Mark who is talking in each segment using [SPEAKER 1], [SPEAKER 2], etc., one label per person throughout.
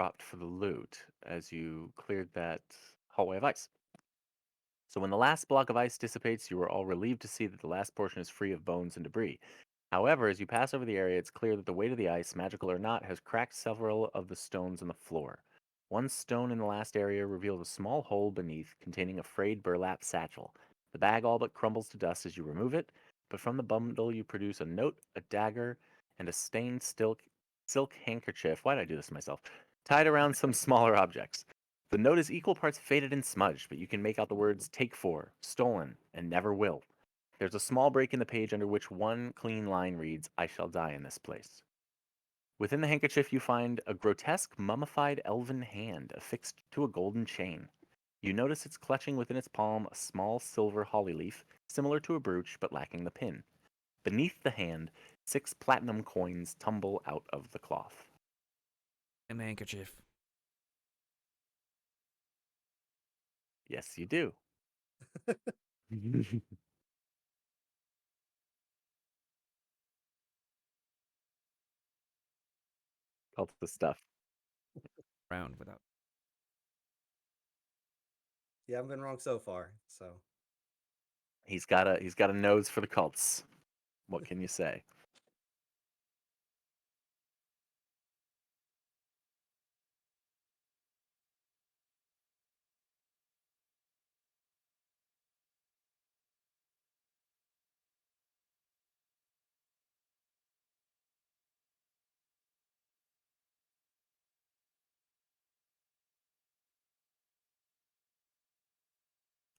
[SPEAKER 1] dropped for the loot as you cleared that hallway of ice. So when the last block of ice dissipates, you are all relieved to see that the last portion is free of bones and debris. However, as you pass over the area, it's clear that the weight of the ice, magical or not, has cracked several of the stones on the floor. One stone in the last area reveals a small hole beneath containing a frayed burlap satchel. The bag all but crumbles to dust as you remove it, but from the bundle you produce a note, a dagger, and a stained silk handkerchief. Why did I do this to myself? Tied around some smaller objects. The note is equal parts faded and smudged, but you can make out the words take for, stolen, and never will. There's a small break in the page under which one clean line reads, I shall die in this place. Within the handkerchief, you find a grotesque, mummified elven hand affixed to a golden chain. You notice it's clutching within its palm a small silver holly leaf, similar to a brooch but lacking the pin. Beneath the hand, 6 platinum coins tumble out of the cloth.
[SPEAKER 2] And the handkerchief.
[SPEAKER 1] Yes, you do. Cult the stuff.
[SPEAKER 2] Round without.
[SPEAKER 3] You haven't been wrong so far. So
[SPEAKER 1] He's got a nose for the cults. What can you say?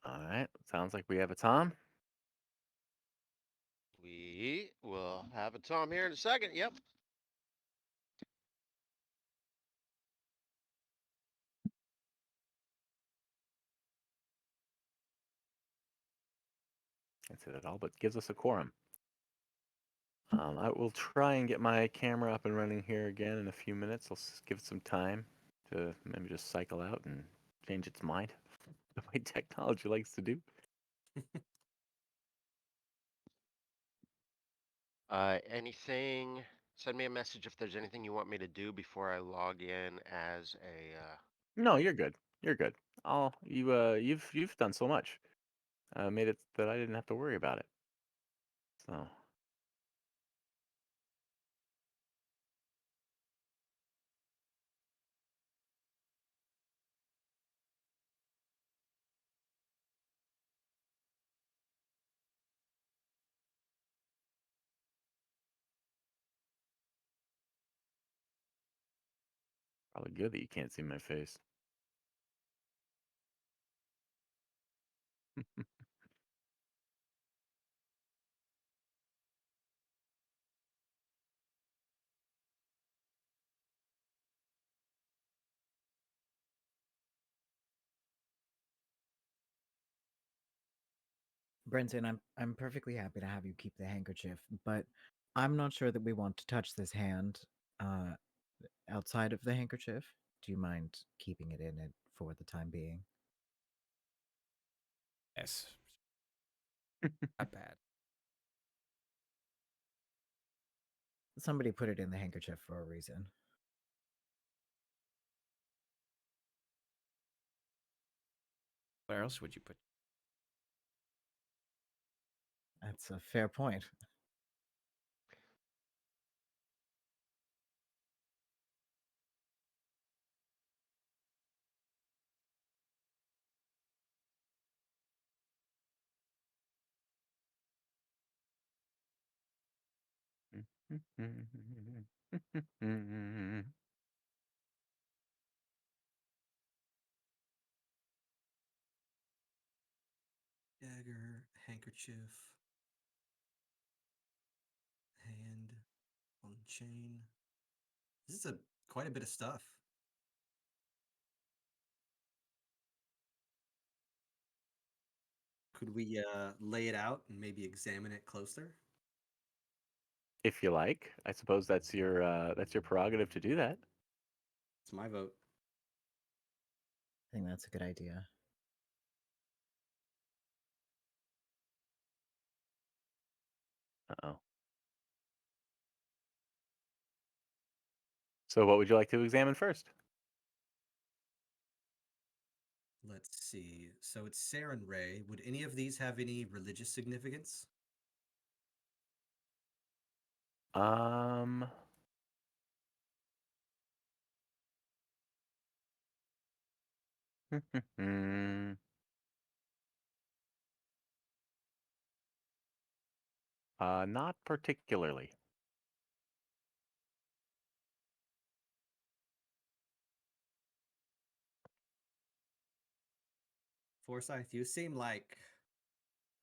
[SPEAKER 1] All right. Sounds like we have a Tom.
[SPEAKER 4] We will have a Tom here in a second. Yep.
[SPEAKER 1] Can't say that all, but gives us a quorum. I will try and get my camera up and running here again in a few minutes. I'll give it some time to maybe just cycle out and change its mind the way technology likes to do.
[SPEAKER 4] Anything? Send me a message if there's anything you want me to do before I log in as a.
[SPEAKER 1] No, you're good. You're good. You've done so much. Made it that I didn't have to worry about it. So probably good that you can't see my face.
[SPEAKER 5] Brenton, I'm perfectly happy to have you keep the handkerchief, but I'm not sure that we want to touch this hand uh, outside of the handkerchief. Do you mind keeping it in it for the time being?
[SPEAKER 2] Yes. Not bad.
[SPEAKER 5] Somebody put it in the handkerchief for a reason.
[SPEAKER 2] Where else would you put?
[SPEAKER 5] That's a fair point.
[SPEAKER 3] dagger, handkerchief, hand on chain. This is a quite a bit of stuff. Could we lay it out and maybe examine it closer?
[SPEAKER 1] If you like, I suppose that's your prerogative to do that.
[SPEAKER 3] It's my vote.
[SPEAKER 5] I think that's a good idea.
[SPEAKER 1] Uh-oh. So what would you like to examine first?
[SPEAKER 3] Let's see. So it's Saren Ray. Would any of these have any religious significance?
[SPEAKER 1] Um, not particularly.
[SPEAKER 3] Forsyth, you seem like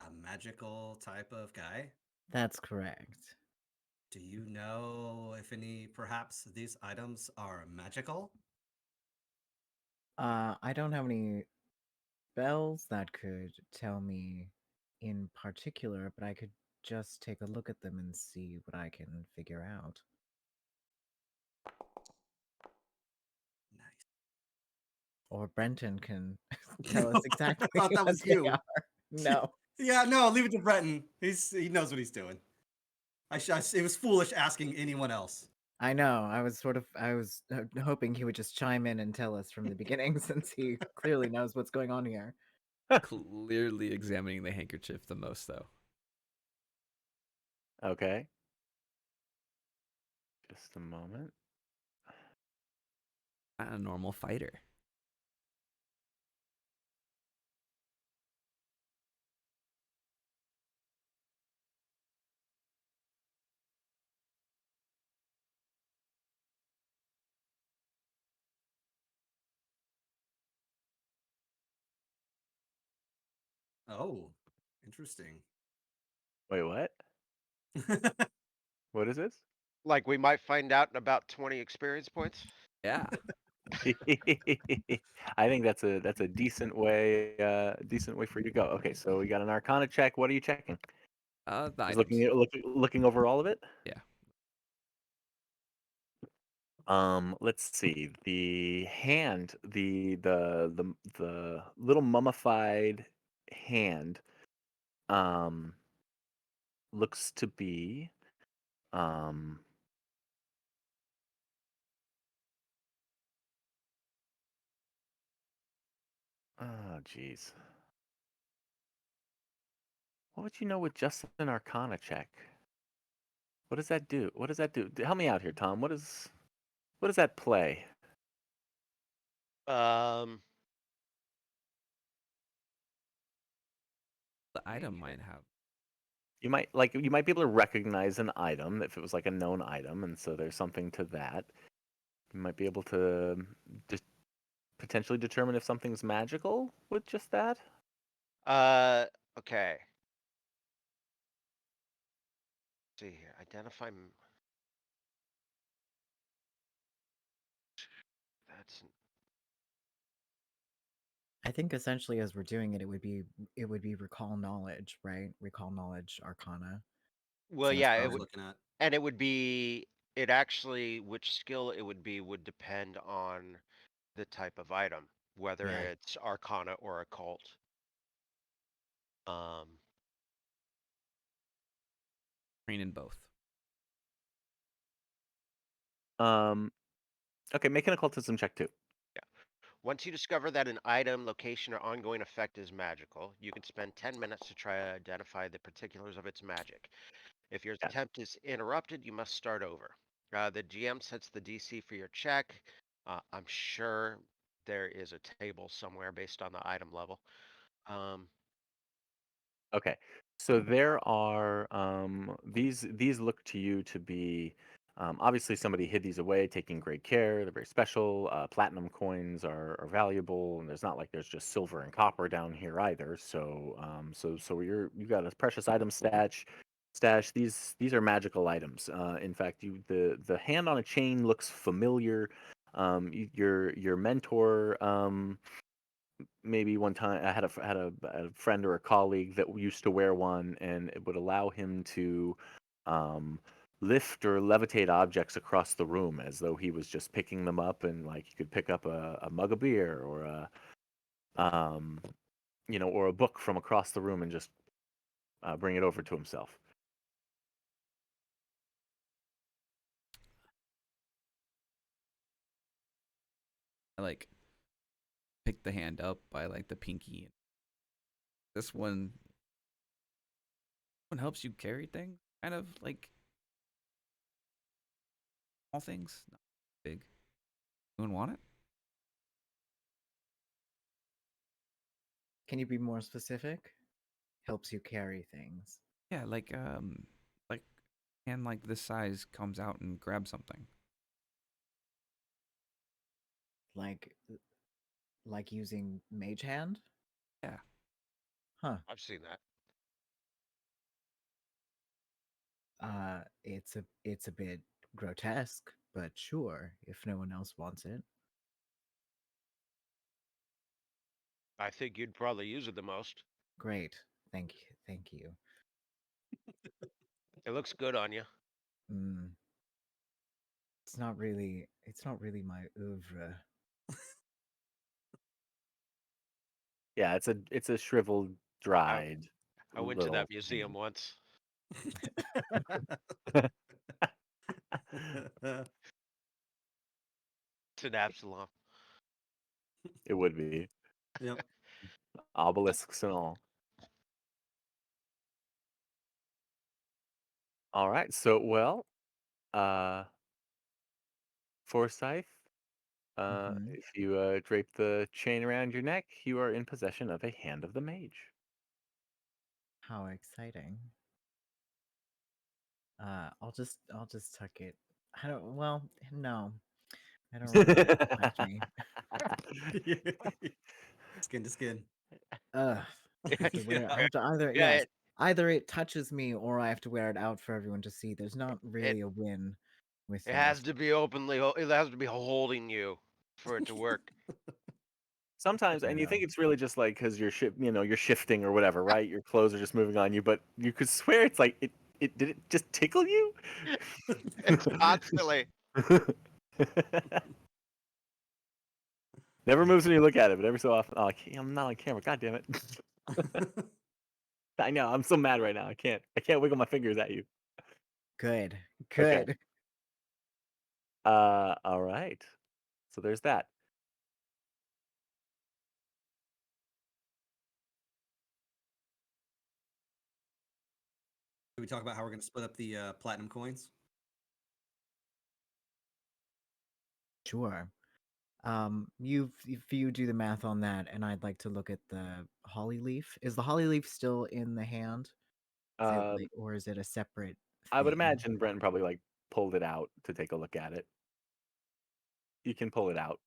[SPEAKER 3] a magical type of guy.
[SPEAKER 5] That's correct.
[SPEAKER 3] Do you know if any, perhaps these items are magical?
[SPEAKER 5] I don't have any spells that could tell me in particular, but I could just take a look at them and see what I can figure out.
[SPEAKER 3] Nice.
[SPEAKER 5] Or Brenton can tell us exactly
[SPEAKER 3] I thought that
[SPEAKER 5] what
[SPEAKER 3] was
[SPEAKER 5] they
[SPEAKER 3] you.
[SPEAKER 5] are. No.
[SPEAKER 3] Yeah, no, leave it to Breton. He knows what he's doing. It was foolish asking anyone else.
[SPEAKER 5] I know. I was hoping he would just chime in and tell us from the beginning since he clearly knows what's going on here.
[SPEAKER 2] Clearly examining the handkerchief the most, though.
[SPEAKER 1] Okay. Just a moment.
[SPEAKER 2] Not a normal fighter.
[SPEAKER 3] Oh, interesting.
[SPEAKER 1] Wait, what? What is this?
[SPEAKER 4] Like, we might find out in about 20 experience points.
[SPEAKER 2] Yeah.
[SPEAKER 1] I think that's a decent way for you to go. Okay, so we got an Arcana check. What are you checking?
[SPEAKER 2] The
[SPEAKER 1] Just
[SPEAKER 2] items.
[SPEAKER 1] looking over all of it.
[SPEAKER 2] Yeah.
[SPEAKER 1] Let's see. The hand, the little mummified hand, um, looks to be, um, oh, geez. What would you know with just an Arcana check? What does that do? What does that do? Help me out here, Tom. What does that play?
[SPEAKER 4] Um,
[SPEAKER 2] The item might have.
[SPEAKER 1] You might be able to recognize an item if it was like a known item, and so there's something to that. You might be able to just potentially determine if something's magical with just that.
[SPEAKER 4] okay. See here, identify. That's
[SPEAKER 5] I think essentially as we're doing it, it would be recall knowledge, right? Recall knowledge, Arcana.
[SPEAKER 4] well,
[SPEAKER 5] So that's
[SPEAKER 4] yeah,
[SPEAKER 3] I
[SPEAKER 4] it
[SPEAKER 3] was
[SPEAKER 5] probably
[SPEAKER 4] would,
[SPEAKER 3] looking at.
[SPEAKER 4] and it would be. It actually, which skill it would be would depend on the type of item, whether
[SPEAKER 5] Yeah.
[SPEAKER 4] it's Arcana or Occult.
[SPEAKER 2] Train in both.
[SPEAKER 1] Okay, make an occultism check too.
[SPEAKER 4] Once you discover that an item, location, or ongoing effect is magical, you can spend 10 minutes to try to identify the particulars of its magic. If your
[SPEAKER 1] Yeah.
[SPEAKER 4] attempt is interrupted, you must start over. The GM sets the DC for your check. I'm sure there is a table somewhere based on the item level.
[SPEAKER 1] Okay. So there are these look to you to be obviously somebody hid these away, taking great care. They're very special. Platinum coins are valuable, and there's not like there's just silver and copper down here either. So so you got a precious item stash. These are magical items. In fact, the hand on a chain looks familiar. Your mentor maybe one time I had a friend or a colleague that used to wear one, and it would allow him to um, lift or levitate objects across the room as though he was just picking them up, and like you could pick up a mug of beer or a um, or a book from across the room and just bring it over to himself.
[SPEAKER 2] I like pick the hand up by like the pinky. This one helps you carry things, kind of like small things, not big. Anyone want it?
[SPEAKER 5] Can you be more specific? Helps you carry things.
[SPEAKER 2] Yeah, like hand like this size comes out and grabs something.
[SPEAKER 5] Like using mage hand?
[SPEAKER 2] Yeah.
[SPEAKER 5] Huh.
[SPEAKER 4] I've seen that.
[SPEAKER 5] It's a bit grotesque, but sure, if no one else wants it.
[SPEAKER 4] I think you'd probably use it the most.
[SPEAKER 5] Great. Thank you.
[SPEAKER 4] It looks good on you.
[SPEAKER 5] Mm. It's not really my oeuvre.
[SPEAKER 1] Yeah, it's a shriveled, dried.
[SPEAKER 4] I went to
[SPEAKER 1] little
[SPEAKER 4] that museum
[SPEAKER 1] thing.
[SPEAKER 4] once. It's in Absalom.
[SPEAKER 1] It would be
[SPEAKER 3] Yep.
[SPEAKER 1] obelisks and all. All right. So, well, uh, Forsyth,
[SPEAKER 5] Mhm.
[SPEAKER 1] if you drape the chain around your neck, you are in possession of a Hand of the Mage.
[SPEAKER 5] How exciting. I'll just tuck it. I don't. Well, no, I don't really want it to touch me.
[SPEAKER 3] Skin to skin.
[SPEAKER 5] Ugh. I have to wear. I have to either
[SPEAKER 4] Yeah,
[SPEAKER 5] yes, either it touches me or I have to wear it out for everyone to see. There's not really a win with
[SPEAKER 4] it
[SPEAKER 5] that.
[SPEAKER 4] has to be openly. It has to be holding you for it to work.
[SPEAKER 1] Sometimes,
[SPEAKER 5] I
[SPEAKER 1] and you
[SPEAKER 5] know.
[SPEAKER 1] think it's really just like because you're shifting or whatever, right? Your clothes are just moving on you, but you could swear it's like it did it just tickle you?
[SPEAKER 4] It's constantly.
[SPEAKER 1] Never moves when you look at it, but every so often, oh, I'm not on camera. God damn it! I know. I'm so mad right now. I can't wiggle my fingers at you.
[SPEAKER 5] Good.
[SPEAKER 1] Okay.
[SPEAKER 5] Good.
[SPEAKER 1] All right. So there's that.
[SPEAKER 3] Did we talk about how we're going to split up the platinum coins?
[SPEAKER 5] Sure. If you do the math on that, and I'd like to look at the holly leaf. Is the holly leaf still in the hand? Is it
[SPEAKER 1] Um,
[SPEAKER 5] or is it a separate
[SPEAKER 1] I would
[SPEAKER 5] thing?
[SPEAKER 1] imagine Brenton probably like pulled it out to take a look at it. You can pull it out.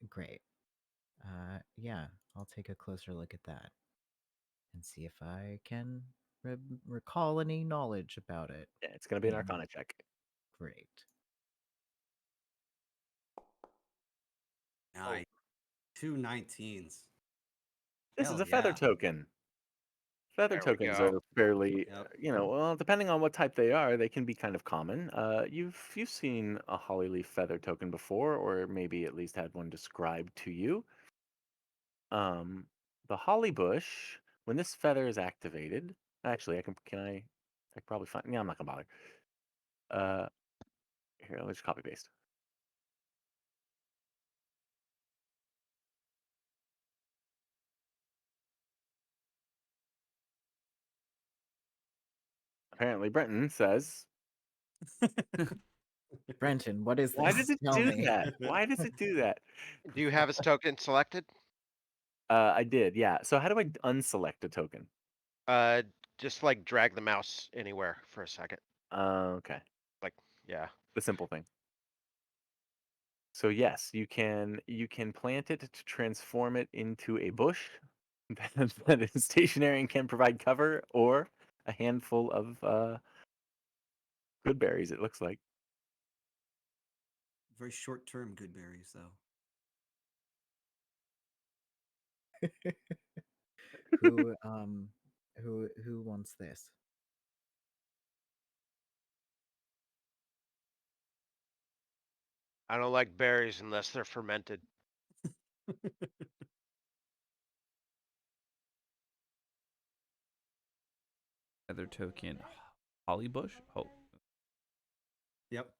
[SPEAKER 5] Great. Yeah, I'll take a closer look at that and see if I can recall any knowledge about it.
[SPEAKER 1] Yeah, it's gonna be an
[SPEAKER 5] Mm.
[SPEAKER 1] Arcana check.
[SPEAKER 5] Great.
[SPEAKER 3] Nice. 2 19s.
[SPEAKER 1] This
[SPEAKER 3] Hell
[SPEAKER 1] is a feather
[SPEAKER 3] yeah.
[SPEAKER 1] token. Feather
[SPEAKER 4] There we
[SPEAKER 1] tokens
[SPEAKER 4] go.
[SPEAKER 1] are fairly,
[SPEAKER 3] Yep.
[SPEAKER 1] well, depending on what type they are, they can be kind of common. You've seen a hollyleaf feather token before, or maybe at least had one described to you. The holly bush, when this feather is activated, actually, I can probably find. Yeah, I'm not gonna bother. Uh, Here, let's just copy paste. Apparently, Brenton says,
[SPEAKER 5] Brenton, what is this?
[SPEAKER 1] "Why does it
[SPEAKER 5] Tell
[SPEAKER 1] do
[SPEAKER 5] me.
[SPEAKER 1] that? Why does it do that?"
[SPEAKER 4] Do you have his token selected?
[SPEAKER 1] I did, yeah. So how do I unselect a token?
[SPEAKER 4] Just like drag the mouse anywhere for a second.
[SPEAKER 1] Okay,
[SPEAKER 4] Like, yeah.
[SPEAKER 1] the simple thing. So yes, you can plant it to transform it into a bush that is stationary and can provide cover, or a handful of good berries. It looks like.
[SPEAKER 3] Very short term good berries, though.
[SPEAKER 5] who who wants this?
[SPEAKER 4] I don't like berries unless they're fermented.
[SPEAKER 2] Feather token, holly bush. Oh,
[SPEAKER 3] Yep.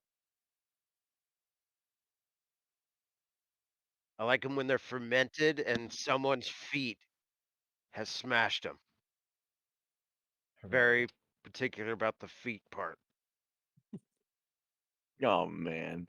[SPEAKER 4] I like them when they're fermented and someone's feet has smashed them. Very particular about the feet part.
[SPEAKER 1] Oh man.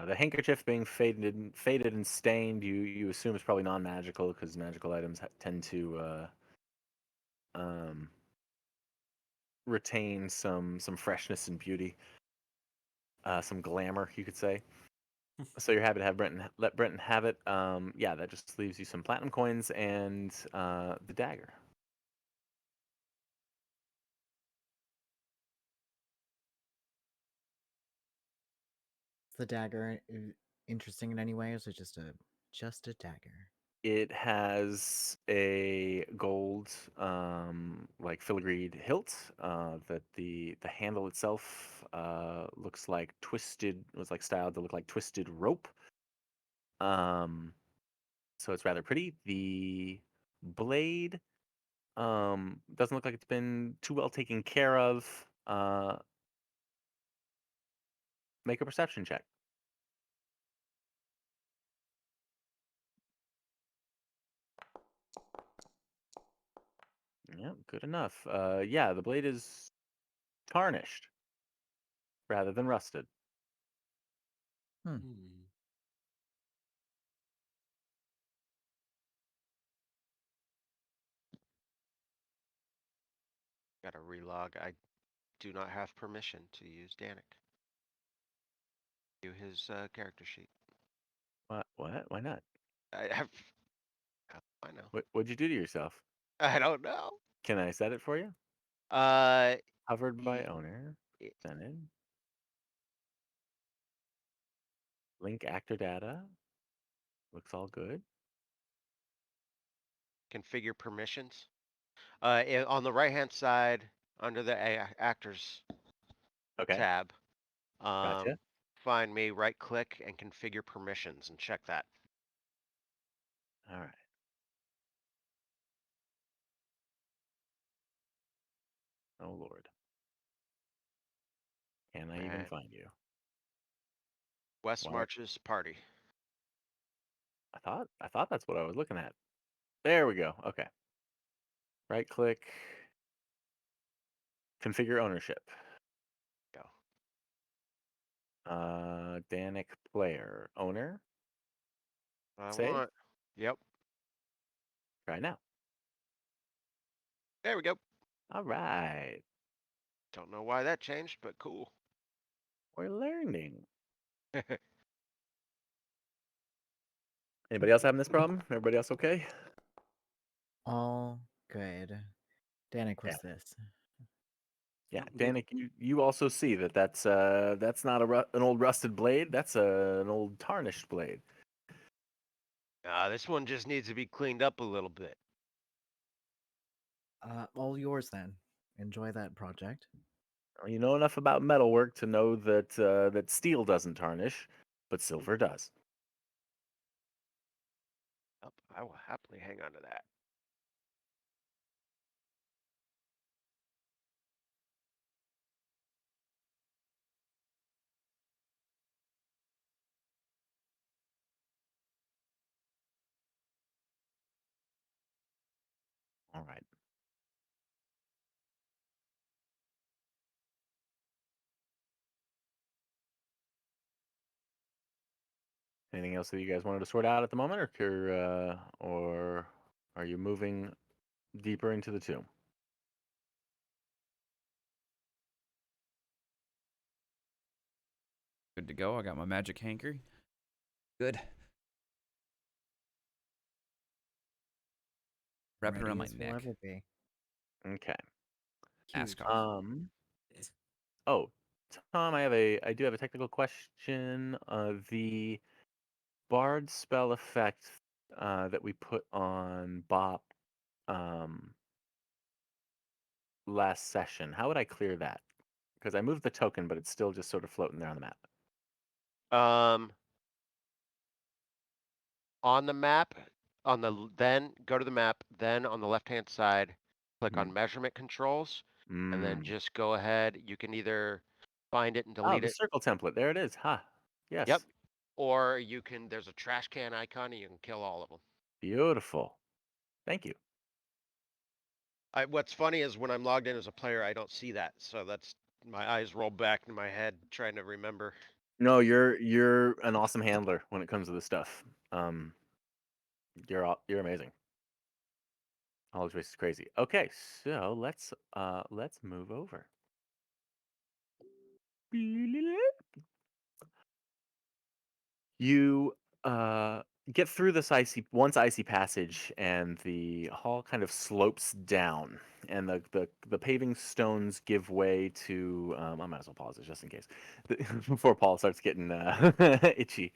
[SPEAKER 1] The handkerchief being faded and stained, you assume is probably non-magical because magical items tend to um, retain some freshness and beauty, some glamour, you could say. So you're happy to have let Brenton have it. Yeah, that just leaves you some platinum coins and the dagger.
[SPEAKER 5] Is the dagger interesting in any way, or is it just a dagger?
[SPEAKER 1] It has a gold, like filigreed hilt. That the handle itself looks like twisted. Was like styled to look like twisted rope. Um, so it's rather pretty. The blade doesn't look like it's been too well taken care of. Make a perception check. Yeah, good enough. Yeah, the blade is tarnished rather than rusted.
[SPEAKER 3] Hmm.
[SPEAKER 4] Gotta relog. I do not have permission to use Danik. Do his character sheet.
[SPEAKER 1] What? What? Why not?
[SPEAKER 4] I have. I know.
[SPEAKER 1] What'd you do to yourself?
[SPEAKER 4] I don't know.
[SPEAKER 1] Can I set it for you?
[SPEAKER 4] Uh,
[SPEAKER 1] Covered by
[SPEAKER 4] Ye-
[SPEAKER 1] owner.
[SPEAKER 4] it-
[SPEAKER 1] Presented. Link actor data. Looks all good.
[SPEAKER 4] configure permissions. On the right hand side under the actors
[SPEAKER 1] Okay.
[SPEAKER 4] tab,
[SPEAKER 1] Gotcha.
[SPEAKER 4] find me, right click, and configure permissions, and check that.
[SPEAKER 1] All right. Oh Lord. Can I even
[SPEAKER 4] And
[SPEAKER 1] find you?
[SPEAKER 4] West
[SPEAKER 1] Why?
[SPEAKER 4] March's party.
[SPEAKER 1] I thought that's what I was looking at. There we go. Okay. Right click. Configure ownership.
[SPEAKER 4] Go.
[SPEAKER 1] Danik player owner.
[SPEAKER 4] I
[SPEAKER 1] Save.
[SPEAKER 4] want. Yep.
[SPEAKER 1] Try now.
[SPEAKER 4] There we go.
[SPEAKER 1] All right.
[SPEAKER 4] Don't know why that changed, but cool.
[SPEAKER 1] We're learning. Anybody else having this problem? Everybody else okay?
[SPEAKER 5] All good. Danik,
[SPEAKER 1] Yeah.
[SPEAKER 5] what's this?
[SPEAKER 1] Yeah,
[SPEAKER 3] Oh, good.
[SPEAKER 1] Danik, you also see that's not an old rusted blade. That's an old tarnished blade.
[SPEAKER 4] This one just needs to be cleaned up a little bit.
[SPEAKER 5] All yours then. Enjoy that project.
[SPEAKER 1] You know enough about metalwork to know that steel doesn't tarnish, but silver does.
[SPEAKER 4] Yep, I will happily hang on to that.
[SPEAKER 1] All right. Anything else that you guys wanted to sort out at the moment, or are you moving deeper into the tomb?
[SPEAKER 2] Good to go. I got my magic hanker. Good. Wrap it
[SPEAKER 5] Ready
[SPEAKER 2] around my
[SPEAKER 5] as we'll
[SPEAKER 2] neck.
[SPEAKER 5] ever be.
[SPEAKER 1] Okay.
[SPEAKER 2] Ask
[SPEAKER 3] Huge.
[SPEAKER 2] off.
[SPEAKER 1] Oh, Tom, I do have a technical question. The Bard spell effect that we put on Bop um, last session. How would I clear that? Because I moved the token, but it's still just sort of floating there on the map.
[SPEAKER 4] On the map, Then go to the map, then on the left-hand side, click
[SPEAKER 1] Mhm.
[SPEAKER 4] on measurement controls, and then
[SPEAKER 1] Mm.
[SPEAKER 4] just go ahead. You can either find it and
[SPEAKER 1] Oh,
[SPEAKER 4] delete
[SPEAKER 1] the
[SPEAKER 4] it.
[SPEAKER 1] circle template. There it is. Ha.
[SPEAKER 4] Yep.
[SPEAKER 1] Yes.
[SPEAKER 4] Or you can, there's a trash can icon and you can kill all of them.
[SPEAKER 1] Beautiful. Thank you.
[SPEAKER 4] What's funny is when I'm logged in as a player, I don't see that. So that's my eyes roll back in my head trying to remember.
[SPEAKER 1] No, you're an awesome handler when it comes to this stuff. You're amazing. Knowledge base is crazy. Okay, so let's move over. You get through this icy passage, and the hall kind of slopes down, and the paving stones give way to. I might as well pause it just in case before Paul starts getting itchy.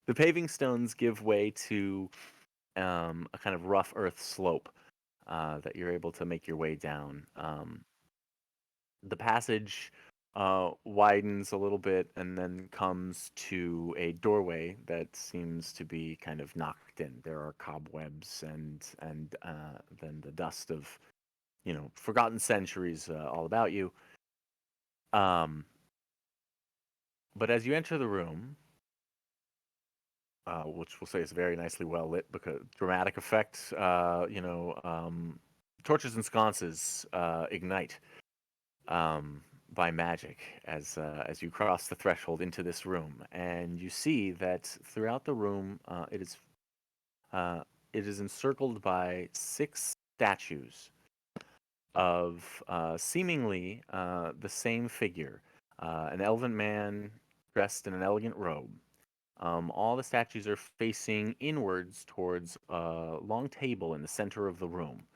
[SPEAKER 1] The paving stones give way to a kind of rough earth slope that you're able to make your way down. The passage widens a little bit and then comes to a doorway that seems to be kind of knocked in. There are cobwebs and then the dust of forgotten centuries all about you. But as you enter the room, which we'll say is very nicely well lit because dramatic effect, torches and sconces ignite by magic as you cross the threshold into this room, and you see that throughout the room, uh, it is encircled by 6 statues of seemingly the same figure, an elven man dressed in an elegant robe. All the statues are facing inwards towards a long table in the center of the room.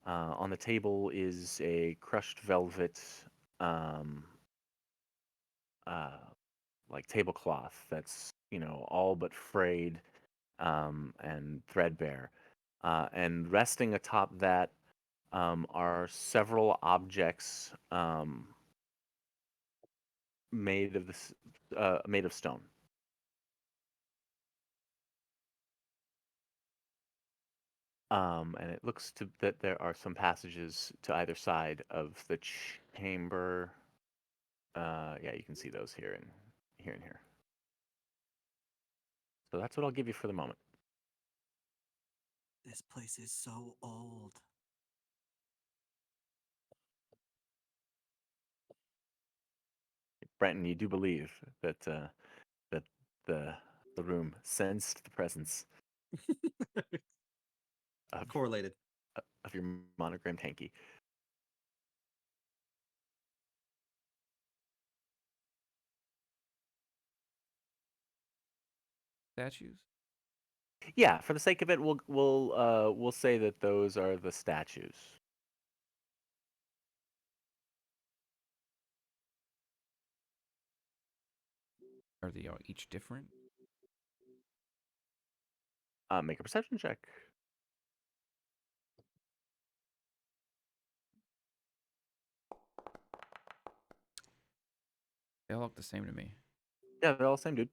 [SPEAKER 1] On the table is a crushed velvet, um, uh, like tablecloth that's all but frayed and threadbare. And resting atop that are several objects made of stone. And it looks to that there are some passages to either side of the chamber. Yeah, you can see those here and here and here. So that's what I'll give you for the moment.
[SPEAKER 3] This place is so old.
[SPEAKER 1] Brenton, you do believe that that the the room sensed the presence of
[SPEAKER 3] Correlated.
[SPEAKER 1] your monogrammed hanky.
[SPEAKER 2] Statues?
[SPEAKER 1] Yeah, for the sake of it, we'll say that those are the statues.
[SPEAKER 2] Are they all each different?
[SPEAKER 1] Make a perception check.
[SPEAKER 2] They all look the same to me.
[SPEAKER 1] Yeah, they're all the same, dude.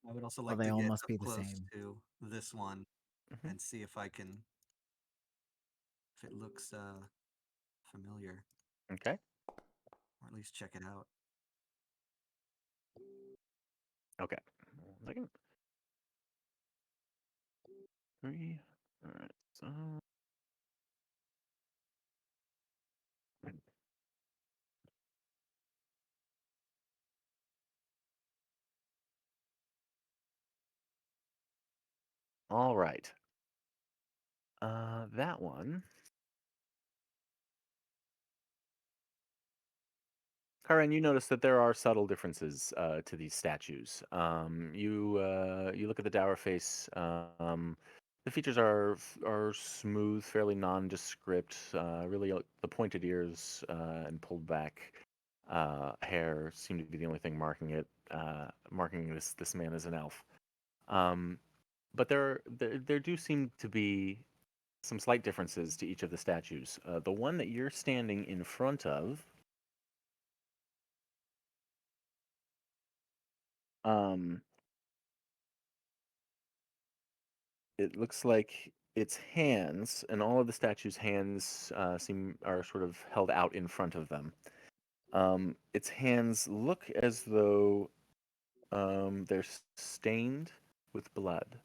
[SPEAKER 3] I would also
[SPEAKER 5] Well,
[SPEAKER 3] like
[SPEAKER 5] they
[SPEAKER 3] to
[SPEAKER 5] all
[SPEAKER 3] get
[SPEAKER 5] must
[SPEAKER 3] up
[SPEAKER 5] be the
[SPEAKER 3] close
[SPEAKER 5] same.
[SPEAKER 3] to this one
[SPEAKER 1] Mhm.
[SPEAKER 3] and see if I can, if it looks familiar,
[SPEAKER 1] Okay.
[SPEAKER 3] or at least check it out.
[SPEAKER 1] Okay. 1 second. 3. All right. So. All right. That one. Karen, you notice that there are subtle differences to these statues. You look at the dour face. The features are smooth, fairly nondescript. Really, the pointed ears and pulled back hair seem to be the only thing marking this man as an elf. Um, but there do seem to be some slight differences to each of the statues. The one that you're standing in front of. Um, it looks like its hands, and all of the statues' hands are sort of held out in front of them. Its hands look as though they're stained with blood.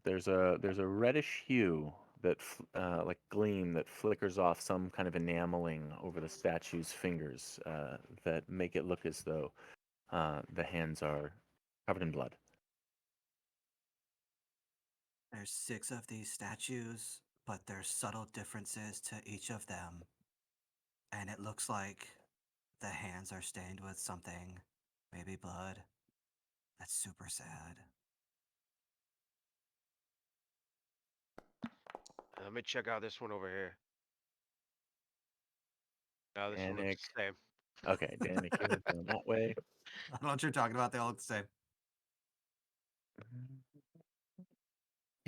[SPEAKER 1] There's a reddish hue that like gleam that flickers off some kind of enameling over the statue's fingers that make it look as though the hands are covered in blood.
[SPEAKER 3] There's 6 of these statues, but there's subtle differences to each of them. And it looks like the hands are stained with something, maybe blood. That's super sad.
[SPEAKER 4] Let me check out this one over here. Oh, this one
[SPEAKER 1] Danik.
[SPEAKER 4] looks the same.
[SPEAKER 1] Okay, Danik, you're going that way.
[SPEAKER 3] I don't know what you're talking about. They all look the same.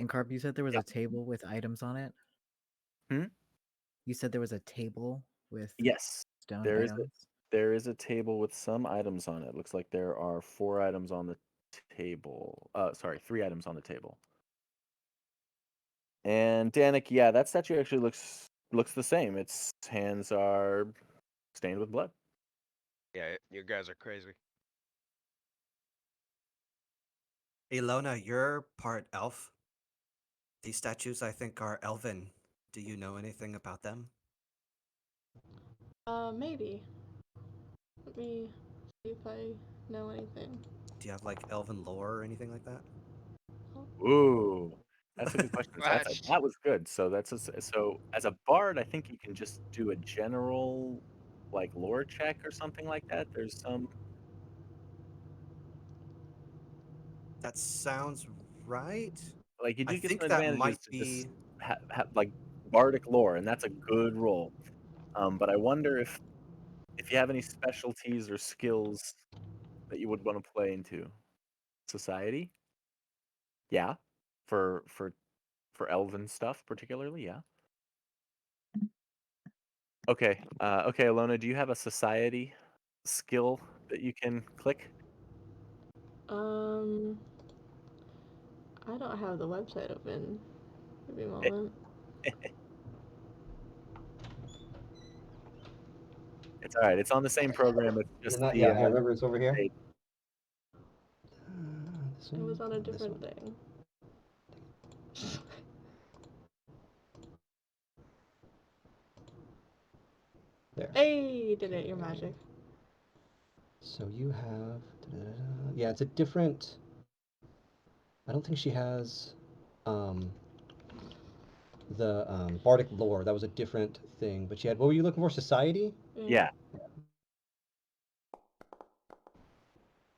[SPEAKER 5] And Carp, you said there was
[SPEAKER 1] Yeah.
[SPEAKER 5] a table with items on it?
[SPEAKER 1] Hmm?
[SPEAKER 5] You said there was a table with
[SPEAKER 1] Yes,
[SPEAKER 5] stone
[SPEAKER 1] there is
[SPEAKER 5] items?
[SPEAKER 1] there is a table with some items on it. Looks like there are 4 items on the table. Sorry, 3 items on the table. And Danik, yeah, that statue actually looks the same. Its hands are stained with blood.
[SPEAKER 4] Yeah, you guys are crazy.
[SPEAKER 3] Ilona, you're part elf. These statues, I think, are elven. Do you know anything about them?
[SPEAKER 6] Maybe. Let me see if I know anything.
[SPEAKER 3] Do you have like elven lore or anything like that?
[SPEAKER 1] Ooh, that's a good question.
[SPEAKER 4] That's
[SPEAKER 1] That was good. So so as a bard, I think you can just do a general like lore check or something like that. There's some
[SPEAKER 3] That sounds right.
[SPEAKER 1] like you
[SPEAKER 3] I
[SPEAKER 1] do get some
[SPEAKER 3] think that
[SPEAKER 1] advantages
[SPEAKER 3] might
[SPEAKER 1] to just
[SPEAKER 3] be.
[SPEAKER 1] like bardic lore, and that's a good roll. But I wonder if you have any specialties or skills that you would want to play into society. Yeah, for elven stuff particularly. Yeah. Okay. Okay, Alona, do you have a society skill that you can click?
[SPEAKER 6] Um, I don't have the website open. Give me a
[SPEAKER 1] Eh,
[SPEAKER 6] moment.
[SPEAKER 1] It's all right. It's on the same program. It's just the
[SPEAKER 7] Yeah, I remember it's over here.
[SPEAKER 1] date.
[SPEAKER 7] This
[SPEAKER 6] It was
[SPEAKER 7] one,
[SPEAKER 6] on a
[SPEAKER 7] this
[SPEAKER 6] different
[SPEAKER 7] one.
[SPEAKER 6] thing.
[SPEAKER 7] There.
[SPEAKER 6] Hey, did it, your magic.
[SPEAKER 7] So you have, yeah, it's a different. I don't think she has the bardic lore. That was a different thing. But she had. What were you looking for? Society.
[SPEAKER 1] Yeah.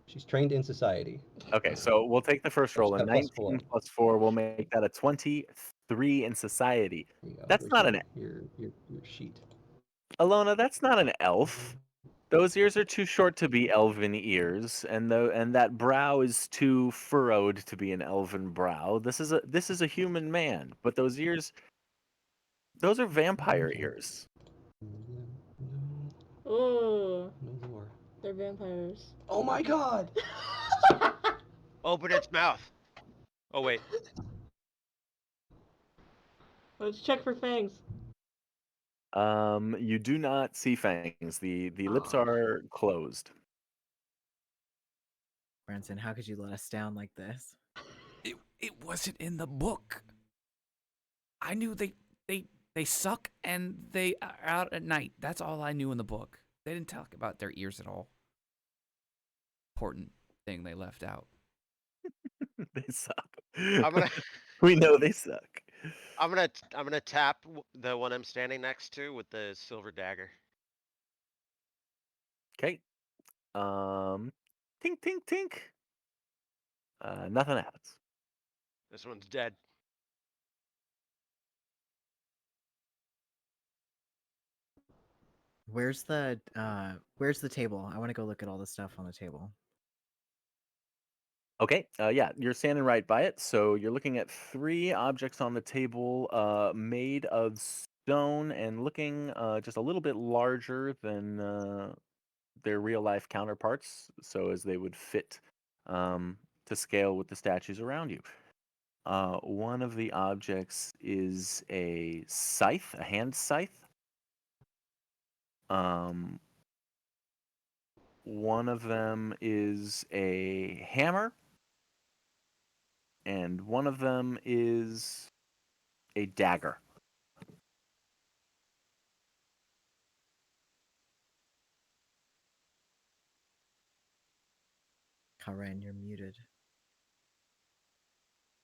[SPEAKER 7] She's trained in society.
[SPEAKER 1] Okay, so we'll take the first
[SPEAKER 7] So she's
[SPEAKER 1] roll. A
[SPEAKER 7] got a
[SPEAKER 1] 19 plus 4 will make that a 23 in society.
[SPEAKER 7] There you go.
[SPEAKER 1] That's
[SPEAKER 7] Where's
[SPEAKER 1] not an
[SPEAKER 7] your sheet.
[SPEAKER 1] Alona, that's not an elf. Those ears are too short to be elven ears, and that brow is too furrowed to be an elven brow. This is a human man, but those ears, those are vampire
[SPEAKER 7] Okay.
[SPEAKER 1] ears.
[SPEAKER 7] No,
[SPEAKER 6] Oh,
[SPEAKER 7] no lore.
[SPEAKER 6] they're vampires.
[SPEAKER 7] Oh my god!
[SPEAKER 4] Open its mouth. Oh wait.
[SPEAKER 6] Let's check for fangs.
[SPEAKER 1] You do not see fangs. The lips
[SPEAKER 6] Aw.
[SPEAKER 1] are closed.
[SPEAKER 5] Branson, how could you let us down like this?
[SPEAKER 2] It wasn't in the book. I knew they suck and they are out at night. That's all I knew in the book. They didn't talk about their ears at all. Important thing they left out.
[SPEAKER 1] They suck.
[SPEAKER 4] I'm gonna
[SPEAKER 1] We know they suck.
[SPEAKER 4] I'm gonna tap the one I'm standing next to with the silver dagger.
[SPEAKER 1] Okay. Tink tink tink. Nothing happens.
[SPEAKER 4] This one's dead.
[SPEAKER 5] Where's the table? I want to go look at all the stuff on the table.
[SPEAKER 1] Okay. Yeah, you're standing right by it. So you're looking at 3 objects on the table, made of stone and looking just a little bit larger than their real life counterparts. So as they would fit to scale with the statues around you. One of the objects is a scythe, a hand scythe. One of them is a hammer, and one of them is a dagger.
[SPEAKER 5] Karen, you're muted.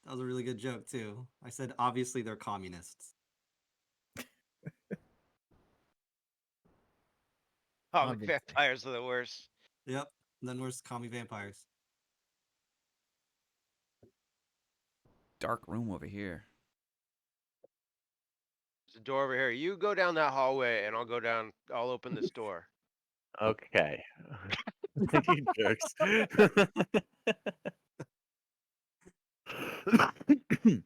[SPEAKER 3] That was a really good joke too. I said obviously they're communists.
[SPEAKER 4] Common
[SPEAKER 5] Obviously.
[SPEAKER 4] vampires are the worst.
[SPEAKER 3] Yep. And then where's commie vampires?
[SPEAKER 2] Dark room over here.
[SPEAKER 4] There's a door over here. You go down that hallway, and I'll go down. I'll open this door.
[SPEAKER 1] Okay. You jerks.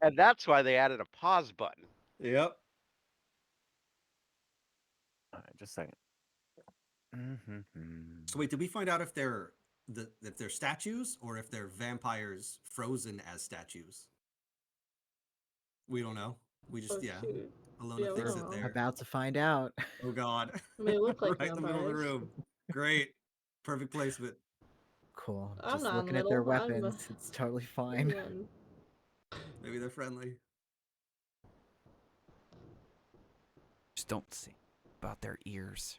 [SPEAKER 4] And that's why they added a pause button.
[SPEAKER 3] Yep.
[SPEAKER 1] All right, just a second.
[SPEAKER 3] So wait, did we find out if they're if they're statues or if they're vampires frozen as statues? We don't know. We just
[SPEAKER 6] Oh, shoot.
[SPEAKER 3] Alone
[SPEAKER 6] Yeah, we
[SPEAKER 3] fix
[SPEAKER 6] don't
[SPEAKER 3] it
[SPEAKER 6] know.
[SPEAKER 3] there.
[SPEAKER 5] About to find out.
[SPEAKER 3] Oh god.
[SPEAKER 6] I mean, they look like
[SPEAKER 3] right in the middle of the
[SPEAKER 6] vampires.
[SPEAKER 3] room. Great. Perfect placement.
[SPEAKER 5] Cool.
[SPEAKER 6] I'm
[SPEAKER 5] Just
[SPEAKER 6] not in the
[SPEAKER 5] looking at their
[SPEAKER 6] middle, I'm,
[SPEAKER 5] weapons, it's totally fine.
[SPEAKER 6] Again.
[SPEAKER 3] Maybe they're friendly.
[SPEAKER 2] Just don't see about their ears.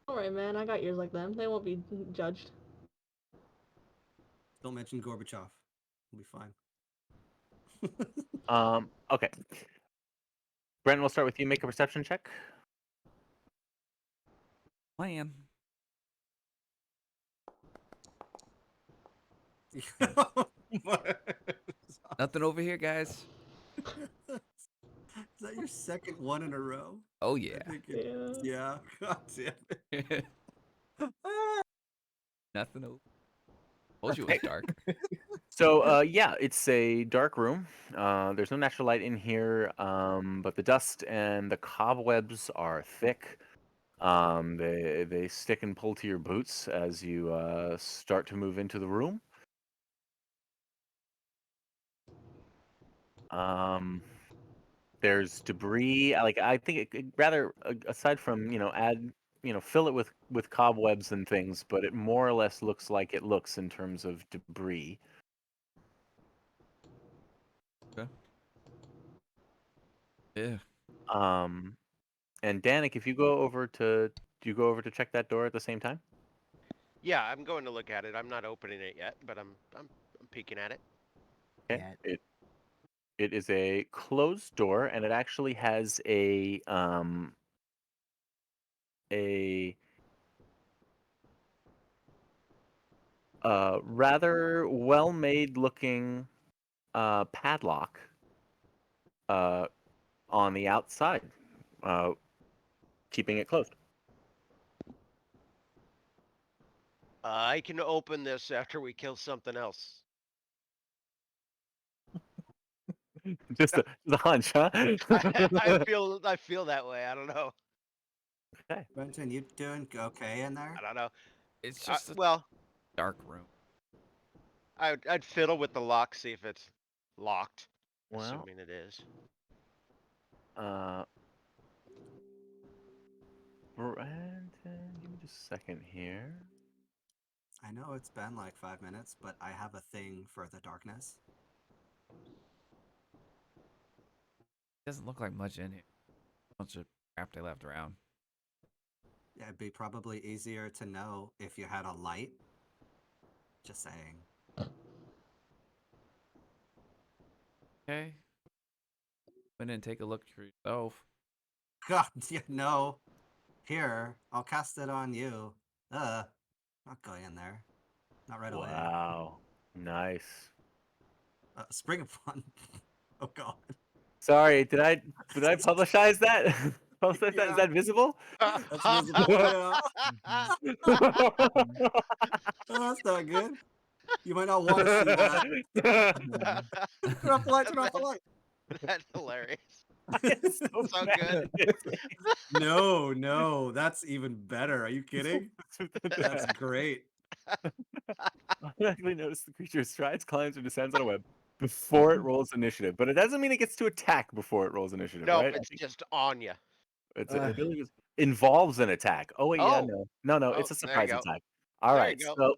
[SPEAKER 6] Alright, man, I got ears like them. They won't be judged.
[SPEAKER 3] Don't mention Gorbachev. We'll be fine.
[SPEAKER 1] Okay. Brent, we'll start with you. Make a perception check.
[SPEAKER 2] Plan. Nothing over here, guys.
[SPEAKER 3] Is that your second one in a row?
[SPEAKER 2] Oh
[SPEAKER 3] I
[SPEAKER 2] yeah.
[SPEAKER 3] think yeah. God damn it.
[SPEAKER 2] Nothing over. Told you it was dark.
[SPEAKER 1] So, yeah, it's a dark room. There's no natural light in here, but the dust and the cobwebs are thick. They stick and pull to your boots as you start to move into the room. There's debris. Like I think rather aside from fill it with cobwebs and things, but it more or less looks like it looks in terms of debris.
[SPEAKER 2] Yeah.
[SPEAKER 1] And Danik, if you go over do you go over to check that door at the same time?
[SPEAKER 4] Yeah, I'm going to look at it. I'm not opening it yet, but I'm peeking at it.
[SPEAKER 1] Okay.
[SPEAKER 5] Yeah.
[SPEAKER 1] It is a closed door, and it actually has a rather well-made looking padlock on the outside, keeping it closed.
[SPEAKER 4] I can open this after we kill something else.
[SPEAKER 1] just a hunch, huh?
[SPEAKER 4] I feel that way. I don't know.
[SPEAKER 1] Okay.
[SPEAKER 3] Brenton, you doing okay in there?
[SPEAKER 4] I don't know.
[SPEAKER 2] It's just a
[SPEAKER 4] Well,
[SPEAKER 2] dark room.
[SPEAKER 4] I'd fiddle with the lock, see if it's locked.
[SPEAKER 1] Well,
[SPEAKER 4] Assuming it is.
[SPEAKER 1] Brandon, give me just a second here.
[SPEAKER 3] I know it's been like 5 minutes, but I have a thing for the darkness.
[SPEAKER 2] Doesn't look like much in here. Bunch of crap they left around.
[SPEAKER 3] Yeah, it'd be probably easier to know if you had a light. Just saying.
[SPEAKER 2] Okay. Go in and take a look for yourself.
[SPEAKER 3] God, yeah, no. Here, I'll cast it on you. Not going in there. Not right away.
[SPEAKER 1] Wow, nice.
[SPEAKER 3] Spring upon. Oh god.
[SPEAKER 1] Sorry, did I publicize that? Publicize that?
[SPEAKER 3] Yeah.
[SPEAKER 1] Is that visible?
[SPEAKER 3] That's visible, yeah. Oh, that's not good. You might not want to see that. Turn off the light, turn off the light.
[SPEAKER 4] That's hilarious.
[SPEAKER 1] It's so
[SPEAKER 4] So
[SPEAKER 1] bad.
[SPEAKER 3] No, that's even better. Are you kidding? That's great.
[SPEAKER 1] Automatically notice the creature strides, climbs, or descends on a web before it rolls initiative. But it doesn't mean it gets to attack before it rolls initiative,
[SPEAKER 4] Nope,
[SPEAKER 1] right? I
[SPEAKER 4] it's
[SPEAKER 1] think
[SPEAKER 4] just on you.
[SPEAKER 1] it's
[SPEAKER 5] Uh,
[SPEAKER 1] an ability that involves an attack. Oh wait, yeah,
[SPEAKER 4] Oh,
[SPEAKER 1] no,
[SPEAKER 4] oh,
[SPEAKER 1] it's a
[SPEAKER 4] there you
[SPEAKER 1] surprise
[SPEAKER 4] go.
[SPEAKER 1] attack. All
[SPEAKER 4] There you
[SPEAKER 1] right,
[SPEAKER 4] go.
[SPEAKER 1] so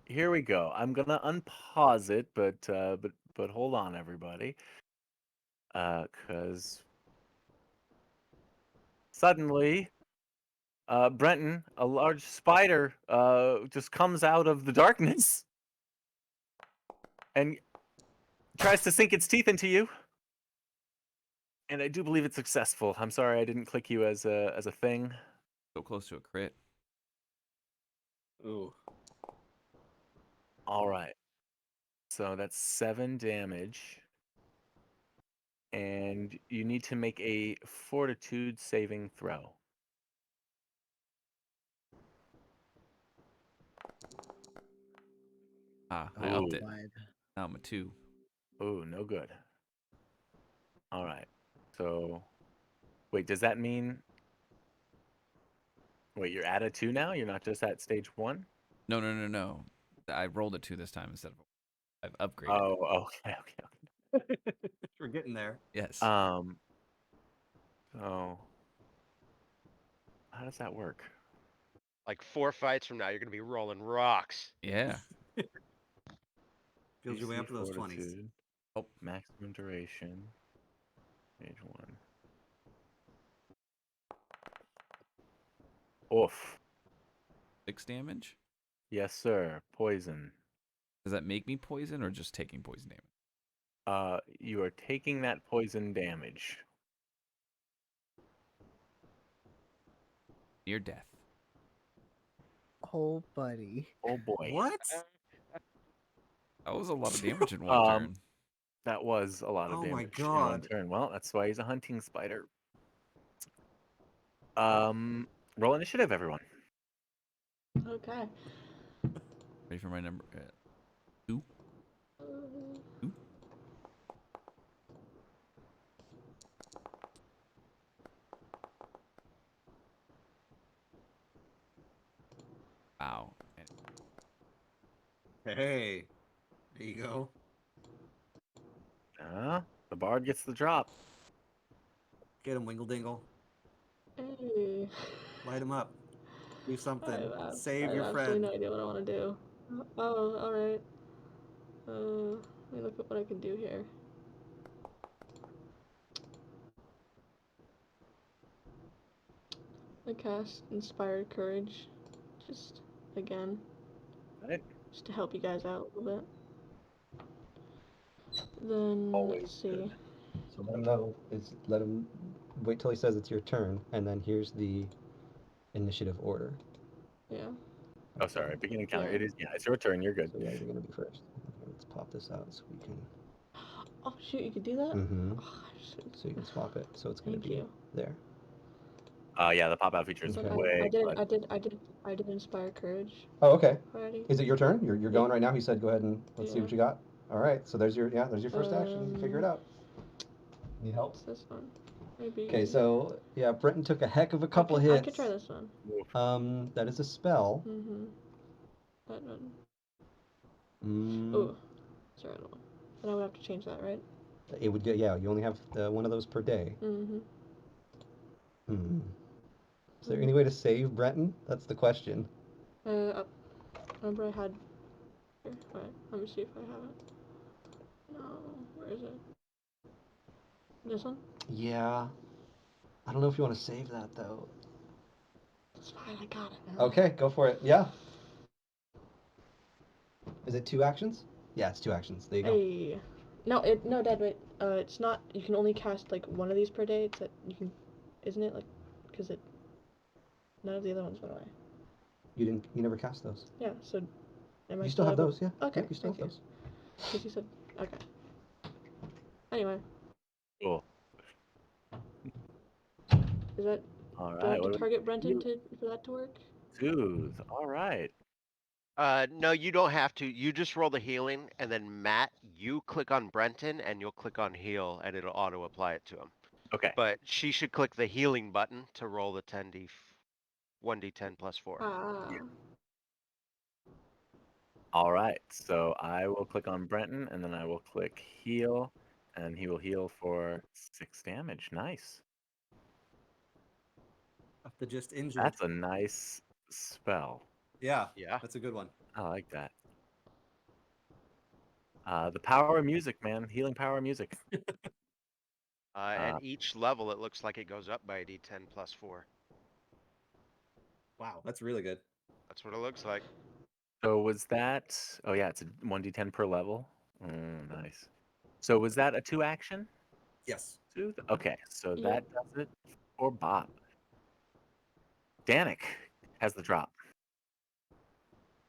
[SPEAKER 1] here we go. I'm gonna unpause it, but hold on, everybody, because suddenly, Brenton, a large spider, just comes out of the darkness and tries to sink its teeth into you. And I do believe it's successful. I'm sorry I didn't click you as a thing.
[SPEAKER 2] So close to a crit.
[SPEAKER 8] Ooh.
[SPEAKER 1] All right. So that's 7 damage. And you need to make a fortitude saving throw.
[SPEAKER 2] I upped
[SPEAKER 1] Ooh.
[SPEAKER 2] it. Now I'm a 2.
[SPEAKER 1] Ooh, no good. All right. So, wait, does that mean... Wait, you're at a 2 now? You're not just at stage 1?
[SPEAKER 2] No. I rolled a 2 this time instead of I've upgraded.
[SPEAKER 1] Oh, okay.
[SPEAKER 3] We're getting there.
[SPEAKER 2] Yes.
[SPEAKER 1] So, how does that work?
[SPEAKER 4] Like 4 fights from now, you're gonna be rolling rocks.
[SPEAKER 2] Yeah.
[SPEAKER 3] Build your way
[SPEAKER 1] DC
[SPEAKER 3] up to those 20s.
[SPEAKER 1] fortitude,
[SPEAKER 2] Oh,
[SPEAKER 1] maximum duration, stage 1. Oof.
[SPEAKER 2] 6 damage.
[SPEAKER 1] Yes, sir. Poison.
[SPEAKER 2] Does that make me poison or just taking poison damage?
[SPEAKER 1] You are taking that poison damage.
[SPEAKER 2] Near death.
[SPEAKER 5] Oh, buddy.
[SPEAKER 1] Oh boy.
[SPEAKER 3] What?
[SPEAKER 2] That was a lot of damage in one turn.
[SPEAKER 1] That was a lot of
[SPEAKER 3] Oh my
[SPEAKER 1] damage in one
[SPEAKER 3] God.
[SPEAKER 1] turn. Well, that's why he's a hunting spider. Roll initiative, everyone.
[SPEAKER 6] Okay.
[SPEAKER 2] Ready for my number? 2.
[SPEAKER 6] Uh,
[SPEAKER 2] 2. Wow.
[SPEAKER 3] Hey. There you go.
[SPEAKER 1] The bard gets the drop.
[SPEAKER 3] Get him, Wingle Dingle.
[SPEAKER 6] Hey.
[SPEAKER 3] Light him up. Do something.
[SPEAKER 6] I
[SPEAKER 3] Save
[SPEAKER 6] have
[SPEAKER 3] your
[SPEAKER 6] absolutely
[SPEAKER 3] friend.
[SPEAKER 6] no idea what I want to do. Oh, alright. Let me look at what I can do here. I cast Inspired Courage. Just, again.
[SPEAKER 1] Right?
[SPEAKER 6] Just to help you guys out a little bit. Then,
[SPEAKER 1] Always
[SPEAKER 6] let's see.
[SPEAKER 1] good.
[SPEAKER 7] So let him know. Let him wait till he says it's your turn, and then here's the initiative order.
[SPEAKER 6] Yeah.
[SPEAKER 1] Oh, sorry. Beginning counter.
[SPEAKER 6] Yeah.
[SPEAKER 1] It is. Yeah, it's your turn. You're good.
[SPEAKER 7] So yeah, you're gonna be first. Okay, let's pop this out so we can.
[SPEAKER 6] Oh, shoot, you could do that?
[SPEAKER 7] Mm-hmm.
[SPEAKER 6] Oh,
[SPEAKER 7] So you can swap it. So it's gonna
[SPEAKER 6] thank
[SPEAKER 7] be
[SPEAKER 6] you.
[SPEAKER 7] there.
[SPEAKER 1] Yeah, the pop out feature is
[SPEAKER 6] But
[SPEAKER 1] way.
[SPEAKER 6] I did Inspire Courage
[SPEAKER 7] Oh, okay.
[SPEAKER 6] already.
[SPEAKER 7] Is it your turn? You're
[SPEAKER 6] Yeah.
[SPEAKER 7] going right now. He said, "Go ahead and let's see
[SPEAKER 6] Yeah.
[SPEAKER 7] what you got." All right. So there's your first action. Figure it out. Need help?
[SPEAKER 6] What's this one? Maybe.
[SPEAKER 7] Okay. So yeah, Brenton took a heck of a couple
[SPEAKER 6] I
[SPEAKER 7] hits.
[SPEAKER 6] could try this one.
[SPEAKER 7] That is a spell.
[SPEAKER 6] Mm-hmm. That one.
[SPEAKER 7] Mm,
[SPEAKER 6] Oh, sorry, I don't know. Then I would have to change that, right?
[SPEAKER 7] it would get, yeah. You only have one of those per day.
[SPEAKER 6] Mm-hmm.
[SPEAKER 7] Hmm. Is there any way to save Brenton? That's the question.
[SPEAKER 6] Remember I had. Here, alright, let me see if I have it. No, where is it? This one?
[SPEAKER 7] Yeah. I don't know if you want to save that though.
[SPEAKER 6] It's fine, I got it now.
[SPEAKER 7] Okay, go for it. Yeah. Is it 2 actions? Yeah, it's 2 actions. There you go.
[SPEAKER 6] Hey. No, Dad, wait. It's not. You can only cast like one of these per day. It's that you can, isn't it? Like, because none of the other ones went away.
[SPEAKER 7] You never cast those.
[SPEAKER 6] Yeah. So, am I
[SPEAKER 7] You still have
[SPEAKER 6] able-
[SPEAKER 7] those, yeah.
[SPEAKER 6] Okay.
[SPEAKER 7] Yeah, you still have
[SPEAKER 6] thank
[SPEAKER 7] those.
[SPEAKER 6] Because you said okay. Anyway,
[SPEAKER 1] Cool.
[SPEAKER 6] is that?
[SPEAKER 1] All
[SPEAKER 6] Do I
[SPEAKER 1] right.
[SPEAKER 6] have
[SPEAKER 1] What
[SPEAKER 6] to
[SPEAKER 1] about
[SPEAKER 6] target Brenton
[SPEAKER 1] you?
[SPEAKER 6] for that to work?
[SPEAKER 1] Soothe. All right.
[SPEAKER 4] No, you don't have to. You just roll the healing, and then Matt, you click on Brenton, and you'll click on heal, and it'll auto apply it to him.
[SPEAKER 1] Okay.
[SPEAKER 4] But she should click the healing button to roll the 1d10 plus 4.
[SPEAKER 6] Ah.
[SPEAKER 1] All right. So I will click on Brenton, and then I will click heal, and he will heal for 6 damage. Nice.
[SPEAKER 8] After just injured.
[SPEAKER 1] That's a nice spell.
[SPEAKER 8] Yeah,
[SPEAKER 4] Yeah.
[SPEAKER 8] that's a good one.
[SPEAKER 1] I like that. The power of music, man. Healing power of music.
[SPEAKER 4] And each level, it looks like it goes up by a D10 plus 4.
[SPEAKER 8] Wow, that's really good.
[SPEAKER 4] That's what it looks like.
[SPEAKER 1] So was that? Oh yeah, it's a 1d10 per level. Nice. So was that a 2 action?
[SPEAKER 8] Yes.
[SPEAKER 1] Soothe? Okay, so
[SPEAKER 6] Yep.
[SPEAKER 1] that does it for Bob. Danik has the drop.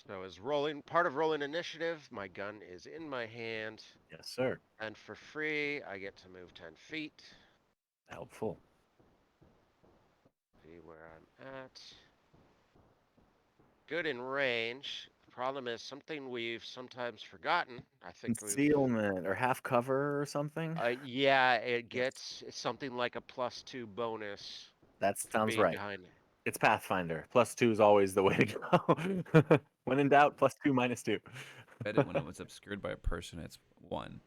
[SPEAKER 4] So as part of rolling initiative, my gun is in my hand,
[SPEAKER 1] Yes, sir.
[SPEAKER 4] and for free, I get to move 10 feet.
[SPEAKER 1] Helpful.
[SPEAKER 4] See where I'm at. Good in range. The problem is something we've sometimes forgotten. I think we've.
[SPEAKER 1] Concealment or half cover or something.
[SPEAKER 4] Yeah, it gets something like a +2 bonus
[SPEAKER 1] That
[SPEAKER 4] for
[SPEAKER 1] sounds
[SPEAKER 4] being
[SPEAKER 1] right.
[SPEAKER 4] behind.
[SPEAKER 1] It's Pathfinder. +2 is always the way to go. When in doubt, +2, -2.
[SPEAKER 2] Read it when it was obscured by a person. It's 1.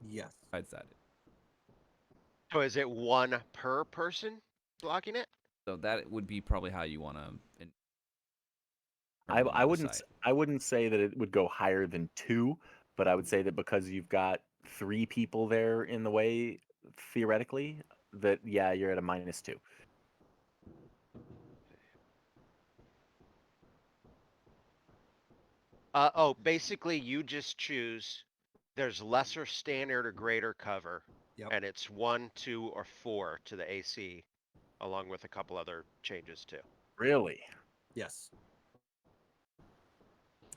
[SPEAKER 8] Yes.
[SPEAKER 2] Besides that,
[SPEAKER 4] So is it 1 per person blocking it?
[SPEAKER 2] so that would be probably how you want to.
[SPEAKER 1] I wouldn't say that it would go higher than 2, but I would say that because you've got 3 people there in the way, theoretically, that yeah, you're at a -2.
[SPEAKER 4] Basically you just choose. There's lesser, standard, or greater cover,
[SPEAKER 8] Yep.
[SPEAKER 4] and it's 1, 2, or 4 to the AC, along with a couple other changes too.
[SPEAKER 1] Really?
[SPEAKER 8] Yes. I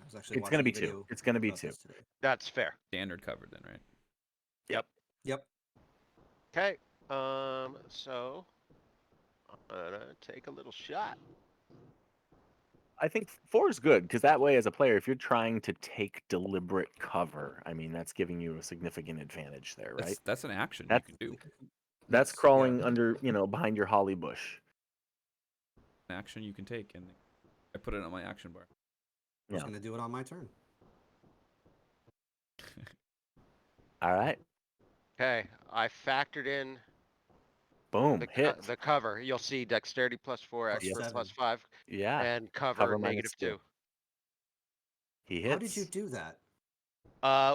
[SPEAKER 8] was actually
[SPEAKER 1] It's gonna
[SPEAKER 8] watching
[SPEAKER 1] be
[SPEAKER 8] a video
[SPEAKER 1] 2. It's gonna be
[SPEAKER 8] about
[SPEAKER 1] 2.
[SPEAKER 8] this today.
[SPEAKER 4] That's fair.
[SPEAKER 2] Standard covered then, right?
[SPEAKER 1] Yep.
[SPEAKER 8] Yep.
[SPEAKER 4] Okay. So I'm gonna take a little shot.
[SPEAKER 1] I think 4 is good because that way, as a player, if you're trying to take deliberate cover, I mean, that's giving you a significant advantage there, right?
[SPEAKER 2] That's an action
[SPEAKER 1] That's-
[SPEAKER 2] you can do.
[SPEAKER 1] That's
[SPEAKER 8] Yes, yeah.
[SPEAKER 1] crawling under, behind your holly bush.
[SPEAKER 2] An action you can take, and I put it on my action bar.
[SPEAKER 8] I was
[SPEAKER 1] Yeah.
[SPEAKER 8] gonna do it on my turn.
[SPEAKER 1] All right.
[SPEAKER 4] Okay, I factored in
[SPEAKER 1] Boom. Hit.
[SPEAKER 4] the cover. You'll see dexterity +4,
[SPEAKER 8] Plus
[SPEAKER 4] expert
[SPEAKER 8] 7.
[SPEAKER 4] +5,
[SPEAKER 1] Yeah.
[SPEAKER 4] and cover
[SPEAKER 1] Cover minus
[SPEAKER 4] -2.
[SPEAKER 1] 2. He hits.
[SPEAKER 8] How did you do that?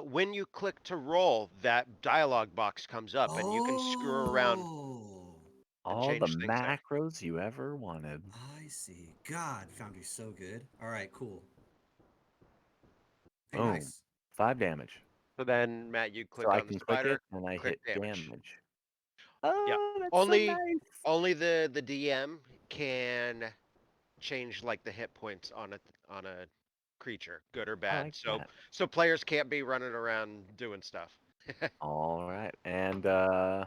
[SPEAKER 4] When you click to roll, that dialog box comes up, and you can screw around
[SPEAKER 8] Oh,
[SPEAKER 4] and
[SPEAKER 1] all the
[SPEAKER 4] change things there.
[SPEAKER 1] macros you ever wanted.
[SPEAKER 8] I see. God, Foundry's so good. All right, cool. Hey,
[SPEAKER 1] Boom.
[SPEAKER 8] nice.
[SPEAKER 1] 5 damage.
[SPEAKER 4] So then, Matt, you click
[SPEAKER 1] So I
[SPEAKER 4] on the
[SPEAKER 1] can click
[SPEAKER 4] spider.
[SPEAKER 1] it and I
[SPEAKER 4] click
[SPEAKER 1] hit
[SPEAKER 4] damage.
[SPEAKER 1] damage. Oh, that's
[SPEAKER 4] Only-
[SPEAKER 1] so nice.
[SPEAKER 4] Only the DM can change like the hit points on a creature, good or bad.
[SPEAKER 1] like
[SPEAKER 4] so
[SPEAKER 1] that.
[SPEAKER 4] so players can't be running around doing stuff.
[SPEAKER 1] All right. And I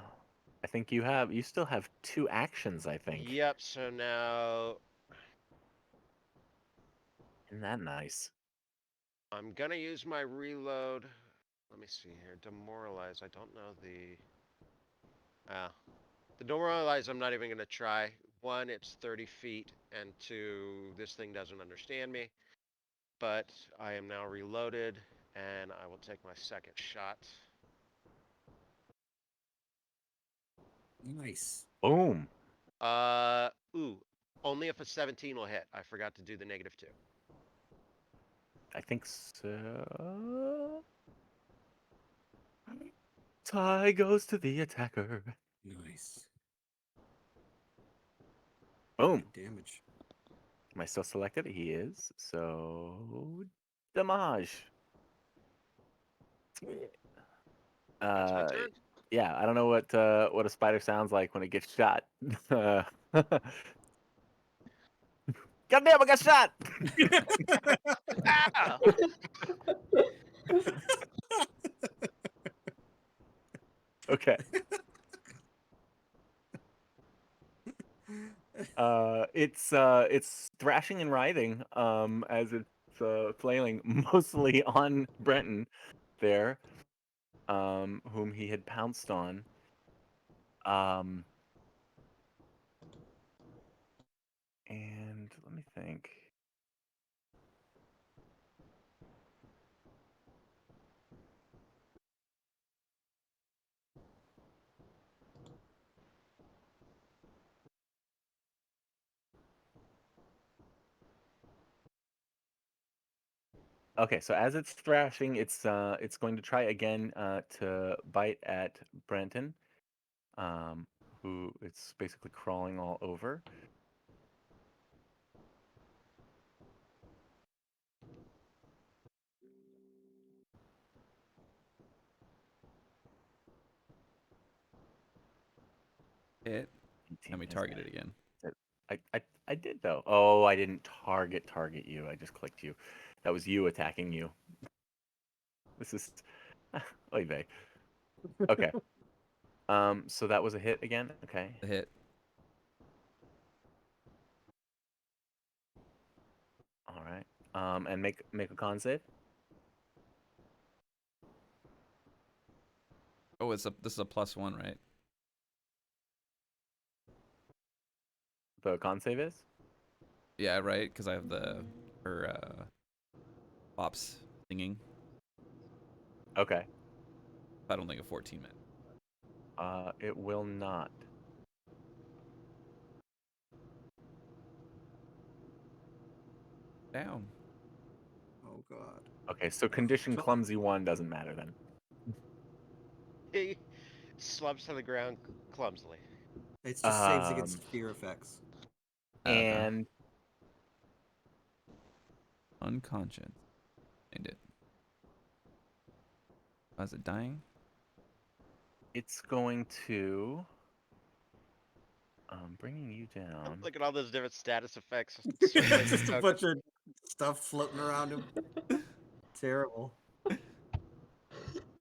[SPEAKER 1] think you still have 2 actions, I think.
[SPEAKER 4] Yep. So now
[SPEAKER 1] Isn't that nice?
[SPEAKER 4] I'm gonna use my reload. Let me see here. Demoralize. I don't know the demoralize. I'm not even gonna try. 1, it's 30 feet, and 2, this thing doesn't understand me. But I am now reloaded, and I will take my second shot.
[SPEAKER 8] Nice.
[SPEAKER 1] Boom.
[SPEAKER 4] Only if a 17 will hit. I forgot to do the -2.
[SPEAKER 1] I think so. Tie goes to the attacker.
[SPEAKER 8] Nice.
[SPEAKER 1] Boom.
[SPEAKER 8] Good damage.
[SPEAKER 1] Am I still selected? He is. So damage.
[SPEAKER 4] That's my turn.
[SPEAKER 1] Yeah, I don't know what a spider sounds like when it gets shot. Goddamn, I got shot.
[SPEAKER 4] Ah!
[SPEAKER 1] Okay. It's thrashing and writhing as it's flailing mostly on Brenton there, whom he had pounced on. And let me think. Okay, so as it's thrashing, it's going to try again to bite at Brenton, who it's basically crawling all over.
[SPEAKER 2] Hit.
[SPEAKER 1] 18
[SPEAKER 2] And we
[SPEAKER 1] is
[SPEAKER 2] target
[SPEAKER 1] a
[SPEAKER 2] it again.
[SPEAKER 1] hit. I did though. Oh, I didn't target you. I just clicked you. That was you attacking you. This is oy vey. Okay. So that was a hit again. Okay.
[SPEAKER 2] The hit.
[SPEAKER 1] All right. And make a con save.
[SPEAKER 2] Oh, this is a +1, right?
[SPEAKER 1] The con save is.
[SPEAKER 2] Yeah, right. Because I have her pops singing.
[SPEAKER 1] Okay.
[SPEAKER 2] I don't think a 14 minute.
[SPEAKER 1] It will not.
[SPEAKER 2] Down.
[SPEAKER 8] Oh god.
[SPEAKER 1] Okay, so condition clumsy 1 doesn't matter then.
[SPEAKER 4] He slumps to the ground clumsily.
[SPEAKER 8] It's just saves
[SPEAKER 1] Um,
[SPEAKER 8] against fear effects.
[SPEAKER 2] Okay.
[SPEAKER 1] And
[SPEAKER 2] Unconscious. Named it. Was it dying?
[SPEAKER 1] it's going to. Bringing you down.
[SPEAKER 4] Look at all those different status effects.
[SPEAKER 8] Just a bunch of stuff floating around him. Terrible.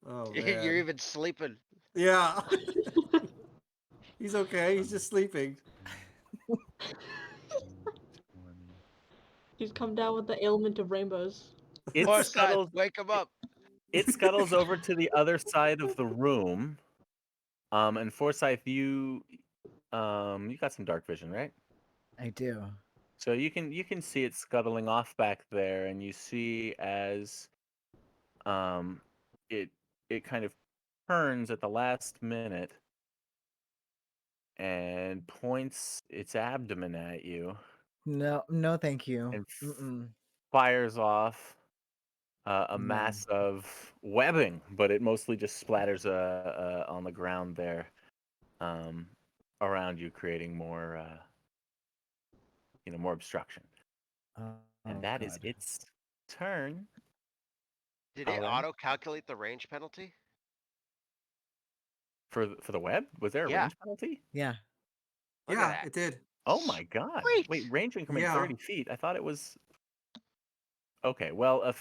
[SPEAKER 8] Oh man.
[SPEAKER 4] You're even sleeping.
[SPEAKER 8] Yeah. He's okay. He's just sleeping.
[SPEAKER 6] He's come down with the ailment of rainbows.
[SPEAKER 1] It
[SPEAKER 4] Forsyth,
[SPEAKER 1] scuttles.
[SPEAKER 4] wake him up.
[SPEAKER 1] It scuttles over to the other side of the room. And Forsyth, you got some dark vision, right?
[SPEAKER 5] I do.
[SPEAKER 1] So you can see it scuttling off back there, and you see as it kind of turns at the last minute and points its abdomen at you
[SPEAKER 5] No, no, thank you.
[SPEAKER 1] and
[SPEAKER 5] Mm-mm.
[SPEAKER 1] fires off a
[SPEAKER 5] No.
[SPEAKER 1] mass of webbing, but it mostly just splatters on the ground there around you, creating more more obstruction. And
[SPEAKER 5] Oh,
[SPEAKER 1] that is
[SPEAKER 5] God.
[SPEAKER 1] its turn.
[SPEAKER 4] Did it
[SPEAKER 1] Colin?
[SPEAKER 4] auto-calculate the range penalty?
[SPEAKER 1] For the web, was there a
[SPEAKER 4] Yeah.
[SPEAKER 1] range penalty?
[SPEAKER 5] Yeah.
[SPEAKER 4] Look at
[SPEAKER 8] Yeah,
[SPEAKER 4] that.
[SPEAKER 8] it did.
[SPEAKER 1] Oh my god!
[SPEAKER 4] Sweet.
[SPEAKER 1] Wait, range increment
[SPEAKER 8] Yeah.
[SPEAKER 1] 30 feet. I thought it was. Okay, well, a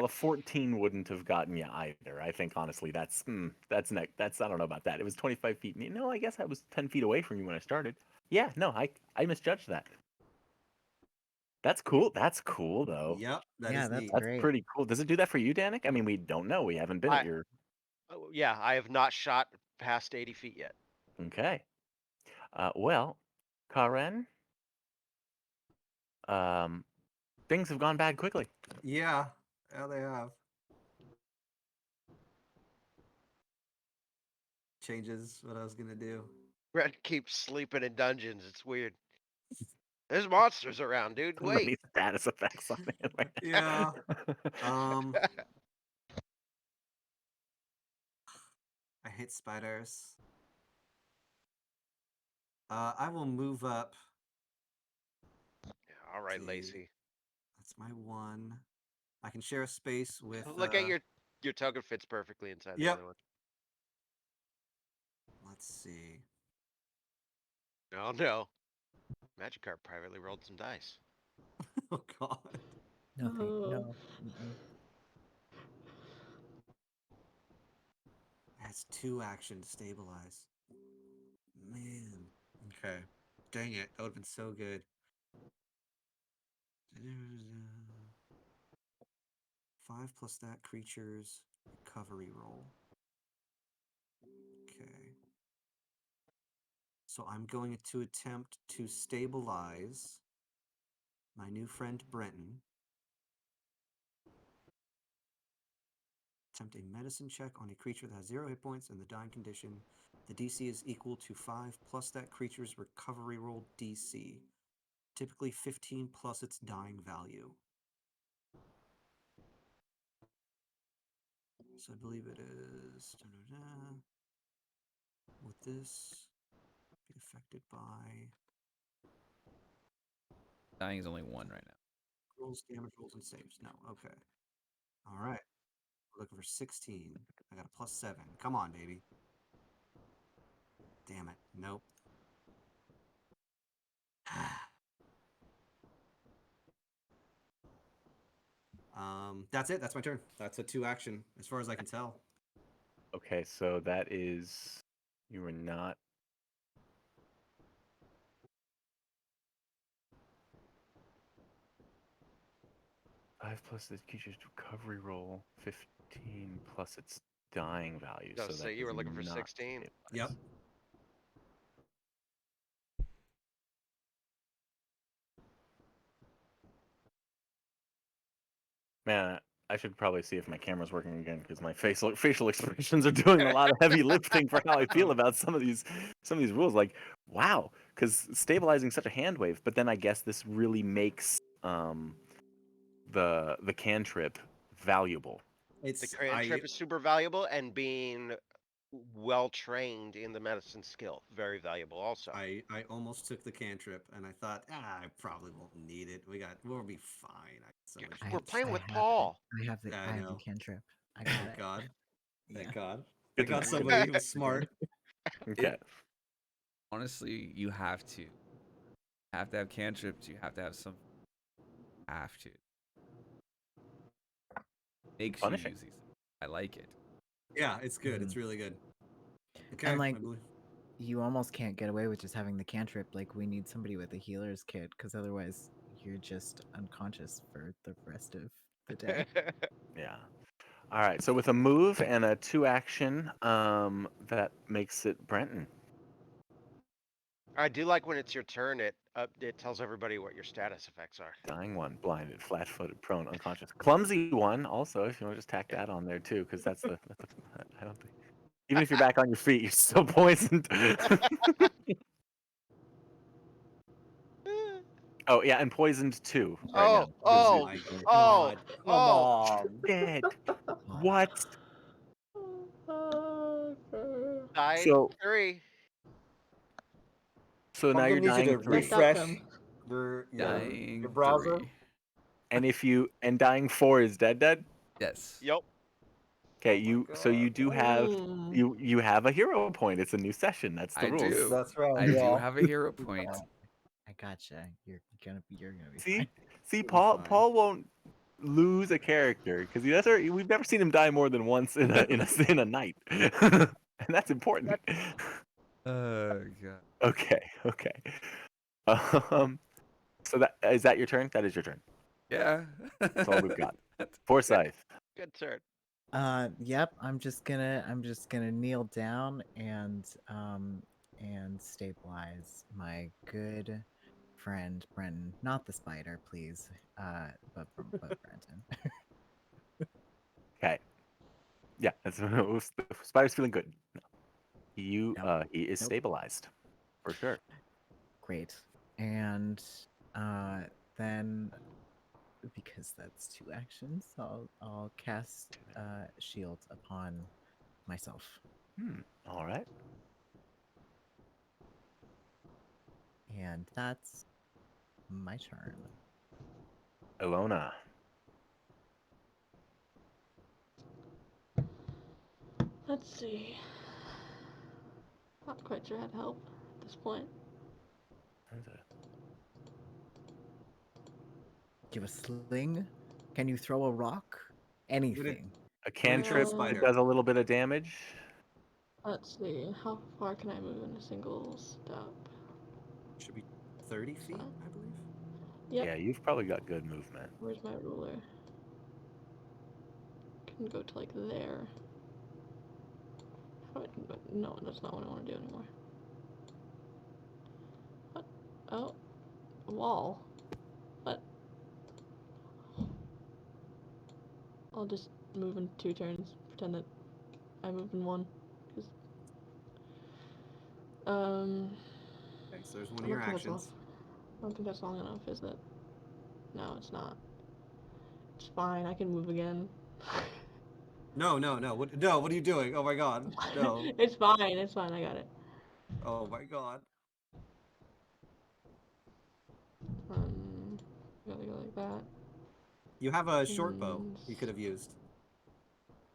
[SPEAKER 1] 14 wouldn't have gotten you either. I think honestly, that's I don't know about that. It was 25 feet. No, I guess I was 10 feet away from you when I started. Yeah, no, I misjudged that. That's cool. That's cool though.
[SPEAKER 8] Yep. That
[SPEAKER 5] Yeah,
[SPEAKER 8] is
[SPEAKER 5] that's
[SPEAKER 8] neat.
[SPEAKER 1] That's
[SPEAKER 5] great.
[SPEAKER 1] pretty cool. Does it do that for you, Danik? I mean, we don't know. We haven't been at
[SPEAKER 4] I-
[SPEAKER 1] your.
[SPEAKER 4] Oh, yeah, I have not shot past 80 feet yet.
[SPEAKER 1] Okay. Well, Karen. Things have gone bad quickly.
[SPEAKER 8] Yeah. Yeah, they have. Changes what I was gonna do.
[SPEAKER 4] Brett keeps sleeping in dungeons. It's weird. There's monsters around, dude.
[SPEAKER 1] So many
[SPEAKER 4] Wait.
[SPEAKER 1] status effects on it right
[SPEAKER 8] Yeah.
[SPEAKER 1] now.
[SPEAKER 8] I hate spiders. I will move up.
[SPEAKER 4] Yeah, all right,
[SPEAKER 8] to-
[SPEAKER 4] Lacey.
[SPEAKER 8] That's my one. I can share a space with.
[SPEAKER 4] Look at your token fits perfectly inside the
[SPEAKER 8] Yep.
[SPEAKER 4] other one.
[SPEAKER 8] Let's see.
[SPEAKER 4] Oh no. Magikarp privately rolled some dice.
[SPEAKER 8] Oh god.
[SPEAKER 5] No, thank
[SPEAKER 6] Oh.
[SPEAKER 5] no. Mm-mm.
[SPEAKER 8] That's 2 action to stabilize. Man. Okay. Dang it. That would have been so good. 5 plus that creature's recovery roll. Okay. So I'm going to attempt to stabilize my new friend Brenton. Attempt a medicine check on a creature that has 0 hit points in the dying condition. The DC is equal to 5 plus that creature's recovery roll DC. Typically 15 plus its dying value. So I believe it is. With this, be affected by
[SPEAKER 2] Dying is only 1 right now.
[SPEAKER 8] rolls, damage rolls, and saves. No, okay. All right. We're looking for 16. I got a +7. Come on, baby. Damn it. Nope. That's it. That's my turn. That's a 2 action, as far as I can tell.
[SPEAKER 1] Okay, so that is you were not. Five plus the creature's recovery roll, 15 plus its dying value.
[SPEAKER 4] No,
[SPEAKER 1] So
[SPEAKER 4] so
[SPEAKER 1] that
[SPEAKER 4] you were
[SPEAKER 1] does
[SPEAKER 4] looking for
[SPEAKER 1] not
[SPEAKER 4] 16?
[SPEAKER 8] Yep.
[SPEAKER 1] stabilize. Man, I should probably see if my camera's working again because my facial expressions are doing a lot of heavy lifting for how I feel about some of these rules. Like, wow, because stabilizing such a hand wave, but then I guess this really makes the cantrip valuable.
[SPEAKER 4] The
[SPEAKER 8] It's
[SPEAKER 4] cantrip is super valuable, and being well trained in the medicine skill, very valuable also.
[SPEAKER 8] I almost took the cantrip and I thought, I probably won't need it. We'll be fine.
[SPEAKER 4] Yeah,
[SPEAKER 8] much
[SPEAKER 4] we're
[SPEAKER 8] else.
[SPEAKER 4] playing with
[SPEAKER 5] have
[SPEAKER 4] Paul.
[SPEAKER 5] I have the
[SPEAKER 8] Yeah, I
[SPEAKER 5] I have the
[SPEAKER 8] know.
[SPEAKER 5] cantrip. I got
[SPEAKER 8] Thank
[SPEAKER 5] it.
[SPEAKER 8] God.
[SPEAKER 5] Yeah.
[SPEAKER 8] Thank God.
[SPEAKER 1] Good
[SPEAKER 8] I
[SPEAKER 1] to
[SPEAKER 8] got
[SPEAKER 1] know.
[SPEAKER 8] somebody who was smart.
[SPEAKER 1] Okay.
[SPEAKER 2] Honestly, you have to. Have to have cantrips. You have to have some. Have to. Makes you
[SPEAKER 1] Punishing.
[SPEAKER 2] use these. I like it.
[SPEAKER 8] Yeah, it's good. It's
[SPEAKER 5] Mhm.
[SPEAKER 8] really good. Okay,
[SPEAKER 5] And like,
[SPEAKER 8] I believe.
[SPEAKER 5] you almost can't get away with just having the cantrip. Like, we need somebody with a healer's kit, because otherwise you're just unconscious for the rest of the day.
[SPEAKER 1] Yeah. All right. So with a move and a 2 action, that makes it Brenton.
[SPEAKER 4] I do like when it's your turn. It tells everybody what your status effects are.
[SPEAKER 1] Dying one, blinded, flat-footed, prone, unconscious. Clumsy one, also, if you want to just tack that on there too, because that's the. I don't think. Even if you're back on your feet, you're still poisoned. Oh yeah, and poisoned too right
[SPEAKER 4] Oh,
[SPEAKER 1] now.
[SPEAKER 4] oh,
[SPEAKER 8] My
[SPEAKER 4] oh,
[SPEAKER 8] God. Come
[SPEAKER 4] oh.
[SPEAKER 8] on.
[SPEAKER 1] Dead.
[SPEAKER 5] Oh,
[SPEAKER 1] What?
[SPEAKER 6] Okay.
[SPEAKER 4] Dying
[SPEAKER 1] So
[SPEAKER 4] 3.
[SPEAKER 1] now you're dying
[SPEAKER 6] Left
[SPEAKER 1] 3,
[SPEAKER 6] outcome.
[SPEAKER 8] your
[SPEAKER 2] Dying
[SPEAKER 8] browser.
[SPEAKER 2] 3.
[SPEAKER 1] and dying 4 is dead.
[SPEAKER 2] Yes.
[SPEAKER 4] Yep.
[SPEAKER 1] Okay,
[SPEAKER 8] Oh my
[SPEAKER 1] so you
[SPEAKER 8] God.
[SPEAKER 1] do have
[SPEAKER 6] Mm.
[SPEAKER 1] you have a hero point. It's a new session. That's the
[SPEAKER 2] I
[SPEAKER 1] rules.
[SPEAKER 2] do.
[SPEAKER 8] That's right.
[SPEAKER 2] I do have a hero point.
[SPEAKER 5] I gotcha. You're gonna be
[SPEAKER 1] See,
[SPEAKER 5] fine.
[SPEAKER 1] see,
[SPEAKER 8] You'll be fine.
[SPEAKER 1] Paul won't lose a character because we've never seen him die more than once in a night, and that's important.
[SPEAKER 2] Oh god.
[SPEAKER 1] Okay. So is that your turn? That is your turn.
[SPEAKER 2] Yeah.
[SPEAKER 1] That's all we've got. Forsyth.
[SPEAKER 4] Good turn.
[SPEAKER 5] Yep. I'm just gonna kneel down and stabilize my good friend Brenton. Not the spider, please. But Brenton.
[SPEAKER 1] Okay. Yeah, that's Spider's feeling good. He is
[SPEAKER 5] Nope.
[SPEAKER 1] stabilized for sure.
[SPEAKER 5] Great. And then, because that's 2 actions, I'll cast shield upon myself.
[SPEAKER 1] All right.
[SPEAKER 5] And that's my turn.
[SPEAKER 1] Ilona.
[SPEAKER 6] Let's see. Not quite sure how to help at this point.
[SPEAKER 5] Do you have a sling? Can you throw a rock? Anything.
[SPEAKER 1] A cantrip
[SPEAKER 8] spider.
[SPEAKER 1] that does a little bit of damage.
[SPEAKER 6] Let's see. How far can I move in a single step?
[SPEAKER 8] Should be 30 feet, I believe.
[SPEAKER 6] Yep.
[SPEAKER 1] Yeah, you've probably got good movement.
[SPEAKER 6] Where's my ruler? Can go to like there. How do I, no, that's not what I want to do anymore. What? Oh, a wall. What? I'll just move in 2 turns. Pretend that I moved in 1. Cause,
[SPEAKER 8] Okay, so there's one
[SPEAKER 6] I
[SPEAKER 8] of your
[SPEAKER 6] don't think that's all.
[SPEAKER 8] actions.
[SPEAKER 6] I don't think that's long enough, is it? No, it's not. It's fine. I can move again.
[SPEAKER 8] No, no, no. What? No, what are you doing? Oh my god. No.
[SPEAKER 6] It's fine. It's fine. I got it.
[SPEAKER 8] Oh my god.
[SPEAKER 6] Gotta go like that.
[SPEAKER 8] You have a short bow
[SPEAKER 6] And
[SPEAKER 8] you could have used.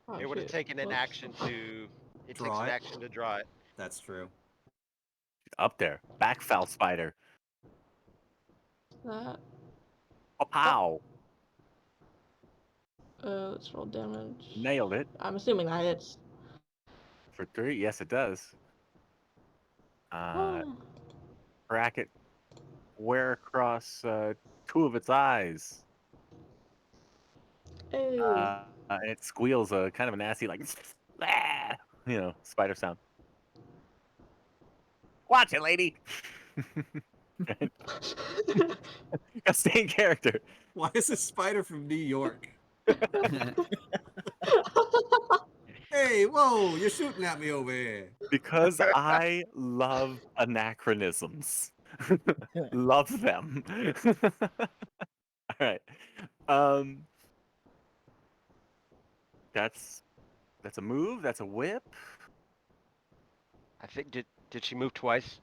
[SPEAKER 6] oh
[SPEAKER 4] It would have
[SPEAKER 6] shoot.
[SPEAKER 4] taken an
[SPEAKER 6] Whoops.
[SPEAKER 4] action to. It takes
[SPEAKER 8] Draw
[SPEAKER 4] an
[SPEAKER 8] it.
[SPEAKER 4] action to draw it.
[SPEAKER 8] That's true.
[SPEAKER 1] Up there. Backfoul spider.
[SPEAKER 6] That.
[SPEAKER 1] Pow.
[SPEAKER 6] Let's roll damage.
[SPEAKER 1] Nailed it.
[SPEAKER 6] I'm assuming that hits.
[SPEAKER 1] For 3. Yes, it does.
[SPEAKER 6] Ah.
[SPEAKER 1] Crack it. Where across 2 of its eyes.
[SPEAKER 6] Hey.
[SPEAKER 1] And it squeals a kind of a nasty, like, ah, spider sound. Watch it, lady. Gotta stay in character.
[SPEAKER 8] Why is this spider from New York? Hey, whoa! You're shooting at me over here.
[SPEAKER 1] Because I love anachronisms. Love them. All right. That's a move. That's a whip.
[SPEAKER 4] I think did she move twice?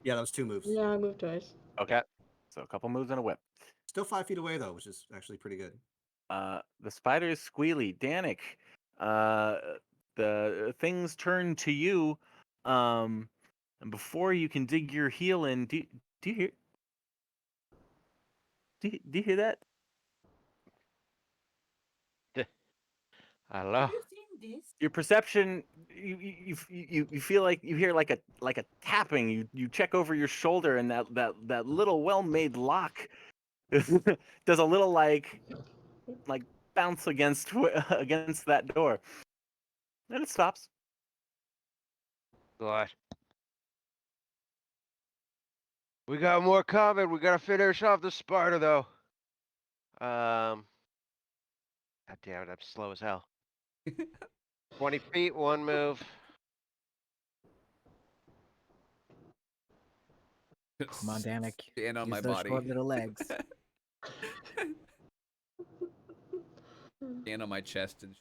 [SPEAKER 8] Yeah, that was 2 moves.
[SPEAKER 6] Yeah, I moved twice.
[SPEAKER 1] Okay. So a couple moves and a whip.
[SPEAKER 8] Still 5 feet away though, which is actually pretty good.
[SPEAKER 1] The spider is squealy. Danik, the things turn to you. And before you can dig your heel in, do you hear? Do you hear that?
[SPEAKER 4] I don't know.
[SPEAKER 1] Your perception, you feel like you hear like a tapping. You check over your shoulder, and that little well-made lock does a little like bounce against against that door, and it stops.
[SPEAKER 4] What? We got more coming. We gotta finish off the spider though. God damn it, I'm slow as hell. 20 feet, 1 move.
[SPEAKER 5] Come on, Danik.
[SPEAKER 2] Stand on
[SPEAKER 5] Use
[SPEAKER 2] my
[SPEAKER 5] those
[SPEAKER 2] body.
[SPEAKER 5] short little legs.
[SPEAKER 2] Stand on my chest and.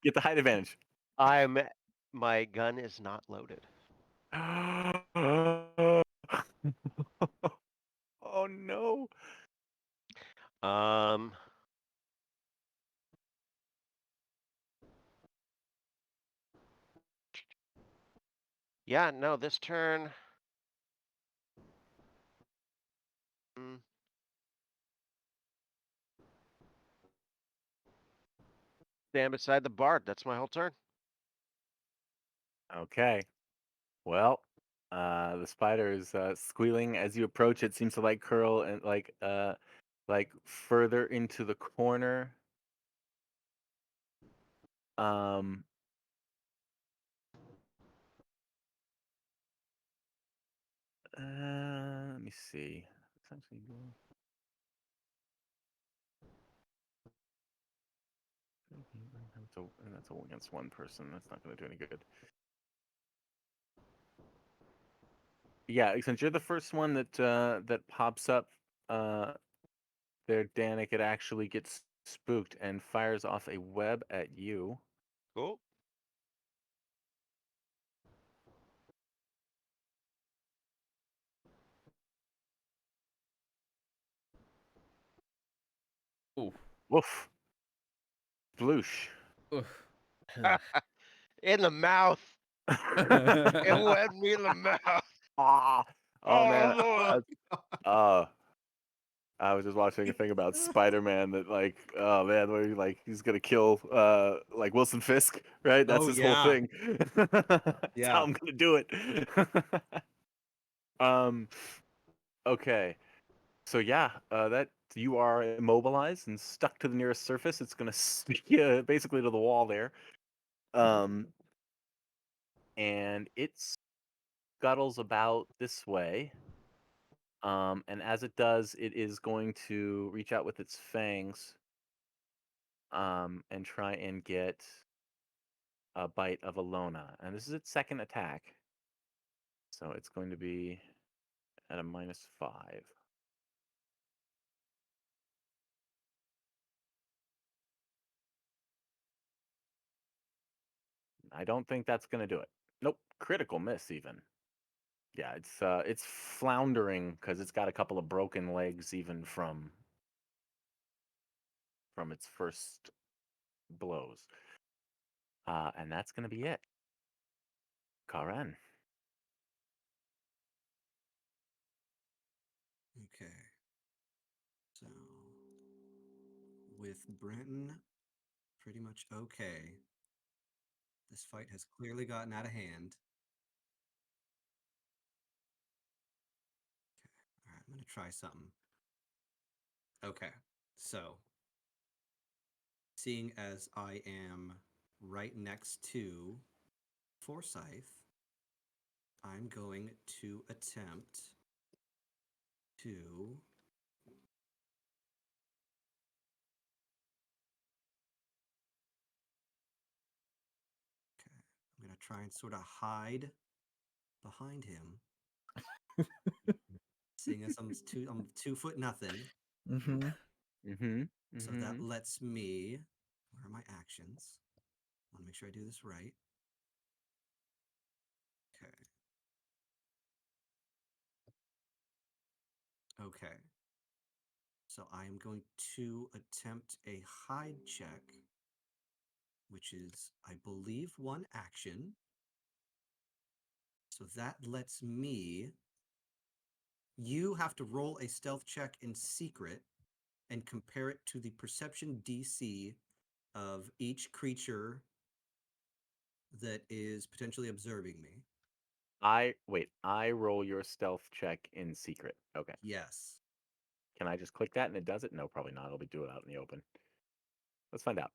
[SPEAKER 1] Get the height advantage.
[SPEAKER 4] My gun is not loaded.
[SPEAKER 1] Oh no.
[SPEAKER 4] Yeah, no, this turn. Stand beside the bard. That's my whole turn.
[SPEAKER 1] Okay. Well, the spider is squealing as you approach. It seems to like curl and like further into the corner. Um. Let me see. It's actually good. That's against one person. That's not going to do any good. Yeah, since you're the first one that pops up there, Danik, it actually gets spooked and fires off a web at you.
[SPEAKER 4] Cool.
[SPEAKER 2] Ooh.
[SPEAKER 1] Woof. Sploosh.
[SPEAKER 2] Oof.
[SPEAKER 4] In the mouth. It went me in the mouth.
[SPEAKER 1] Ah. Oh man.
[SPEAKER 4] Lord.
[SPEAKER 1] I was just watching a thing about Spider-Man that oh man, where he's gonna kill like Wilson Fisk, right? That's
[SPEAKER 8] Oh,
[SPEAKER 1] his
[SPEAKER 8] yeah.
[SPEAKER 1] whole thing. That's
[SPEAKER 8] Yeah.
[SPEAKER 1] how I'm gonna do it. Okay. So yeah, that you are immobilized and stuck to the nearest surface. It's gonna stick you basically to the wall there. And it scuttles about this way. And as it does, it is going to reach out with its fangs, and try and get a bite of Alona. And this is its second attack. So it's going to be at a -5. I don't think that's gonna do it. Nope, critical miss even. Yeah, it's floundering because it's got a couple of broken legs even from its first blows. And that's gonna be it. Karen.
[SPEAKER 8] Okay. So, with Brenton pretty much okay, this fight has clearly gotten out of hand. All right, I'm going to try something. Okay. So, seeing as I am right next to Forsyth, I'm going to attempt to I'm going to try and sort of hide behind him, seeing as I'm 2 foot nothing.
[SPEAKER 5] Mm-hmm.
[SPEAKER 1] Mm-hmm.
[SPEAKER 8] So that lets me. Where are my actions? I want to make sure I do this right. Okay. Okay. So I am going to attempt a hide check, which is, I believe, 1 action. So that lets me. You have to roll a stealth check in secret and compare it to the perception DC of each creature that is potentially observing me.
[SPEAKER 1] I roll your stealth check in secret. Okay.
[SPEAKER 8] Yes.
[SPEAKER 1] Can I just click that and it does it? No, probably not. It'll be do it out in the open. Let's find out.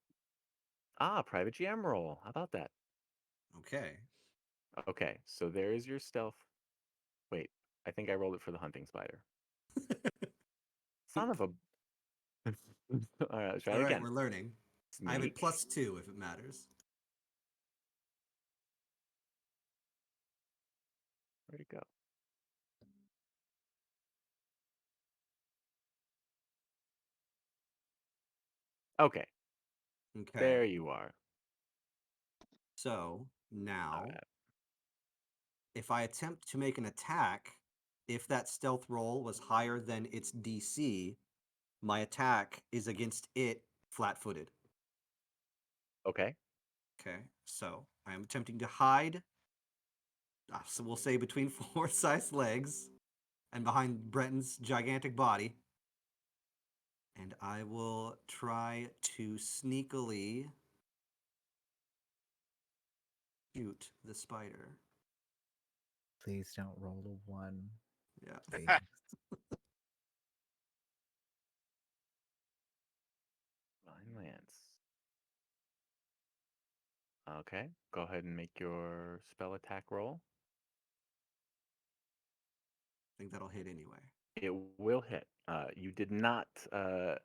[SPEAKER 1] Private GM roll. How about that?
[SPEAKER 8] Okay.
[SPEAKER 1] Okay, so there is your stealth. Wait, I think I rolled it for the hunting spider. Son of a. All right, let's try
[SPEAKER 8] All
[SPEAKER 1] it
[SPEAKER 8] right,
[SPEAKER 1] again.
[SPEAKER 8] we're learning. I have a
[SPEAKER 1] Snake.
[SPEAKER 8] +2 if it matters.
[SPEAKER 1] Where'd it go? Okay,
[SPEAKER 8] Okay.
[SPEAKER 1] there you are.
[SPEAKER 8] So
[SPEAKER 1] All
[SPEAKER 8] now,
[SPEAKER 1] right.
[SPEAKER 8] if I attempt to make an attack, if that stealth roll was higher than its DC, my attack is against it flat-footed.
[SPEAKER 1] Okay.
[SPEAKER 8] Okay, so I am attempting to hide. So we'll say between Forsyth's legs and behind Breton's gigantic body. And I will try to sneakily shoot the spider.
[SPEAKER 5] Please don't roll a 1.
[SPEAKER 8] Yeah.
[SPEAKER 5] Please.
[SPEAKER 1] Vine Lance. Okay, go ahead and make your spell attack roll.
[SPEAKER 8] I think that'll hit anyway.
[SPEAKER 1] It will hit. You did not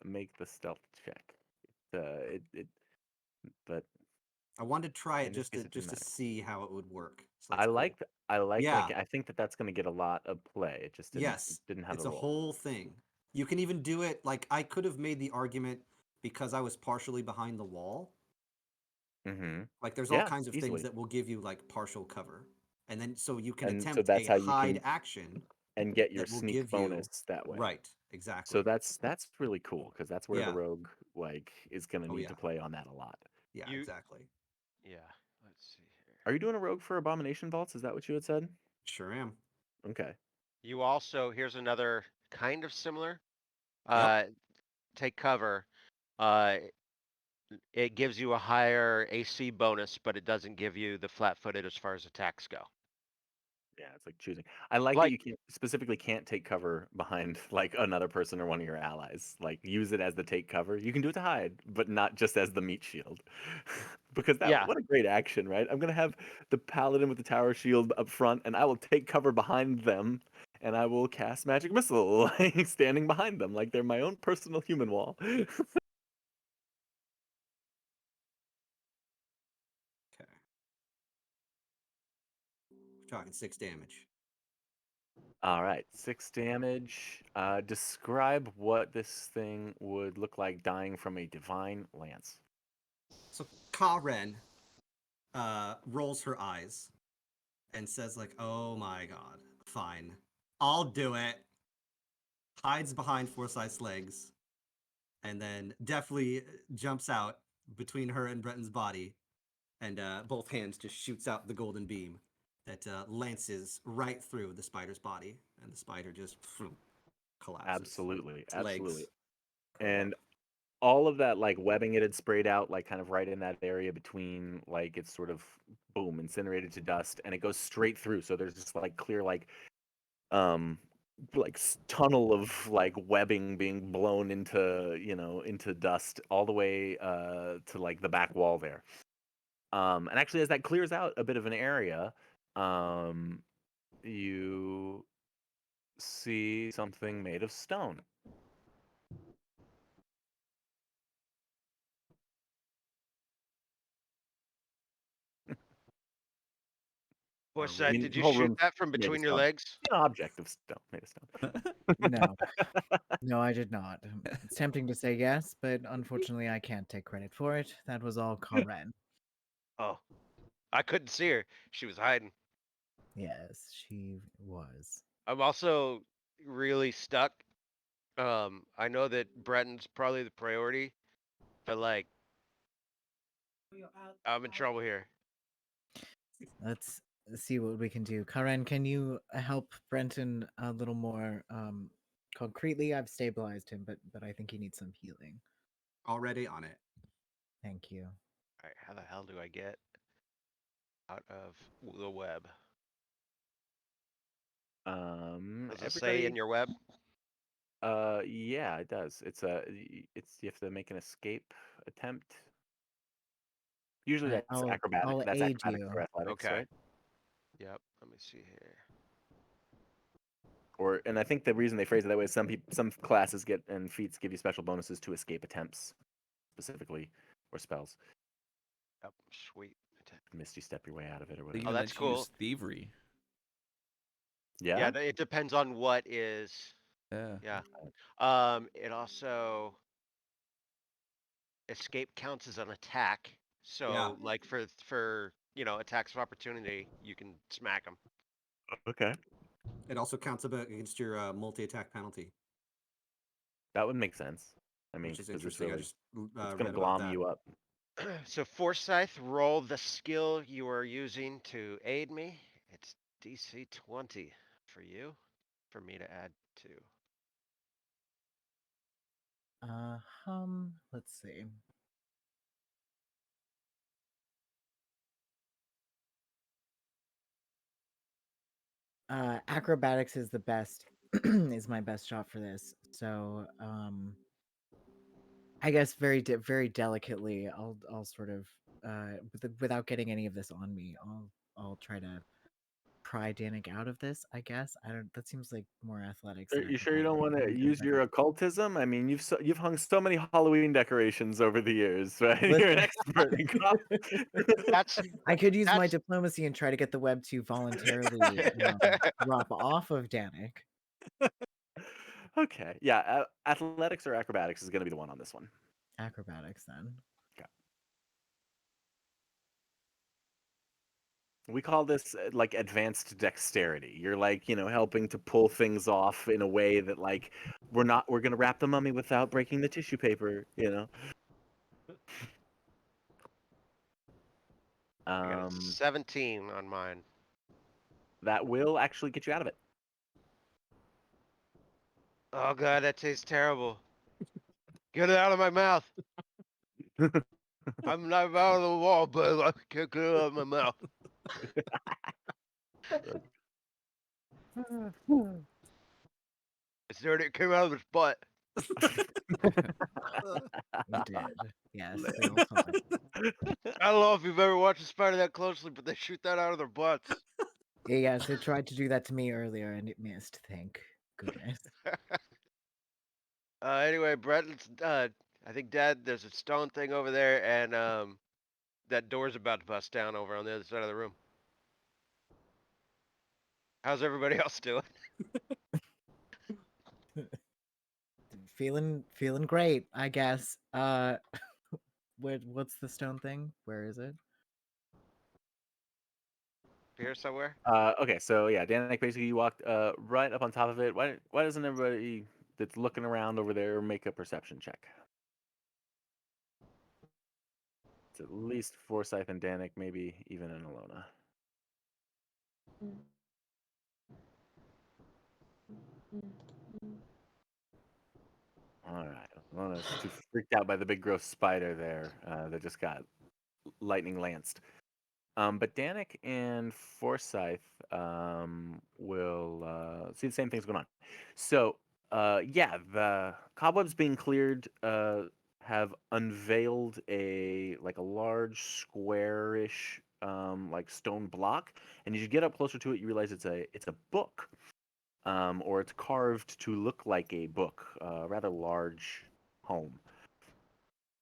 [SPEAKER 1] make the stealth check. But
[SPEAKER 8] I wanted to try it
[SPEAKER 1] in this
[SPEAKER 8] just
[SPEAKER 1] case,
[SPEAKER 8] to
[SPEAKER 1] it didn't matter.
[SPEAKER 8] see how it would work. So
[SPEAKER 1] I
[SPEAKER 8] that's cool.
[SPEAKER 1] like that.
[SPEAKER 8] Yeah.
[SPEAKER 1] I think that's going to get a lot of play. It just
[SPEAKER 8] Yes,
[SPEAKER 1] didn't have
[SPEAKER 8] it's
[SPEAKER 1] the
[SPEAKER 8] a
[SPEAKER 1] roll.
[SPEAKER 8] whole thing. You can even do it like I could have made the argument because I was partially behind the wall.
[SPEAKER 1] Mm-hmm.
[SPEAKER 8] Like there's all kinds of things
[SPEAKER 1] Easily.
[SPEAKER 8] that will give you like partial cover. And then so you can
[SPEAKER 1] And so
[SPEAKER 8] attempt
[SPEAKER 1] that's
[SPEAKER 8] a
[SPEAKER 1] how you
[SPEAKER 8] hide
[SPEAKER 1] can
[SPEAKER 8] action
[SPEAKER 1] and get your
[SPEAKER 8] that will
[SPEAKER 1] sneak
[SPEAKER 8] give you
[SPEAKER 1] bonus that way.
[SPEAKER 8] right,
[SPEAKER 1] So
[SPEAKER 8] exactly.
[SPEAKER 1] that's really cool because that's where the
[SPEAKER 8] Yeah.
[SPEAKER 1] rogue is going to
[SPEAKER 8] Oh,
[SPEAKER 1] need
[SPEAKER 8] yeah.
[SPEAKER 1] to play on that a lot.
[SPEAKER 8] Yeah,
[SPEAKER 4] You-
[SPEAKER 8] exactly.
[SPEAKER 4] Yeah. Let's see here.
[SPEAKER 1] Are you doing a rogue for Abomination Vaults? Is that what you had said?
[SPEAKER 8] Sure am.
[SPEAKER 1] Okay.
[SPEAKER 4] You also, here's another kind of similar.
[SPEAKER 8] Yep.
[SPEAKER 4] Take cover. It gives you a higher AC bonus, but it doesn't give you the flat-footed as far as attacks go.
[SPEAKER 1] Yeah, it's like choosing. I like that you can't take cover behind like another person or one of your allies. Like use it as the take cover. You can do it to hide, but not just as the meat shield. Because
[SPEAKER 4] Yeah.
[SPEAKER 1] what a great action, right? I'm gonna have the paladin with the tower shield up front, and I will take cover behind them, and I will cast magic missile, like standing behind them, like they're my own personal human wall.
[SPEAKER 8] Okay. We're talking 6 damage.
[SPEAKER 1] All right, 6 damage. Describe what this thing would look like dying from a divine lance.
[SPEAKER 8] So Karen rolls her eyes and says like, "Oh my god, fine, I'll do it." Hides behind Forsyth's legs, and then deftly jumps out between her and Breton's body, and both hands just shoots out the golden beam that lances right through the spider's body, and the spider just collapses.
[SPEAKER 1] Absolutely,
[SPEAKER 8] Its legs
[SPEAKER 1] absolutely. And all of that like webbing it had sprayed out like kind of right in that area between like it's sort of boom incinerated to dust, and it goes straight through. So there's this like clear um tunnel of like webbing being blown into into dust all the way to like the back wall there. And actually, as that clears out a bit of an area, you see something made of stone.
[SPEAKER 4] Forsyth,
[SPEAKER 1] mean,
[SPEAKER 4] did
[SPEAKER 1] the
[SPEAKER 4] you
[SPEAKER 1] whole
[SPEAKER 4] shoot
[SPEAKER 1] room's
[SPEAKER 4] that from
[SPEAKER 1] made of
[SPEAKER 4] between your
[SPEAKER 1] stone.
[SPEAKER 4] legs?
[SPEAKER 1] An object of stone, made of stone.
[SPEAKER 5] No, no, I did not. It's tempting to say yes, but unfortunately, I can't take credit for it. That was all Karen.
[SPEAKER 4] Oh, I couldn't see her. She was hiding.
[SPEAKER 5] Yes, she was.
[SPEAKER 4] I'm also really stuck. I know that Breton's probably the priority, but like, I'm in trouble here.
[SPEAKER 5] Let's see what we can do. Karen, can you help Brenton a little more concretely? I've stabilized him, but I think he needs some healing.
[SPEAKER 8] already on it.
[SPEAKER 5] Thank you.
[SPEAKER 4] All right, how the hell do I get out of the web? Does it say in
[SPEAKER 1] Everybody.
[SPEAKER 4] your web?
[SPEAKER 1] Yeah, it does. It's you have to make an escape attempt. Usually that's
[SPEAKER 5] I'll
[SPEAKER 1] acrobatic.
[SPEAKER 5] I'll
[SPEAKER 1] That's
[SPEAKER 5] aid
[SPEAKER 1] acrobatics
[SPEAKER 5] you.
[SPEAKER 1] or athletics,
[SPEAKER 4] Okay.
[SPEAKER 1] right?
[SPEAKER 4] Yep. Let me see here.
[SPEAKER 1] And I think the reason they phrase it that way is some classes get and feats give you special bonuses to escape attempts, specifically, or spells.
[SPEAKER 4] Yep. Sweet.
[SPEAKER 1] Misty step your way out of it or
[SPEAKER 2] They
[SPEAKER 1] whatever.
[SPEAKER 2] even
[SPEAKER 4] that's
[SPEAKER 2] let you use
[SPEAKER 4] cool.
[SPEAKER 2] thievery.
[SPEAKER 1] Yeah.
[SPEAKER 4] It depends on what is.
[SPEAKER 2] Yeah.
[SPEAKER 4] Yeah. It also escape counts as an attack. So
[SPEAKER 8] Yeah.
[SPEAKER 4] like for attacks of opportunity, you can smack them.
[SPEAKER 1] Okay.
[SPEAKER 8] It also counts against your multi-attack penalty,
[SPEAKER 1] That would make sense. I mean,
[SPEAKER 8] which is
[SPEAKER 1] because it's
[SPEAKER 8] interesting. I
[SPEAKER 1] really
[SPEAKER 8] just
[SPEAKER 1] it's gonna
[SPEAKER 8] read about
[SPEAKER 1] glom
[SPEAKER 8] that.
[SPEAKER 1] you up.
[SPEAKER 4] So Forsyth, roll the skill you are using to aid me. It's DC 20 for you, for me to add to.
[SPEAKER 5] Let's see. Acrobatics is the best is my best shot for this. So, I guess very delicately, I'll sort of without getting any of this on me, I'll try to pry Danik out of this. I guess I don't. That seems like more athletics.
[SPEAKER 1] Are
[SPEAKER 5] Than
[SPEAKER 1] you sure you don't want to
[SPEAKER 5] acrobatics.
[SPEAKER 1] use your occultism? I mean, you've hung so many Halloween decorations over the years, right? You're an expert in
[SPEAKER 4] That's
[SPEAKER 5] I could use my
[SPEAKER 4] that's
[SPEAKER 5] diplomacy and try to get the web to voluntarily drop off of Danik.
[SPEAKER 1] Okay. Yeah. Athletics or acrobatics is going to be the one on this one.
[SPEAKER 5] Acrobatics, then.
[SPEAKER 1] Okay. We call this like advanced dexterity. You're like, helping to pull things off in a way that like we're going to wrap the mummy without breaking the tissue paper.
[SPEAKER 4] I got a 17 on mine.
[SPEAKER 1] That will actually get you out of it.
[SPEAKER 4] Oh god, that tastes terrible. Get it out of my mouth. I'm not out of the wall, but I can't get it out of my mouth. It's dirty. It came out of his butt.
[SPEAKER 5] We did. Yes, they all saw it.
[SPEAKER 4] I don't know if you've ever watched a spider that closely, but they shoot that out of their butts.
[SPEAKER 5] Yes, it tried to do that to me earlier and it missed. Thank goodness.
[SPEAKER 4] Anyway, Breton's, I think Dad, there's a stone thing over there, and that door's about to bust down over on the other side of the room. How's everybody else doing?
[SPEAKER 5] Feeling great, I guess. What's the stone thing? Where is it?
[SPEAKER 4] here somewhere?
[SPEAKER 1] Okay, so yeah, Danik, basically you walked right up on top of it. Why doesn't everybody that's looking around over there make a perception check? It's at least Forsyth and Danik, maybe even an Alona. All right, Alona's too freaked out by the big gross spider there that just got lightning lanced. But Danik and Forsyth will see the same things going on. So, yeah, the cobwebs being cleared have unveiled a large squarish like stone block, and as you get up closer to it, you realize it's a book, or it's carved to look like a book, rather large home.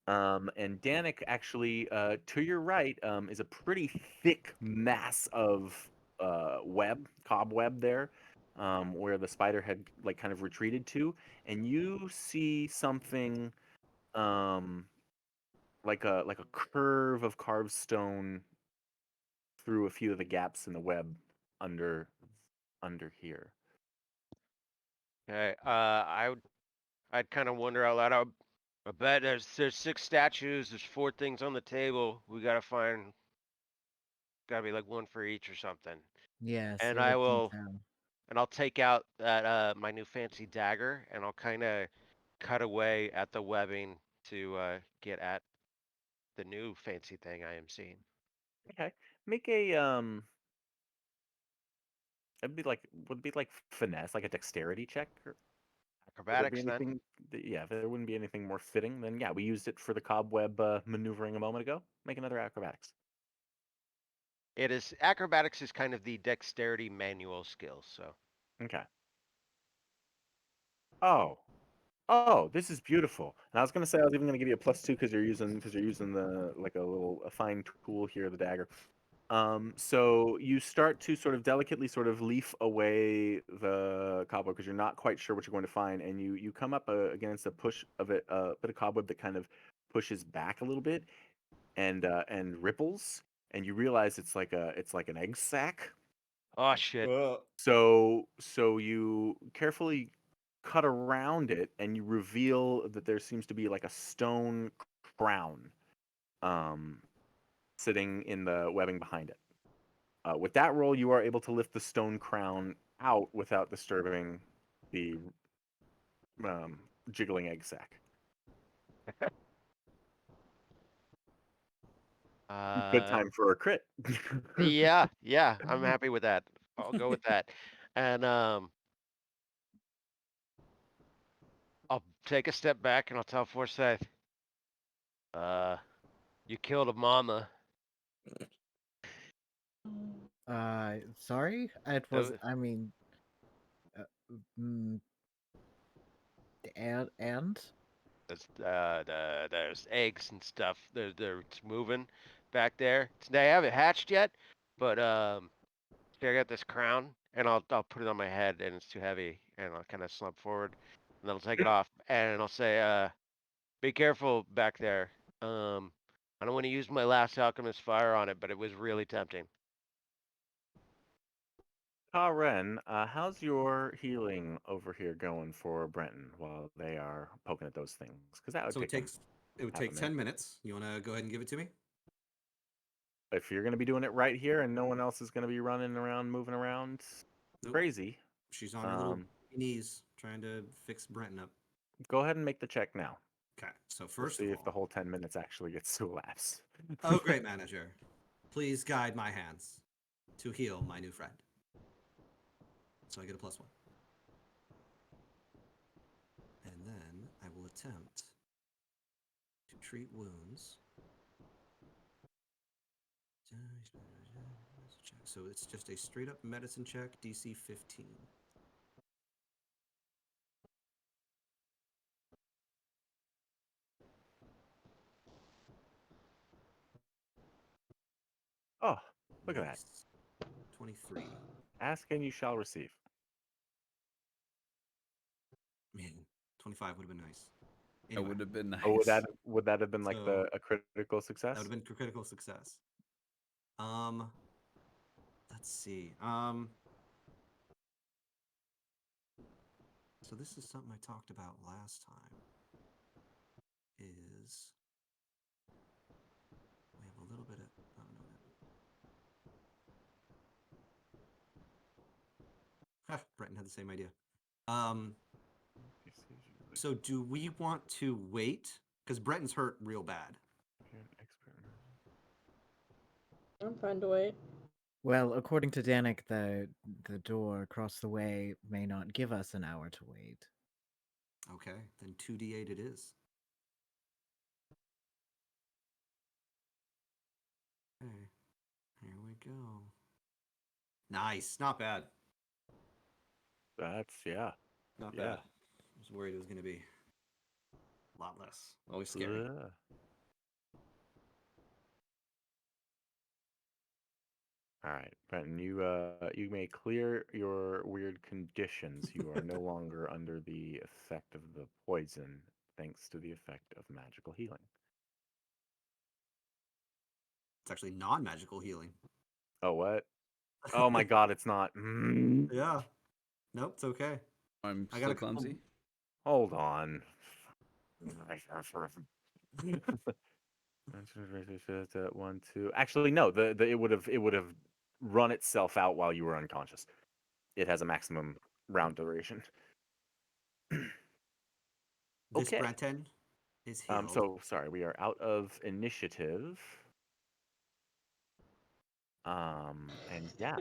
[SPEAKER 1] And Danik actually, to your right, is a pretty thick mass of cobweb there, where the spider had like kind of retreated to, and you see something um, like a curve of carved stone through a few of the gaps in the web under here.
[SPEAKER 4] Okay. I'd kind of wonder out loud. I bet there's 6 statues. There's 4 things on the table. We gotta find. Gotta be like one for each or something.
[SPEAKER 5] Yes,
[SPEAKER 4] And
[SPEAKER 5] it
[SPEAKER 4] I
[SPEAKER 5] would seem
[SPEAKER 4] will.
[SPEAKER 5] so.
[SPEAKER 4] And I'll take out that my new fancy dagger, and I'll kind of cut away at the webbing to get at the new fancy thing I am seeing.
[SPEAKER 1] Okay, make a would it be like finesse, like a dexterity check? Would there be
[SPEAKER 4] Acrobatics, then.
[SPEAKER 1] anything? Yeah, if there wouldn't be anything more fitting, then yeah, we used it for the cobweb maneuvering a moment ago. Make another acrobatics.
[SPEAKER 4] It is acrobatics is kind of the dexterity manual skill. So
[SPEAKER 1] Okay. Oh, oh, this is beautiful. And I was gonna say I was even gonna give you a +2 because you're using the like a fine tool here, the dagger. So you start to sort of delicately sort of leaf away the cobweb because you're not quite sure what you're going to find, and you come up against a push of it, a bit of cobweb that kind of pushes back a little bit and ripples, and you realize it's like an egg sack.
[SPEAKER 4] oh shit.
[SPEAKER 1] So you carefully cut around it, and you reveal that there seems to be like a stone crown, um, sitting in the webbing behind it. With that roll, you are able to lift the stone crown out without disturbing the um, jiggling egg sack. Good
[SPEAKER 4] Uh,
[SPEAKER 1] time for a crit.
[SPEAKER 4] yeah, I'm happy with that. I'll go with that. And I'll take a step back and I'll tell Forsyth, uh, you killed a mama.
[SPEAKER 5] Sorry? It was,
[SPEAKER 4] Tho-
[SPEAKER 5] I mean, uh, mm, and?
[SPEAKER 4] There's eggs and stuff. It's moving back there. They haven't hatched yet, but here, I got this crown, and I'll put it on my head, and it's too heavy, and I'll kind of slump forward, and then I'll take it off, and I'll say, be careful back there. I don't want to use my last alchemist fire on it, but it was really tempting.
[SPEAKER 1] Karen, how's your healing over here going for Brenton while they are poking at those things? Because that would
[SPEAKER 8] So
[SPEAKER 1] take them
[SPEAKER 8] it would
[SPEAKER 1] half a
[SPEAKER 8] take
[SPEAKER 1] minute.
[SPEAKER 8] 10 minutes. You want to go ahead and give it to me?
[SPEAKER 1] If you're going to be doing it right here and no one else is going to be running around, moving around,
[SPEAKER 8] Nope.
[SPEAKER 1] crazy,
[SPEAKER 8] She's on her little
[SPEAKER 1] um,
[SPEAKER 8] knees trying to fix Brenton up.
[SPEAKER 1] go ahead and make the check now.
[SPEAKER 8] Okay, so
[SPEAKER 1] We'll
[SPEAKER 8] first
[SPEAKER 1] see
[SPEAKER 8] of
[SPEAKER 1] if the
[SPEAKER 8] all,
[SPEAKER 1] whole 10 minutes actually gets to elapse.
[SPEAKER 8] oh great manager, please guide my hands to heal my new friend. So I get a +1. And then I will attempt to treat wounds. So it's just a straight up medicine check, DC 15.
[SPEAKER 1] Oh, look at that.
[SPEAKER 8] Nice. 23.
[SPEAKER 1] Ask and you shall receive.
[SPEAKER 8] Man, 25 would have been nice.
[SPEAKER 2] That
[SPEAKER 8] Anyway,
[SPEAKER 2] would have been nice.
[SPEAKER 1] Oh, would that have been like
[SPEAKER 8] So,
[SPEAKER 1] a critical success?
[SPEAKER 8] that would have been critical success. The let's see. So this is something I talked about last time. Is we have a little bit of oh no, Brenton had the same idea. So do we want to wait? Because Brenton's hurt real bad.
[SPEAKER 6] I'm fine to wait.
[SPEAKER 5] Well, according to Danik, the door across the way may not give us an hour to wait.
[SPEAKER 8] Okay, then 2d8 it is. Okay, here we go. Nice, not bad.
[SPEAKER 1] That's yeah.
[SPEAKER 8] Not
[SPEAKER 1] Yeah.
[SPEAKER 8] bad. I was worried it was going to be a lot less. Always scary.
[SPEAKER 1] Ugh. All right, Brenton, you may clear your weird conditions. You are no longer under the effect of the poison, thanks to the effect of magical healing.
[SPEAKER 8] It's actually non-magical healing.
[SPEAKER 1] Oh, what? Oh my God, it's not.
[SPEAKER 8] Yeah. Nope, it's okay.
[SPEAKER 2] I'm
[SPEAKER 8] I
[SPEAKER 2] still
[SPEAKER 8] got a couple-
[SPEAKER 2] clumsy.
[SPEAKER 1] Hold on. 1, 2. Actually, no. It would have run itself out while you were unconscious. It has a maximum round duration.
[SPEAKER 8] This
[SPEAKER 1] Okay.
[SPEAKER 8] Brenton is healed.
[SPEAKER 1] So sorry, we are out of initiative. And yeah.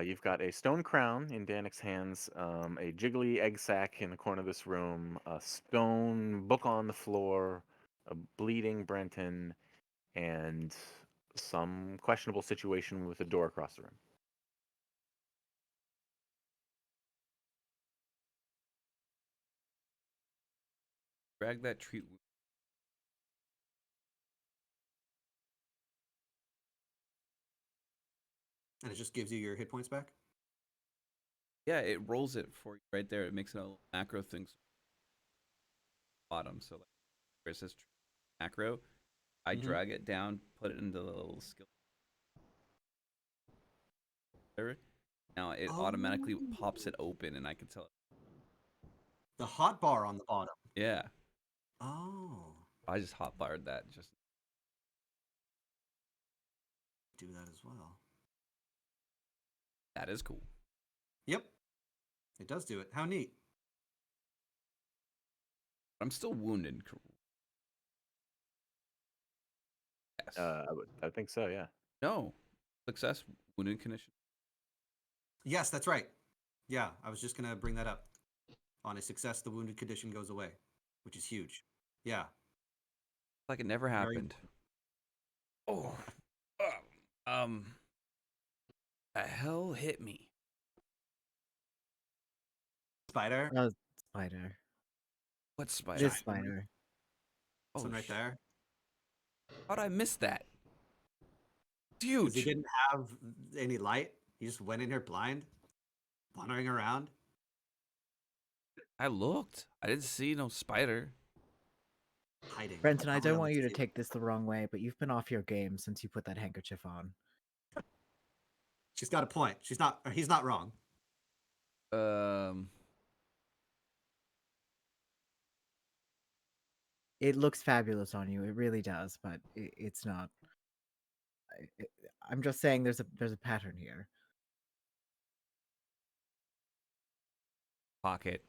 [SPEAKER 1] You've got a stone crown in Danik's hands, a jiggly egg sack in the corner of this room, a stone book on the floor, a bleeding Brenton, and some questionable situation with a door across the room.
[SPEAKER 2] Drag that treat.
[SPEAKER 8] And it just gives you your hit points back?
[SPEAKER 2] Yeah, it rolls it for you right there. It makes it a little macro thing. Bottom. So like where it says macro, I
[SPEAKER 8] Mhm.
[SPEAKER 2] drag it down, put it into the little skill. Now it automatically pops it open, and I can tell it.
[SPEAKER 8] The hot bar on the bottom.
[SPEAKER 2] Yeah,
[SPEAKER 8] Oh.
[SPEAKER 2] I just hotbarred that. Just
[SPEAKER 8] Do that as well.
[SPEAKER 2] that is cool.
[SPEAKER 8] Yep. It does do it. How neat.
[SPEAKER 2] I'm still wounded. Yes.
[SPEAKER 1] I think so, yeah.
[SPEAKER 2] No. Success. Wounded condition.
[SPEAKER 8] Yes, that's right. Yeah, I was just going to bring that up. On a success, the wounded condition goes away, which is huge. Yeah.
[SPEAKER 2] Like it never
[SPEAKER 8] Very
[SPEAKER 2] happened. Oh. The hell hit me?
[SPEAKER 8] Spider.
[SPEAKER 5] Spider.
[SPEAKER 2] What spider?
[SPEAKER 5] This spider.
[SPEAKER 8] This
[SPEAKER 2] Oh,
[SPEAKER 8] one right there.
[SPEAKER 2] How'd I miss that? It's
[SPEAKER 8] Because he
[SPEAKER 2] huge.
[SPEAKER 8] didn't have any light. He just went in here blind, wandering around.
[SPEAKER 2] I looked. I didn't see no spider.
[SPEAKER 8] Hiding.
[SPEAKER 5] Brenton, I
[SPEAKER 8] Probably
[SPEAKER 5] don't
[SPEAKER 8] on
[SPEAKER 5] want
[SPEAKER 8] the
[SPEAKER 5] you to
[SPEAKER 8] table.
[SPEAKER 5] take this the wrong way, but you've been off your game since you put that handkerchief on.
[SPEAKER 8] She's got a point. She's not. Or he's not wrong.
[SPEAKER 5] It looks fabulous on you. It really does, but it's not. I'm just saying there's a pattern here.
[SPEAKER 2] Pocket.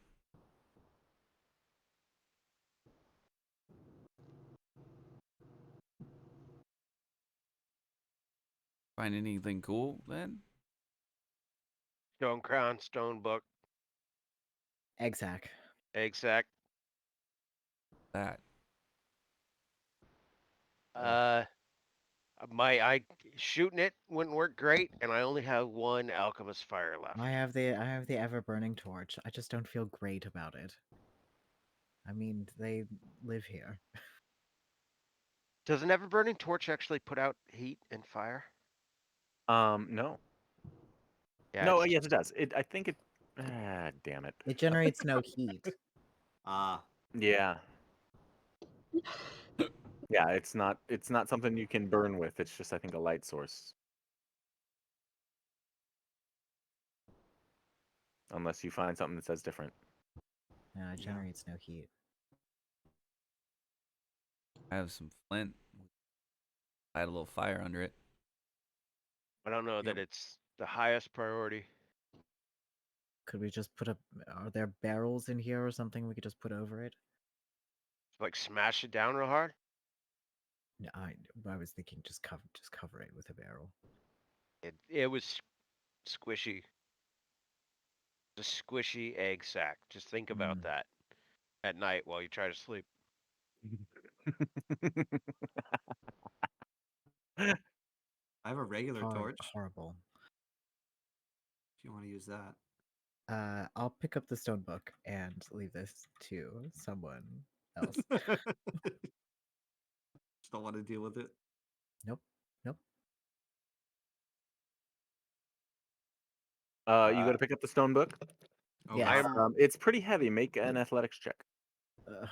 [SPEAKER 2] Find anything cool then?
[SPEAKER 4] Stone crown, stone book,
[SPEAKER 5] Egg sack.
[SPEAKER 4] egg sack.
[SPEAKER 2] That.
[SPEAKER 4] I shooting it wouldn't work great, and I only have one alchemist fire left.
[SPEAKER 5] I have the ever burning torch. I just don't feel great about it. I mean, they live here.
[SPEAKER 4] Does an ever burning torch actually put out heat and fire?
[SPEAKER 1] No.
[SPEAKER 4] Yeah.
[SPEAKER 1] No,
[SPEAKER 4] it's-
[SPEAKER 1] yes, it does. I think it. Damn it.
[SPEAKER 5] It generates no heat.
[SPEAKER 8] Ah.
[SPEAKER 1] Yeah. Yeah, it's not something you can burn with. It's just I think a light source. Unless you find something that says different.
[SPEAKER 5] It generates no heat.
[SPEAKER 2] I have some flint. I had a little fire under it.
[SPEAKER 4] I don't know that
[SPEAKER 8] Yep.
[SPEAKER 4] it's the highest priority.
[SPEAKER 5] Could we just put are there barrels in here or something we could just put over it?
[SPEAKER 4] Like smash it down real hard.
[SPEAKER 5] No, I was thinking just cover it with a barrel.
[SPEAKER 4] It was squishy. The squishy egg sack. Just think about
[SPEAKER 5] Mm.
[SPEAKER 4] that at night while you try to sleep.
[SPEAKER 8] I have a regular torch
[SPEAKER 5] Horrible.
[SPEAKER 8] if you want to use that.
[SPEAKER 5] I'll pick up the stone book and leave this to someone else.
[SPEAKER 8] Just don't want to deal with it.
[SPEAKER 5] Nope.
[SPEAKER 1] You got to pick up the stone book.
[SPEAKER 8] Oh,
[SPEAKER 5] Yes.
[SPEAKER 8] wow.
[SPEAKER 1] It's pretty heavy. Make an athletics check.
[SPEAKER 5] Ugh.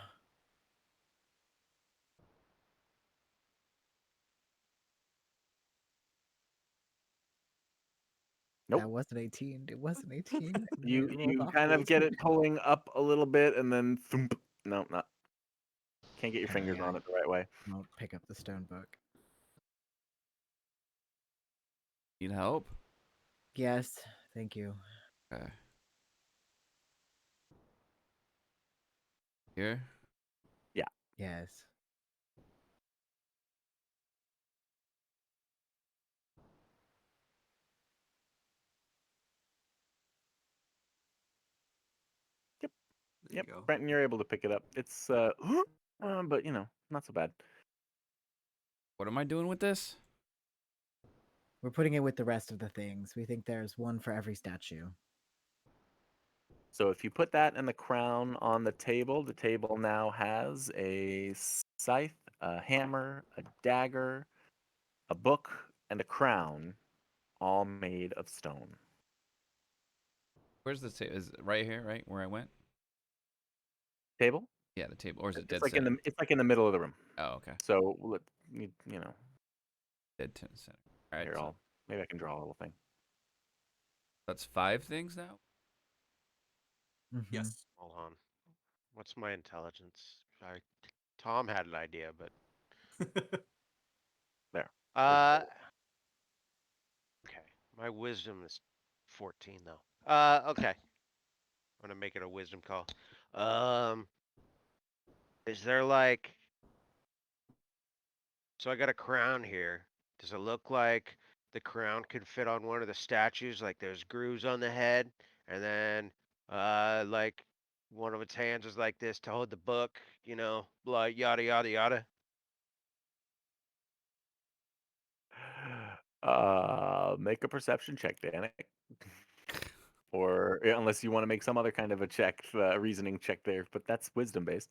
[SPEAKER 1] Nope.
[SPEAKER 5] That wasn't 18. It wasn't 18.
[SPEAKER 1] You kind of get it pulling up a little bit and then thump. No, not. Can't get your fingers
[SPEAKER 5] Yeah.
[SPEAKER 1] on it the right way.
[SPEAKER 5] Won't pick up the stone book.
[SPEAKER 2] Need help?
[SPEAKER 5] Yes, thank you.
[SPEAKER 2] Okay. Here?
[SPEAKER 5] Yes.
[SPEAKER 8] There
[SPEAKER 1] Yep,
[SPEAKER 8] you go.
[SPEAKER 1] Brenton, you're able to pick it up. It's but not so bad.
[SPEAKER 2] What am I doing with this?
[SPEAKER 5] We're putting it with the rest of the things. We think there's one for every statue.
[SPEAKER 1] So if you put that and the crown on the table now has a scythe, a hammer, a dagger, a book, and a crown, all made of stone.
[SPEAKER 2] Where's the table? Is it right here, right? Where I went?
[SPEAKER 1] Table?
[SPEAKER 2] Yeah, the table. Or is it dead
[SPEAKER 1] It's like
[SPEAKER 2] center?
[SPEAKER 1] it's like in the middle of the room.
[SPEAKER 2] Oh, okay.
[SPEAKER 1] So
[SPEAKER 2] Dead center. All right.
[SPEAKER 1] here,
[SPEAKER 2] So
[SPEAKER 1] maybe I can draw a little thing.
[SPEAKER 2] that's 5 things now?
[SPEAKER 5] Mhm.
[SPEAKER 8] Yes.
[SPEAKER 4] Hold on. What's my intelligence? Sorry. Tom had an idea, but
[SPEAKER 1] There.
[SPEAKER 4] okay. My wisdom is 14 though. Okay. I'm gonna make it a wisdom call. Is there like so I got a crown here. Does it look like the crown could fit on one of the statues? Like there's grooves on the head, and then like one of its hands is like this to hold the book, blah yada yada yada.
[SPEAKER 1] Make a perception check, Danik. Or unless you want to make some other kind of a check, reasoning check there, but that's wisdom based.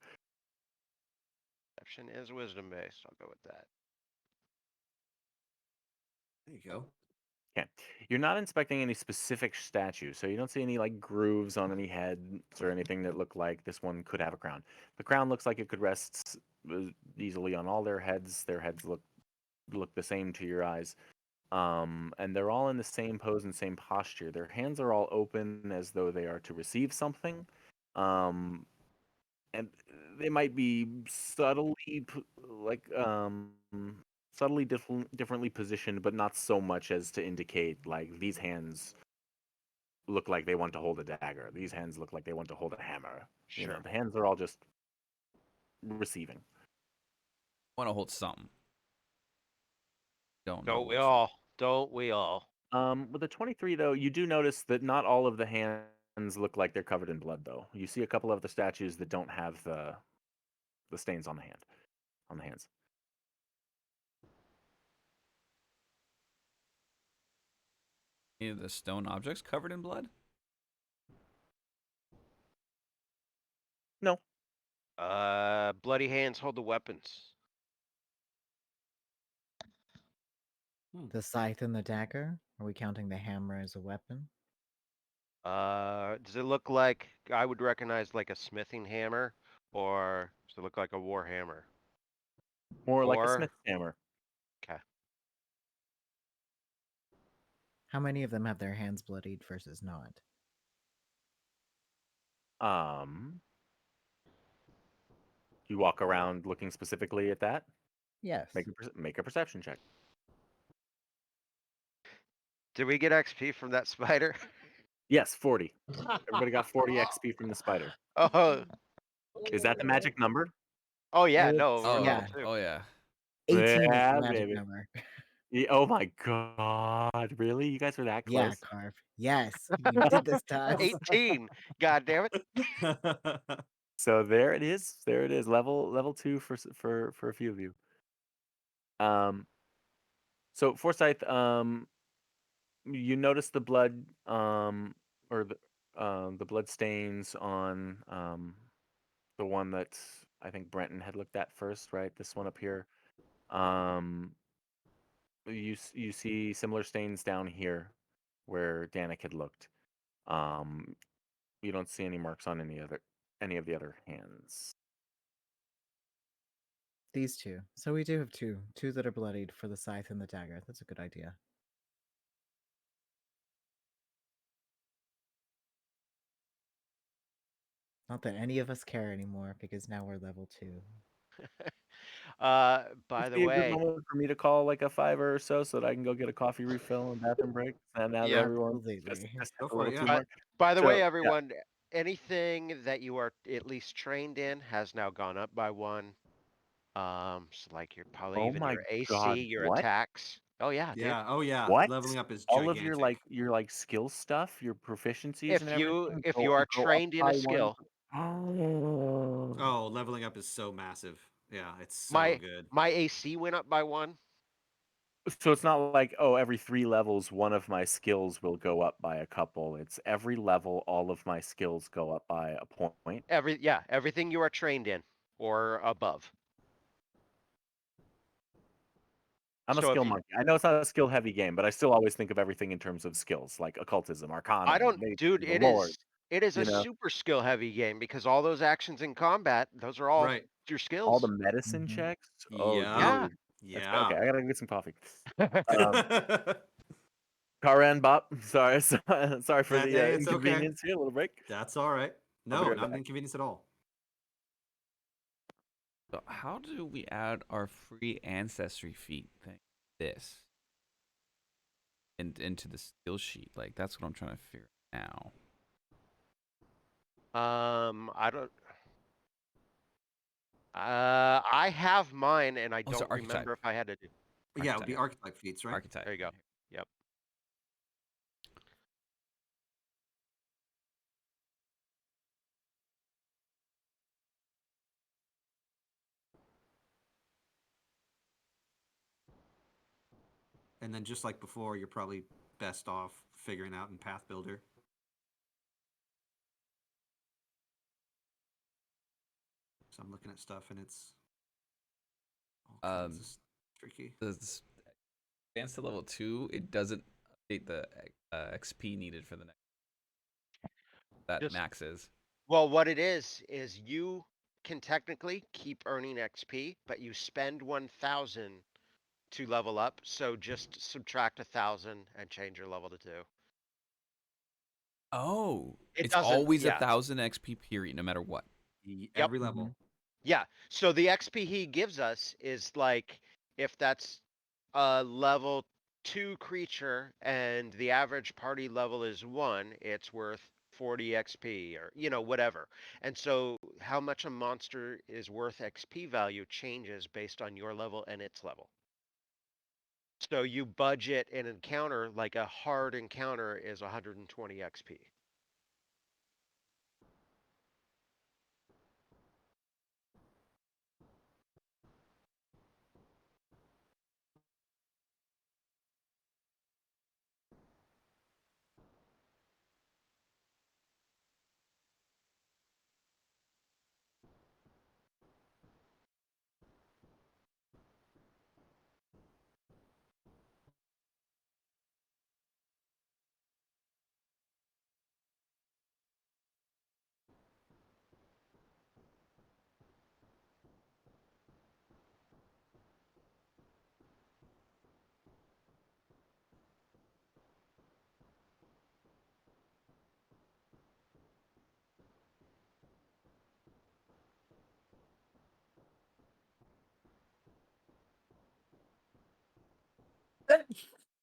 [SPEAKER 4] Perception is wisdom based. I'll go with that.
[SPEAKER 8] There you go.
[SPEAKER 1] Okay. You're not inspecting any specific statues, so you don't see any like grooves on any heads or anything that look like this one could have a crown. The crown looks like it could rest easily on all their heads. Their heads look the same to your eyes. And they're all in the same pose and same posture. Their hands are all open as though they are to receive something. And they might be subtly differently positioned, but not so much as to indicate like these hands look like they want to hold a dagger. These hands look like they want to hold a hammer.
[SPEAKER 4] Sure.
[SPEAKER 1] The hands are all just receiving.
[SPEAKER 2] Want to hold something. Don't know.
[SPEAKER 4] Don't we
[SPEAKER 2] which.
[SPEAKER 4] all? Don't we all?
[SPEAKER 1] With the 23 though, you do notice that not all of the hands look like they're covered in blood though. You see a couple of the statues that don't have the stains on the hands.
[SPEAKER 2] Any of the stone objects covered in blood?
[SPEAKER 1] No.
[SPEAKER 4] Bloody hands hold the weapons.
[SPEAKER 5] The scythe and the dagger? Are we counting the hammer as a weapon?
[SPEAKER 4] Does it look like I would recognize like a smithing hammer, or does it look like a war hammer?
[SPEAKER 1] More like a
[SPEAKER 4] Or
[SPEAKER 1] smith's hammer.
[SPEAKER 4] okay.
[SPEAKER 5] How many of them have their hands bloodied versus not?
[SPEAKER 1] You walk around looking specifically at that.
[SPEAKER 5] Yes.
[SPEAKER 1] Make a perception check.
[SPEAKER 4] Did we get XP from that spider?
[SPEAKER 1] Yes, 40. Everybody got 40 XP from the spider.
[SPEAKER 4] Oh,
[SPEAKER 1] Is that the magic number?
[SPEAKER 4] oh yeah,
[SPEAKER 5] It's-
[SPEAKER 4] no, we're
[SPEAKER 2] Oh,
[SPEAKER 4] level
[SPEAKER 5] yeah.
[SPEAKER 4] 2.
[SPEAKER 2] oh yeah.
[SPEAKER 5] 18 is
[SPEAKER 1] Yeah,
[SPEAKER 5] the magic
[SPEAKER 1] baby.
[SPEAKER 5] number.
[SPEAKER 1] Oh my god, really? You guys were that
[SPEAKER 5] Yeah,
[SPEAKER 1] close?
[SPEAKER 5] Carve. Yes, you did this to us.
[SPEAKER 4] 18. God damn it.
[SPEAKER 1] So there it is. There it is. Level 2 for a few of you. So Forsyth, you notice the blood, or the blood stains on the one that I think Brenton had looked at first, right? This one up here. You see similar stains down here where Danik had looked. You don't see any marks on any of the other hands.
[SPEAKER 5] These two. So we do have two that are bloodied for the scythe and the dagger. That's a good idea. Not that any of us care anymore because now we're level 2.
[SPEAKER 4] By
[SPEAKER 1] Would
[SPEAKER 4] the
[SPEAKER 1] be a good
[SPEAKER 4] way,
[SPEAKER 1] moment for me to call like a fiver or so that I can go get a coffee refill and bathroom break. And now that
[SPEAKER 4] Yeah.
[SPEAKER 1] everyone's
[SPEAKER 5] Absolutely.
[SPEAKER 1] just
[SPEAKER 8] Go
[SPEAKER 1] a
[SPEAKER 8] for
[SPEAKER 1] little
[SPEAKER 8] it,
[SPEAKER 1] too
[SPEAKER 8] yeah.
[SPEAKER 1] much.
[SPEAKER 4] by the
[SPEAKER 1] So,
[SPEAKER 4] way,
[SPEAKER 1] yeah.
[SPEAKER 4] everyone, anything that you are at least trained in has now gone up by 1. So like your probably
[SPEAKER 1] Oh
[SPEAKER 4] even
[SPEAKER 1] my
[SPEAKER 4] your AC,
[SPEAKER 1] god,
[SPEAKER 4] your
[SPEAKER 1] what?
[SPEAKER 4] attacks. Oh yeah, dude.
[SPEAKER 8] Yeah. Oh yeah.
[SPEAKER 1] What?
[SPEAKER 8] Leveling up is
[SPEAKER 1] All of
[SPEAKER 8] gigantic.
[SPEAKER 1] your like skill stuff, your proficiencies and everything
[SPEAKER 4] If you are
[SPEAKER 1] go up
[SPEAKER 4] trained in
[SPEAKER 1] by
[SPEAKER 4] a
[SPEAKER 1] 1.
[SPEAKER 4] skill,
[SPEAKER 1] Oh.
[SPEAKER 8] Oh, leveling up is so massive. Yeah, it's so
[SPEAKER 4] my
[SPEAKER 8] good.
[SPEAKER 4] my AC went up by 1.
[SPEAKER 1] So it's not like, oh, every 3 levels, one of my skills will go up by a couple. It's every level, all of my skills go up by a point.
[SPEAKER 4] Everything you are trained in or above.
[SPEAKER 1] I'm a
[SPEAKER 4] So if
[SPEAKER 1] skill
[SPEAKER 4] you,
[SPEAKER 1] monkey. I know it's not a skill heavy game, but I still always think of everything in terms of skills, like occultism, arcana,
[SPEAKER 4] I don't,
[SPEAKER 1] nature,
[SPEAKER 4] dude,
[SPEAKER 1] the lore.
[SPEAKER 4] it is
[SPEAKER 1] You
[SPEAKER 4] a
[SPEAKER 1] know,
[SPEAKER 4] super skill heavy game because all those actions in combat, those are all
[SPEAKER 8] Right.
[SPEAKER 4] your
[SPEAKER 1] all the
[SPEAKER 4] skills.
[SPEAKER 1] medicine
[SPEAKER 5] Mhm.
[SPEAKER 1] checks. Oh,
[SPEAKER 8] Yeah.
[SPEAKER 4] Yeah.
[SPEAKER 1] dude. That's okay.
[SPEAKER 8] Yeah.
[SPEAKER 1] I gotta get some coffee. Um, Karen Bop. Sorry, sorry for the
[SPEAKER 8] Hey, it's okay.
[SPEAKER 1] inconvenience here. A little break.
[SPEAKER 8] That's all right.
[SPEAKER 1] I'll be
[SPEAKER 8] No,
[SPEAKER 1] right
[SPEAKER 8] not an
[SPEAKER 1] back.
[SPEAKER 8] inconvenience at all.
[SPEAKER 2] So how do we add our free ancestry feat thing? This into the skill sheet? Like that's what I'm trying to figure out now.
[SPEAKER 4] I don't. I have mine, and I
[SPEAKER 2] Oh, so
[SPEAKER 4] don't remember
[SPEAKER 2] archetype.
[SPEAKER 4] if I had to do.
[SPEAKER 8] Yeah, it would be
[SPEAKER 2] Archetype.
[SPEAKER 8] archetype feats, right?
[SPEAKER 2] Archetype.
[SPEAKER 4] There you go. Yep.
[SPEAKER 8] And then just like before, you're probably best off figuring out in Path Builder. So I'm looking at stuff and it's all kinds of tricky.
[SPEAKER 2] This advanced to level 2, it doesn't update the XP needed for the next. That
[SPEAKER 4] Just-
[SPEAKER 2] maxes.
[SPEAKER 4] Well, what it is you can technically keep earning XP, but you spend 1,000 to level up. So just subtract 1,000 and change your level to 2.
[SPEAKER 2] Oh,
[SPEAKER 4] It
[SPEAKER 2] it's
[SPEAKER 4] doesn't-
[SPEAKER 2] always
[SPEAKER 4] yeah.
[SPEAKER 2] 1,000 XP period, no matter what.
[SPEAKER 8] Every level.
[SPEAKER 4] Yeah. So the XP he gives us is like if that's a level 2 creature and the average party level is 1, it's worth 40 XP or whatever. And so how much a monster is worth XP value changes based on your level and its level. So you budget an encounter like a hard encounter is 120 XP.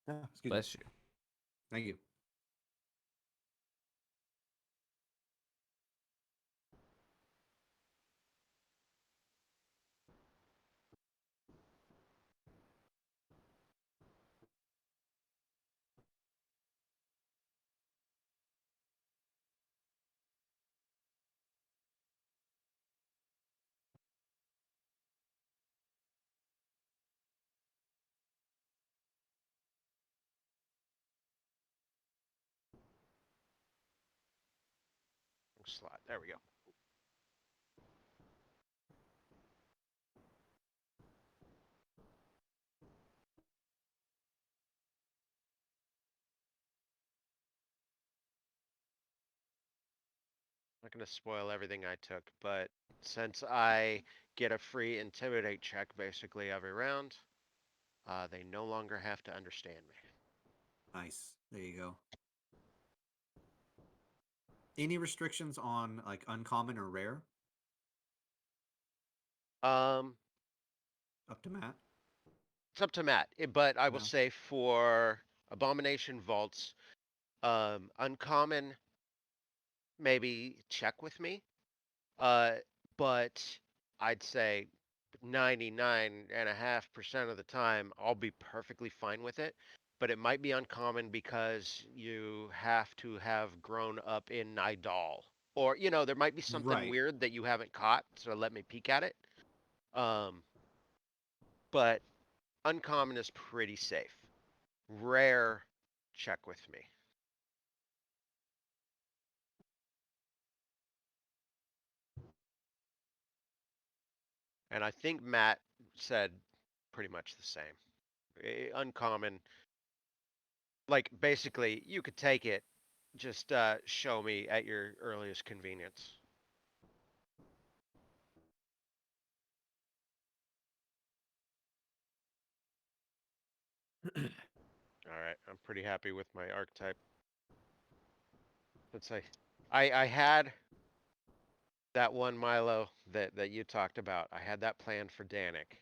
[SPEAKER 8] Excuse me.
[SPEAKER 2] Bless you.
[SPEAKER 8] Thank you.
[SPEAKER 4] Slot. There we go. Not going to spoil everything I took, but since I get a free intimidate check basically every round, they no longer have to understand me.
[SPEAKER 8] Nice. There you go. Any restrictions on like uncommon or rare?
[SPEAKER 4] Um,
[SPEAKER 8] Up to Matt.
[SPEAKER 4] it's up to Matt, but I will
[SPEAKER 8] Yeah.
[SPEAKER 4] say for Abomination Vaults, uncommon, maybe check with me. But I'd say 99.5% of the time, I'll be perfectly fine with it. But it might be uncommon because you have to have grown up in Nidal. Or, there might be something
[SPEAKER 8] Right.
[SPEAKER 4] weird that you haven't caught, so let me peek at it. But uncommon is pretty safe. Rare, check with me. And I think Matt said pretty much the same. Uncommon, like basically you could take it, just show me at your earliest convenience. All right, I'm pretty happy with my archetype. Let's say I had that one Milo that you talked about. I had that planned for Danik.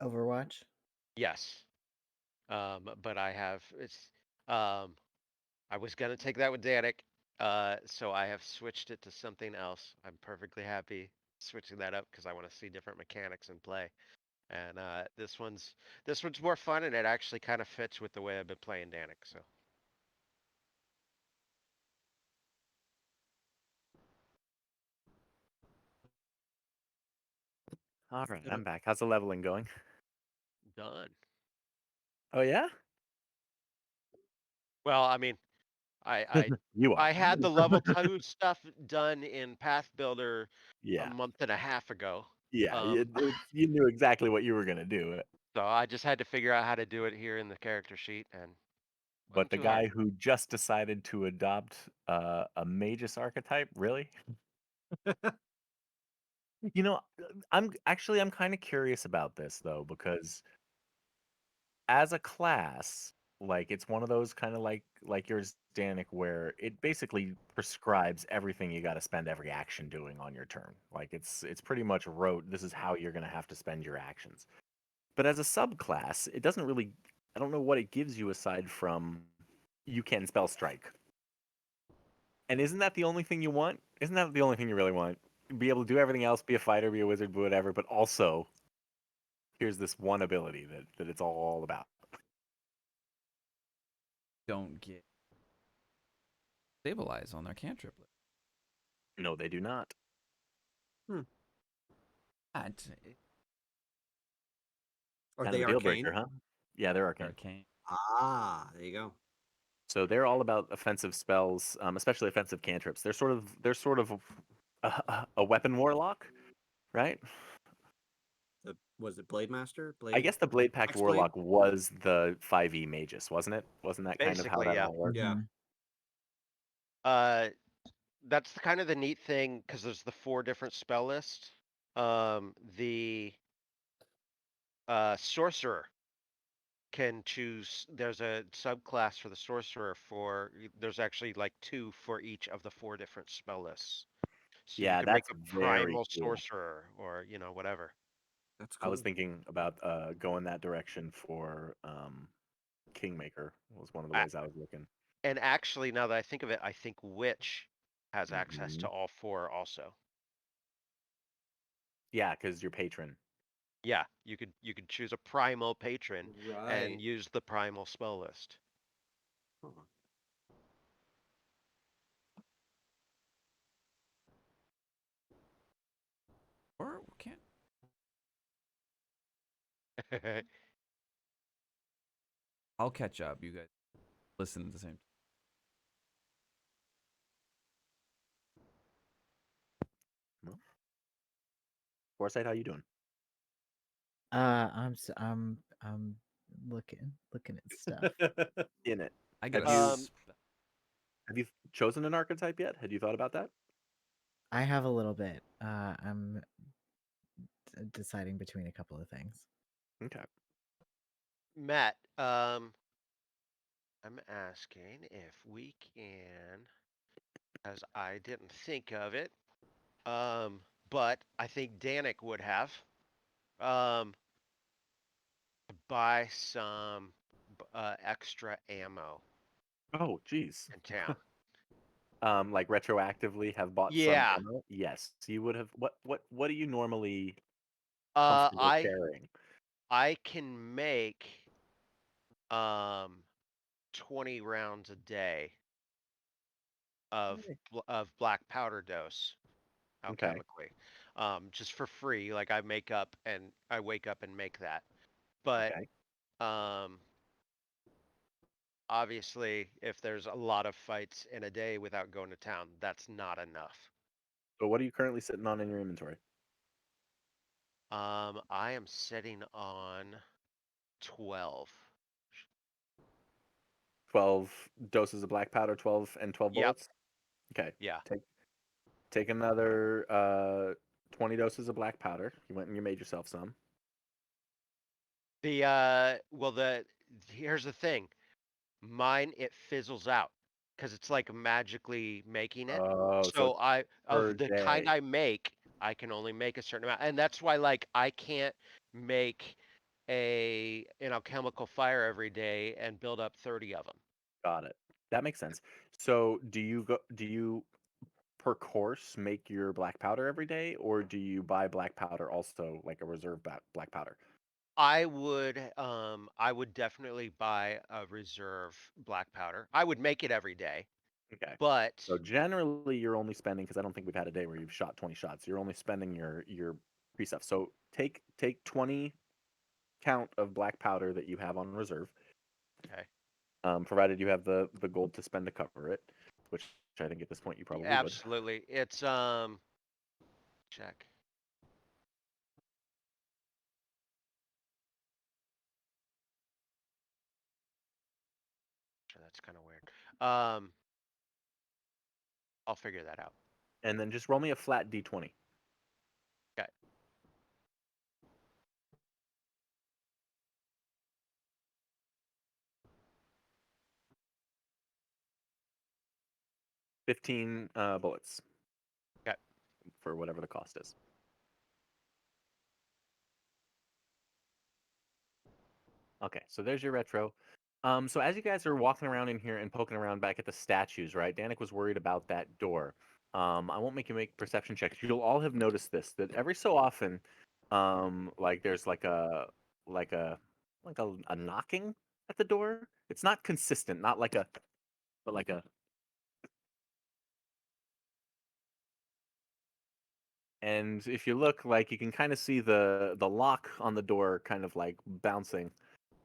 [SPEAKER 5] Overwatch?
[SPEAKER 4] Yes. But I was gonna take that with Danik. So I have switched it to something else. I'm perfectly happy switching that up because I want to see different mechanics in play. And this one's more fun, and it actually kind of fits with the way I've been playing Danik. So
[SPEAKER 1] All right, I'm back. How's the leveling going?
[SPEAKER 4] done.
[SPEAKER 1] Oh yeah,
[SPEAKER 4] Well, I mean, I
[SPEAKER 1] you are.
[SPEAKER 4] I had the level 2 stuff done in Path Builder a
[SPEAKER 1] Yeah,
[SPEAKER 4] month and a half ago.
[SPEAKER 1] yeah.
[SPEAKER 4] Um,
[SPEAKER 1] You knew exactly what you were gonna do.
[SPEAKER 4] so I just had to figure out how to do it here in the character sheet, and
[SPEAKER 1] But
[SPEAKER 4] wasn't
[SPEAKER 1] the
[SPEAKER 4] too hard.
[SPEAKER 1] guy who just decided to adopt a Magus archetype, really? You know, I'm kind of curious about this though, because as a class, like it's one of those kind of like yours, Danik, where it basically prescribes everything you got to spend every action doing on your turn. Like it's pretty much rote. This is how you're gonna have to spend your actions. But as a subclass, it doesn't really. I don't know what it gives you aside from you can spell strike. And isn't that the only thing you want? Isn't that the only thing you really want? Be able to do everything else, be a fighter, be a wizard, be whatever, but also here's this one ability that it's all about.
[SPEAKER 2] Don't get stabilize on their cantrip.
[SPEAKER 1] No, they do not.
[SPEAKER 2] That
[SPEAKER 8] Are
[SPEAKER 1] Kind of
[SPEAKER 8] they
[SPEAKER 1] a deal
[SPEAKER 8] arcane?
[SPEAKER 1] breaker, huh? Yeah, they're arcane.
[SPEAKER 2] arcane.
[SPEAKER 8] Ah, there you go.
[SPEAKER 1] So they're all about offensive spells, especially offensive cantrips. They're sort of a weapon warlock, right?
[SPEAKER 8] Was it Blade Master?
[SPEAKER 1] I guess the Blade Pact
[SPEAKER 8] Hexblade?
[SPEAKER 1] Warlock was the 5e Magus, wasn't it? Wasn't that kind of how
[SPEAKER 4] Basically,
[SPEAKER 1] that
[SPEAKER 4] yeah.
[SPEAKER 1] all worked?
[SPEAKER 8] Yeah.
[SPEAKER 4] That's kind of the neat thing because there's the 4 different spell lists. The sorcerer can choose. There's a subclass for the sorcerer there's actually like 2 for each of the 4 different spell lists. So you
[SPEAKER 1] Yeah,
[SPEAKER 4] can make
[SPEAKER 1] that's
[SPEAKER 4] a
[SPEAKER 1] very
[SPEAKER 4] primal
[SPEAKER 1] cool.
[SPEAKER 4] sorcerer or whatever.
[SPEAKER 8] That's
[SPEAKER 1] I
[SPEAKER 8] cool.
[SPEAKER 1] was thinking about going that direction for Kingmaker was one of the
[SPEAKER 4] I-
[SPEAKER 1] ways I was looking.
[SPEAKER 4] And actually, now that I think of it, I think Witch has access
[SPEAKER 1] Mhm.
[SPEAKER 4] to all 4 also.
[SPEAKER 1] Yeah, because you're patron.
[SPEAKER 4] Yeah, you could choose a primal patron
[SPEAKER 8] Right.
[SPEAKER 4] and use the primal spell list.
[SPEAKER 8] Huh.
[SPEAKER 2] Or we can't. I'll catch up. You guys listen at the same time.
[SPEAKER 1] Foresight, how you doing?
[SPEAKER 5] I'm looking at stuff.
[SPEAKER 1] In it.
[SPEAKER 2] I got
[SPEAKER 1] Have
[SPEAKER 2] a
[SPEAKER 1] you
[SPEAKER 4] Um,
[SPEAKER 2] spell.
[SPEAKER 1] have you chosen an archetype yet? Had you thought about that?
[SPEAKER 5] I have a little bit. I'm deciding between a couple of things.
[SPEAKER 1] Okay.
[SPEAKER 4] Matt, I'm asking if we can, as I didn't think of it, but I think Danik would have, um, buy some extra ammo
[SPEAKER 1] Oh, geez.
[SPEAKER 4] in town.
[SPEAKER 1] Like retroactively have bought some
[SPEAKER 4] Yeah,
[SPEAKER 1] ammo? Yes. You would have what are you normally
[SPEAKER 4] uh,
[SPEAKER 1] comfortable
[SPEAKER 4] I
[SPEAKER 1] carrying?
[SPEAKER 4] I can make um 20 rounds a day of
[SPEAKER 1] Okay.
[SPEAKER 4] of black powder dose
[SPEAKER 1] Okay.
[SPEAKER 4] alchemically, just for free. Like I wake up and make that. But
[SPEAKER 1] Okay.
[SPEAKER 4] um, obviously, if there's a lot of fights in a day without going to town, that's not enough.
[SPEAKER 1] So what are you currently sitting on in your inventory?
[SPEAKER 4] I am sitting on 12.
[SPEAKER 1] 12 doses of black powder, 12 and 12
[SPEAKER 4] Yep.
[SPEAKER 1] bullets? Okay.
[SPEAKER 4] Yeah.
[SPEAKER 1] Take another 20 doses of black powder. You went and you made yourself some.
[SPEAKER 4] Here's the thing. Mine, it fizzles out because it's like magically making it.
[SPEAKER 1] Oh, so
[SPEAKER 4] So
[SPEAKER 1] it's per
[SPEAKER 4] of the kind
[SPEAKER 1] day.
[SPEAKER 4] I make, I can only make a certain amount. And that's why like I can't make an alchemical fire every day and build up 30 of them.
[SPEAKER 1] Got it. That makes sense. So do you per course make your black powder every day, or do you buy black powder also like a reserve black powder?
[SPEAKER 4] I would definitely buy a reserve black powder. I would make it every day,
[SPEAKER 1] Okay.
[SPEAKER 4] but
[SPEAKER 1] So generally you're only spending, because I don't think we've had a day where you've shot 20 shots. You're only spending your pre stuff. So take 20 count of black powder that you have on reserve,
[SPEAKER 4] okay.
[SPEAKER 1] provided you have the gold to spend to cover it, which I think at this point you probably would.
[SPEAKER 4] Absolutely. It's check. Sure, that's kind of weird. I'll figure that out.
[SPEAKER 1] And then just roll me a flat d20.
[SPEAKER 4] Okay.
[SPEAKER 1] $15 bullets.
[SPEAKER 4] Okay.
[SPEAKER 1] For whatever the cost is. Okay, so there's your retro. So as you guys are walking around in here and poking around back at the statues, right? Danik was worried about that door. I won't make you make perception checks. You'll all have noticed this, that every so often, like there's like a knocking at the door. It's not consistent, not like a, but like a. And if you look, like you can kind of see the lock on the door kind of like bouncing.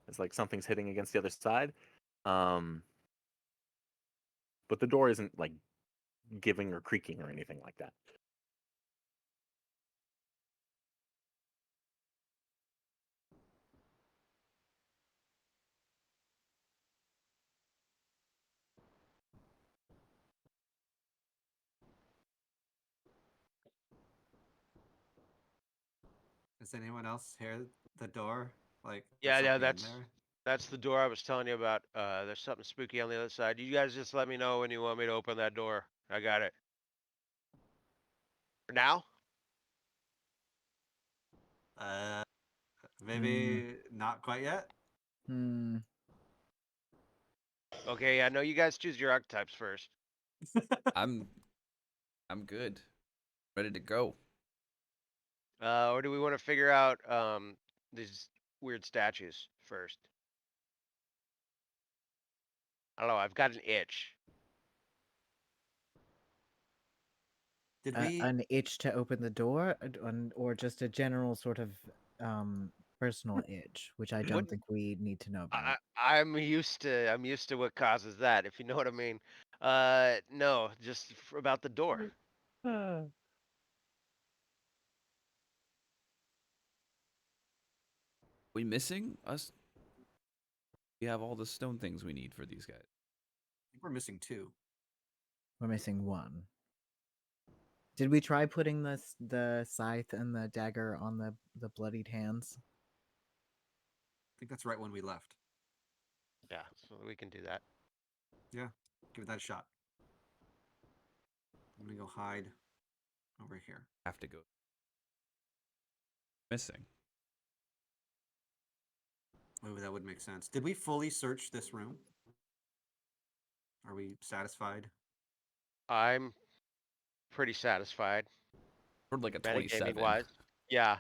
[SPEAKER 1] It's like something's hitting against the other side. Um, but the door isn't like giving or creaking or anything like that.
[SPEAKER 8] Does anyone else hear the door? Like
[SPEAKER 4] Yeah,
[SPEAKER 8] there's
[SPEAKER 4] yeah,
[SPEAKER 8] something in there?
[SPEAKER 4] that's the door I was telling you about. There's something spooky on the other side. You guys just let me know when you want me to open that door. I got it. For now?
[SPEAKER 8] Uh,
[SPEAKER 5] Hmm.
[SPEAKER 8] maybe not quite yet.
[SPEAKER 5] Hmm.
[SPEAKER 4] Okay, I know you guys choose your archetypes first.
[SPEAKER 2] I'm good. Ready to go.
[SPEAKER 4] Or do we want to figure out these weird statues first? I don't know. I've got an itch.
[SPEAKER 8] Did we?
[SPEAKER 5] An itch to open the door, or just a general sort of personal itch, which I don't think we need to know about.
[SPEAKER 4] I'm used to what causes that, if you know what I mean. No, just about the door.
[SPEAKER 2] We missing us? We have all the stone things we need for these guys.
[SPEAKER 8] I think we're missing 2.
[SPEAKER 5] We're missing one. Did we try putting the scythe and the dagger on the bloodied hands?
[SPEAKER 8] I think that's right when we left.
[SPEAKER 4] Yeah, so we can do that.
[SPEAKER 8] Yeah, give it that a shot. I'm gonna go hide over here.
[SPEAKER 2] Have to go. Missing.
[SPEAKER 8] Oh, that would make sense. Did we fully search this room? Are we satisfied?
[SPEAKER 4] I'm pretty satisfied.
[SPEAKER 2] Sort of like a
[SPEAKER 4] Metagaming
[SPEAKER 2] 27.
[SPEAKER 4] wise. Yeah.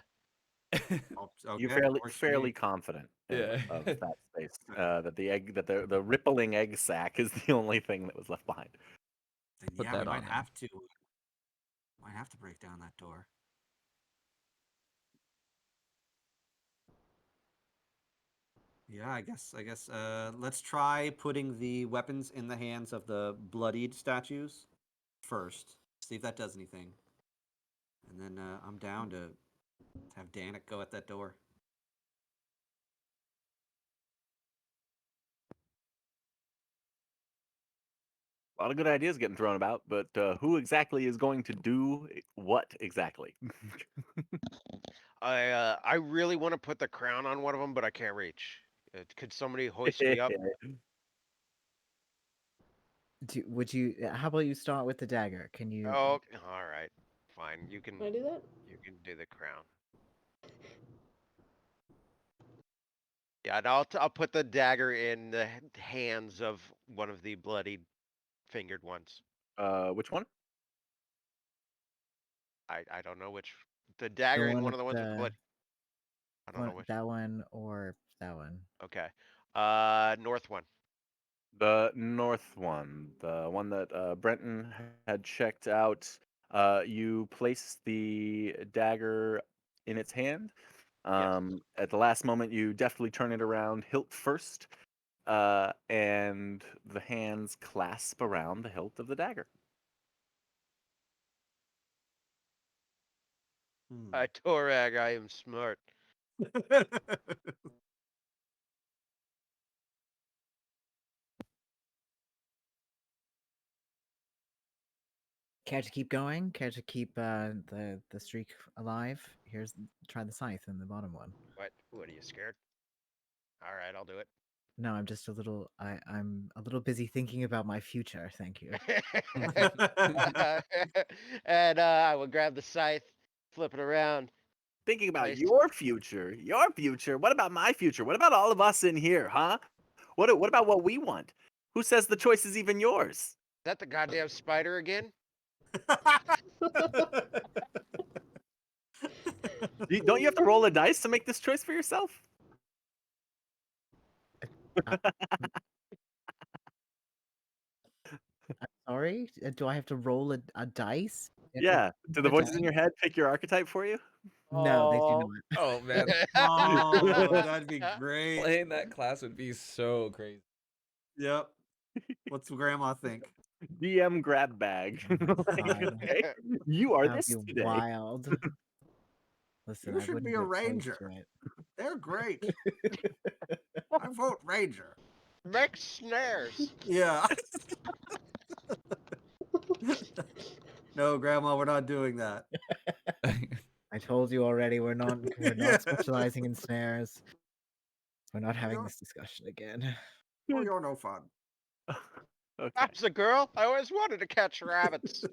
[SPEAKER 8] Oh,
[SPEAKER 1] You're
[SPEAKER 8] okay,
[SPEAKER 1] fairly
[SPEAKER 8] works for me.
[SPEAKER 1] fairly confident
[SPEAKER 2] Yeah.
[SPEAKER 1] of that space. That the egg that the rippling egg sac is the only thing that was left behind.
[SPEAKER 8] Then
[SPEAKER 2] Put
[SPEAKER 8] yeah,
[SPEAKER 2] that
[SPEAKER 8] we
[SPEAKER 2] on
[SPEAKER 8] might
[SPEAKER 2] there.
[SPEAKER 8] have to. Might have to break down that door. Yeah, I guess. Let's try putting the weapons in the hands of the bloodied statues first. See if that does anything. And then I'm down to have Danik go at that door.
[SPEAKER 1] A lot of good ideas getting thrown about, but who exactly is going to do what exactly?
[SPEAKER 4] I really want to put the crown on one of them, but I can't reach. Could somebody hoist me up?
[SPEAKER 5] Would you? How about you start with the dagger? Can you?
[SPEAKER 4] Oh, all right. Fine. You can
[SPEAKER 6] Can I do that?
[SPEAKER 4] do the crown. Yeah, and I'll put the dagger in the hands of one of the bloodied fingered ones.
[SPEAKER 1] Which one?
[SPEAKER 4] I don't know which. The dagger in
[SPEAKER 5] one
[SPEAKER 4] one of the
[SPEAKER 5] with
[SPEAKER 4] ones with the
[SPEAKER 5] the
[SPEAKER 4] blood. I don't know which.
[SPEAKER 5] that one or that one.
[SPEAKER 4] Okay. North one.
[SPEAKER 1] The north one, the one that Brenton had checked out. You place the dagger in its hand.
[SPEAKER 4] Yes.
[SPEAKER 1] At the last moment, you deftly turn it around, hilt first, and the hands clasp around the hilt of the dagger.
[SPEAKER 4] Torag, I am smart.
[SPEAKER 5] Care to keep going? Care to keep the streak alive? Try the scythe in the bottom one.
[SPEAKER 4] What are you scared? All right, I'll do it.
[SPEAKER 5] No, I'm just a little. I'm a little busy thinking about my future. Thank you.
[SPEAKER 4] And I will grab the scythe, flip it around.
[SPEAKER 1] Thinking about
[SPEAKER 4] Place-
[SPEAKER 1] your future. Your future. What about my future? What about all of us in here, huh? What about what we want? Who says the choice is even yours?
[SPEAKER 4] Is that the goddamn spider again?
[SPEAKER 1] Don't you have to roll a dice to make this choice for yourself?
[SPEAKER 5] Sorry, do I have to roll a dice?
[SPEAKER 1] Yeah. Do the
[SPEAKER 5] A
[SPEAKER 1] voices in
[SPEAKER 5] die?
[SPEAKER 1] your head pick your archetype for you?
[SPEAKER 5] No, they do
[SPEAKER 4] Oh.
[SPEAKER 5] not.
[SPEAKER 2] Oh man,
[SPEAKER 8] Oh, that'd be great.
[SPEAKER 2] playing that class would be so crazy.
[SPEAKER 8] Yep. What's Grandma think?
[SPEAKER 1] DM grab bag. Like,
[SPEAKER 5] God.
[SPEAKER 1] okay, you are
[SPEAKER 5] That'd
[SPEAKER 1] this
[SPEAKER 5] be
[SPEAKER 1] today.
[SPEAKER 5] wild. Listen,
[SPEAKER 8] You
[SPEAKER 5] I
[SPEAKER 8] should
[SPEAKER 5] wouldn't
[SPEAKER 8] be a
[SPEAKER 5] be opposed
[SPEAKER 8] ranger.
[SPEAKER 5] to it.
[SPEAKER 8] They're great. I vote ranger.
[SPEAKER 4] Make snares.
[SPEAKER 8] Yeah. No, Grandma, we're not doing that.
[SPEAKER 5] I told you already. We're not
[SPEAKER 8] Yeah.
[SPEAKER 5] specializing in snares. We're not having
[SPEAKER 8] Yeah.
[SPEAKER 5] this discussion again.
[SPEAKER 8] Oh, you're no fun.
[SPEAKER 1] Okay.
[SPEAKER 4] That's a girl. I always wanted to catch rabbits.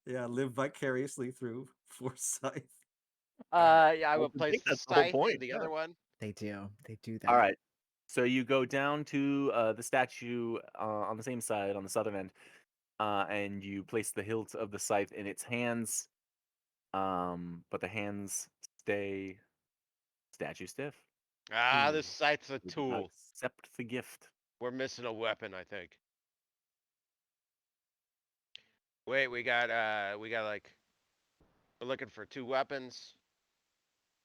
[SPEAKER 8] Yeah, live vicariously through Forsyth.
[SPEAKER 4] Yeah, I
[SPEAKER 1] I
[SPEAKER 4] will
[SPEAKER 1] think
[SPEAKER 4] place the
[SPEAKER 1] that's the whole
[SPEAKER 4] scythe
[SPEAKER 1] point,
[SPEAKER 4] in the
[SPEAKER 1] yeah.
[SPEAKER 4] other one.
[SPEAKER 5] They do. They do that.
[SPEAKER 1] All right. So you go down to the statue on the same side, on the southern end, and you place the hilt of the scythe in its hands, but the hands stay statue stiff.
[SPEAKER 4] Ah,
[SPEAKER 1] Ooh.
[SPEAKER 4] this site's a
[SPEAKER 1] You do not
[SPEAKER 4] tool.
[SPEAKER 1] accept the gift.
[SPEAKER 4] We're missing a weapon, I think. Wait, we got like, we're looking for 2 weapons.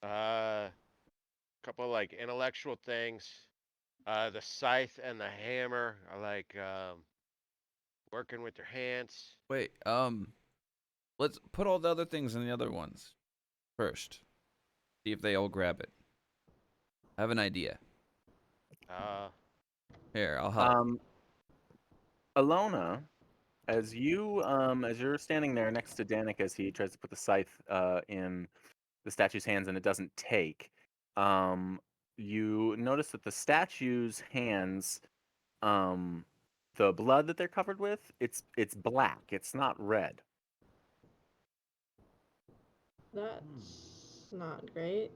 [SPEAKER 4] Couple like intellectual things. The scythe and the hammer are like working with your hands.
[SPEAKER 2] Wait, let's put all the other things in the other ones first. See if they all grab it. I have an idea. Here, I'll help.
[SPEAKER 1] Alona, as you're standing there next to Danik as he tries to put the scythe in the statue's hands and it doesn't take, you notice that the statue's hands, the blood that they're covered with, it's black. It's not red.
[SPEAKER 6] That's not great.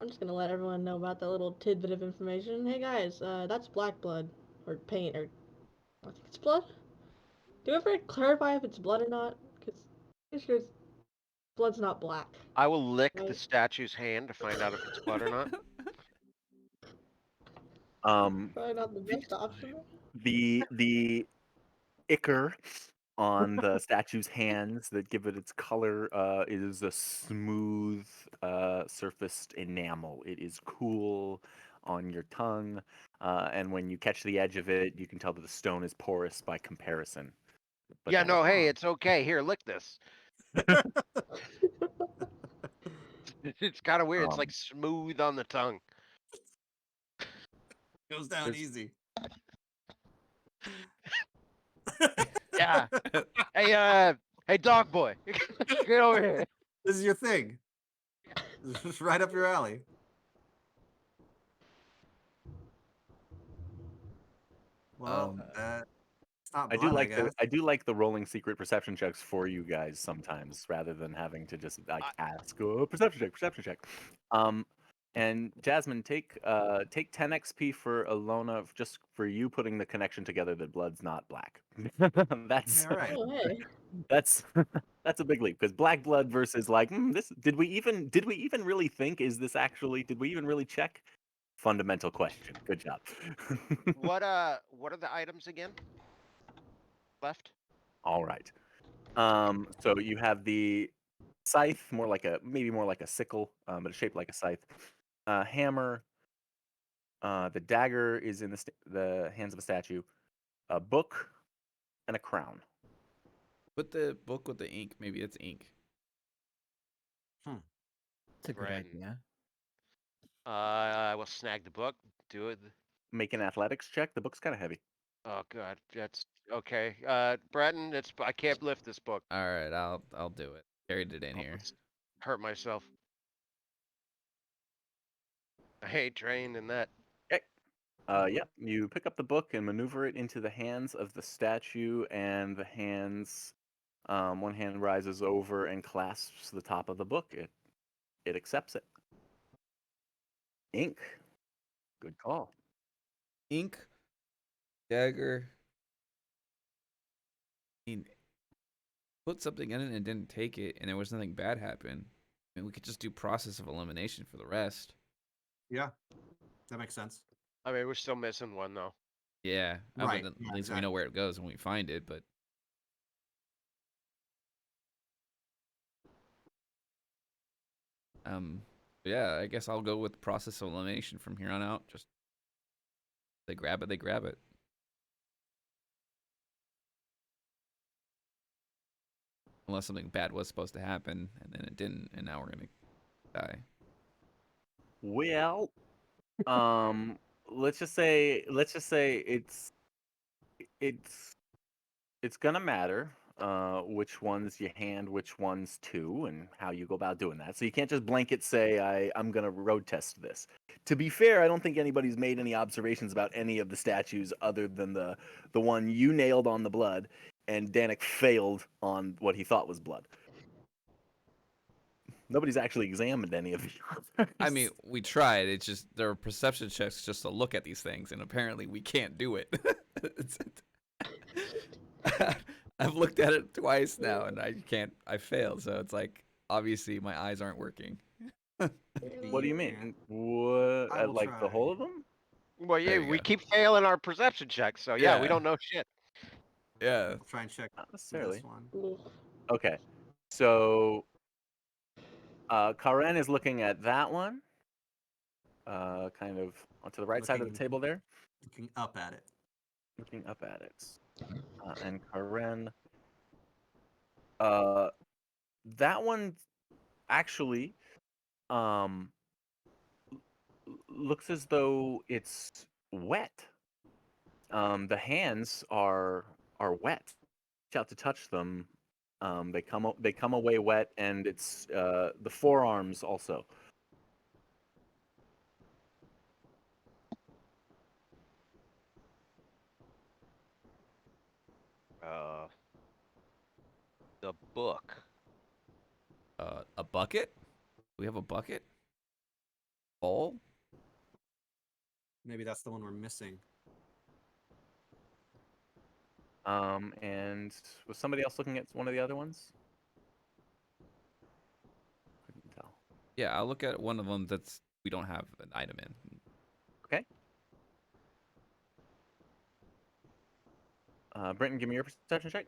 [SPEAKER 6] I'm just gonna let everyone know about that little tidbit of information. Hey guys, that's black blood. Or paint, or I think it's blood? Do we ever clarify if it's blood or not? Because I'm sure blood's not black.
[SPEAKER 4] I will lick the
[SPEAKER 6] Right.
[SPEAKER 4] statue's hand to find out if it's blood or not.
[SPEAKER 6] Probably not the best option.
[SPEAKER 1] The ichor on the statue's hands that give it its color is a smooth surfaced enamel. It is cool on your tongue, and when you catch the edge of it, you can tell that the stone is porous by comparison. But
[SPEAKER 4] Yeah,
[SPEAKER 1] that
[SPEAKER 4] no,
[SPEAKER 1] is
[SPEAKER 4] hey, it's okay. Here, lick this. It's kind of weird. It's
[SPEAKER 1] Um,
[SPEAKER 4] like smooth on the tongue.
[SPEAKER 8] Goes down
[SPEAKER 1] There's-
[SPEAKER 8] easy.
[SPEAKER 4] Yeah. Hey, dog boy, get over here.
[SPEAKER 8] This is your thing. This is right up your alley. Well, it's not
[SPEAKER 1] I
[SPEAKER 8] blood,
[SPEAKER 1] do like
[SPEAKER 8] guess.
[SPEAKER 1] I do like the rolling secret perception checks for you guys sometimes, rather than having to just like ask, oh, perception check. And Jasmine, take 10 XP for Alona, just for you putting the connection together that blood's not black. That's
[SPEAKER 8] Yeah, all right.
[SPEAKER 6] Oh hey.
[SPEAKER 1] that's that's a big leap, because black blood versus like this. Did we even really think? Is this actually? Did we even really check? Fundamental question. Good job.
[SPEAKER 4] What are the items again? Left?
[SPEAKER 1] All right. So you have the scythe, maybe more like a sickle, but it's shaped like a scythe. Hammer. The dagger is in the hands of a statue. A book and a crown.
[SPEAKER 2] Put the book with the ink. Maybe it's ink.
[SPEAKER 5] It's a good
[SPEAKER 4] Right.
[SPEAKER 5] idea.
[SPEAKER 4] I will snag the book. Do it.
[SPEAKER 1] Make an athletics check. The book's kind of heavy.
[SPEAKER 4] Oh god, that's okay. Bratton, I can't lift this book.
[SPEAKER 2] All right, I'll do it. Carried it in
[SPEAKER 4] I'll
[SPEAKER 2] here.
[SPEAKER 4] just hurt myself. I hate trained in that.
[SPEAKER 1] Yep. You pick up the book and maneuver it into the hands of the statue, and the hands, one hand rises over and clasps the top of the book. It accepts it. Ink. Good call.
[SPEAKER 2] Ink, dagger. I mean, put something in it and didn't take it, and there was nothing bad happen. I mean, we could just do process of elimination for the rest.
[SPEAKER 8] Yeah, that makes sense.
[SPEAKER 4] I mean, we're still missing one though.
[SPEAKER 2] Yeah,
[SPEAKER 8] Right,
[SPEAKER 2] At
[SPEAKER 8] yeah,
[SPEAKER 2] least we know where it goes when we find it. But yeah, I guess I'll go with process of elimination from here on out. Just they grab it, they grab it. Unless something bad was supposed to happen and then it didn't, and now we're gonna die.
[SPEAKER 1] Well, let's just say it's gonna matter which ones you hand which ones to and how you go about doing that. So you can't just blanket say I'm gonna road test this. To be fair, I don't think anybody's made any observations about any of the statues other than the one you nailed on the blood, and Danik failed on what he thought was blood. Nobody's actually examined any of the others.
[SPEAKER 2] I mean, we tried. It's just there are perception checks just to look at these things, and apparently we can't do it. I've looked at it twice now, and I can't. I failed. So it's like obviously my eyes aren't working.
[SPEAKER 1] What do you
[SPEAKER 8] You
[SPEAKER 1] mean?
[SPEAKER 8] can't.
[SPEAKER 1] What?
[SPEAKER 8] I will
[SPEAKER 1] Like the
[SPEAKER 8] try.
[SPEAKER 1] whole of them?
[SPEAKER 4] Well, yeah,
[SPEAKER 2] There you
[SPEAKER 4] we
[SPEAKER 2] go.
[SPEAKER 4] keep failing our perception checks, so yeah, we
[SPEAKER 2] Yeah.
[SPEAKER 4] don't know shit.
[SPEAKER 2] Yeah.
[SPEAKER 8] I'll try and check
[SPEAKER 1] Not
[SPEAKER 8] this
[SPEAKER 1] necessarily.
[SPEAKER 8] one.
[SPEAKER 6] Oof.
[SPEAKER 1] Okay. So Karen is looking at that one. Kind of onto the right side of the
[SPEAKER 8] Looking-
[SPEAKER 1] table there.
[SPEAKER 8] Looking up at it.
[SPEAKER 1] Looking up at it. And Karen. That one actually looks as though it's wet. The hands are wet. Reach out to touch them. They come away wet, and it's the forearms also.
[SPEAKER 4] The book.
[SPEAKER 2] A bucket? We have a bucket? Bowl?
[SPEAKER 8] Maybe that's the one we're missing.
[SPEAKER 1] And was somebody else looking at one of the other ones? Couldn't tell.
[SPEAKER 2] Yeah, I'll look at one of them that's we don't have an item in.
[SPEAKER 1] Okay. Brenton, give me your perception check.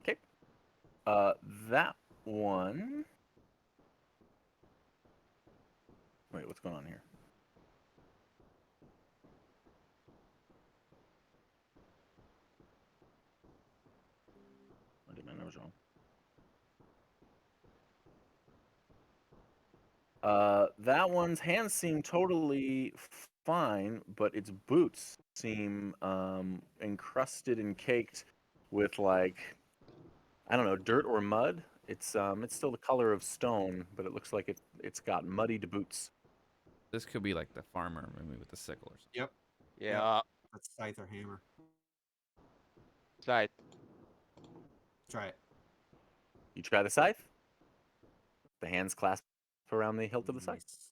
[SPEAKER 1] Okay. That one. Wait, what's going on here? I did my nose wrong. That one's hands seem totally fine, but its boots seem encrusted and caked with like I don't know, dirt or mud. It's still the color of stone, but it looks like it's got muddied boots.
[SPEAKER 2] This could be like the farmer, maybe with the sickle or something.
[SPEAKER 8] Yep.
[SPEAKER 4] Yeah.
[SPEAKER 8] That's scythe or hammer.
[SPEAKER 4] Side.
[SPEAKER 8] Try it.
[SPEAKER 1] You try the scythe. The hands clasp around the hilt of the scythe.
[SPEAKER 8] Nice.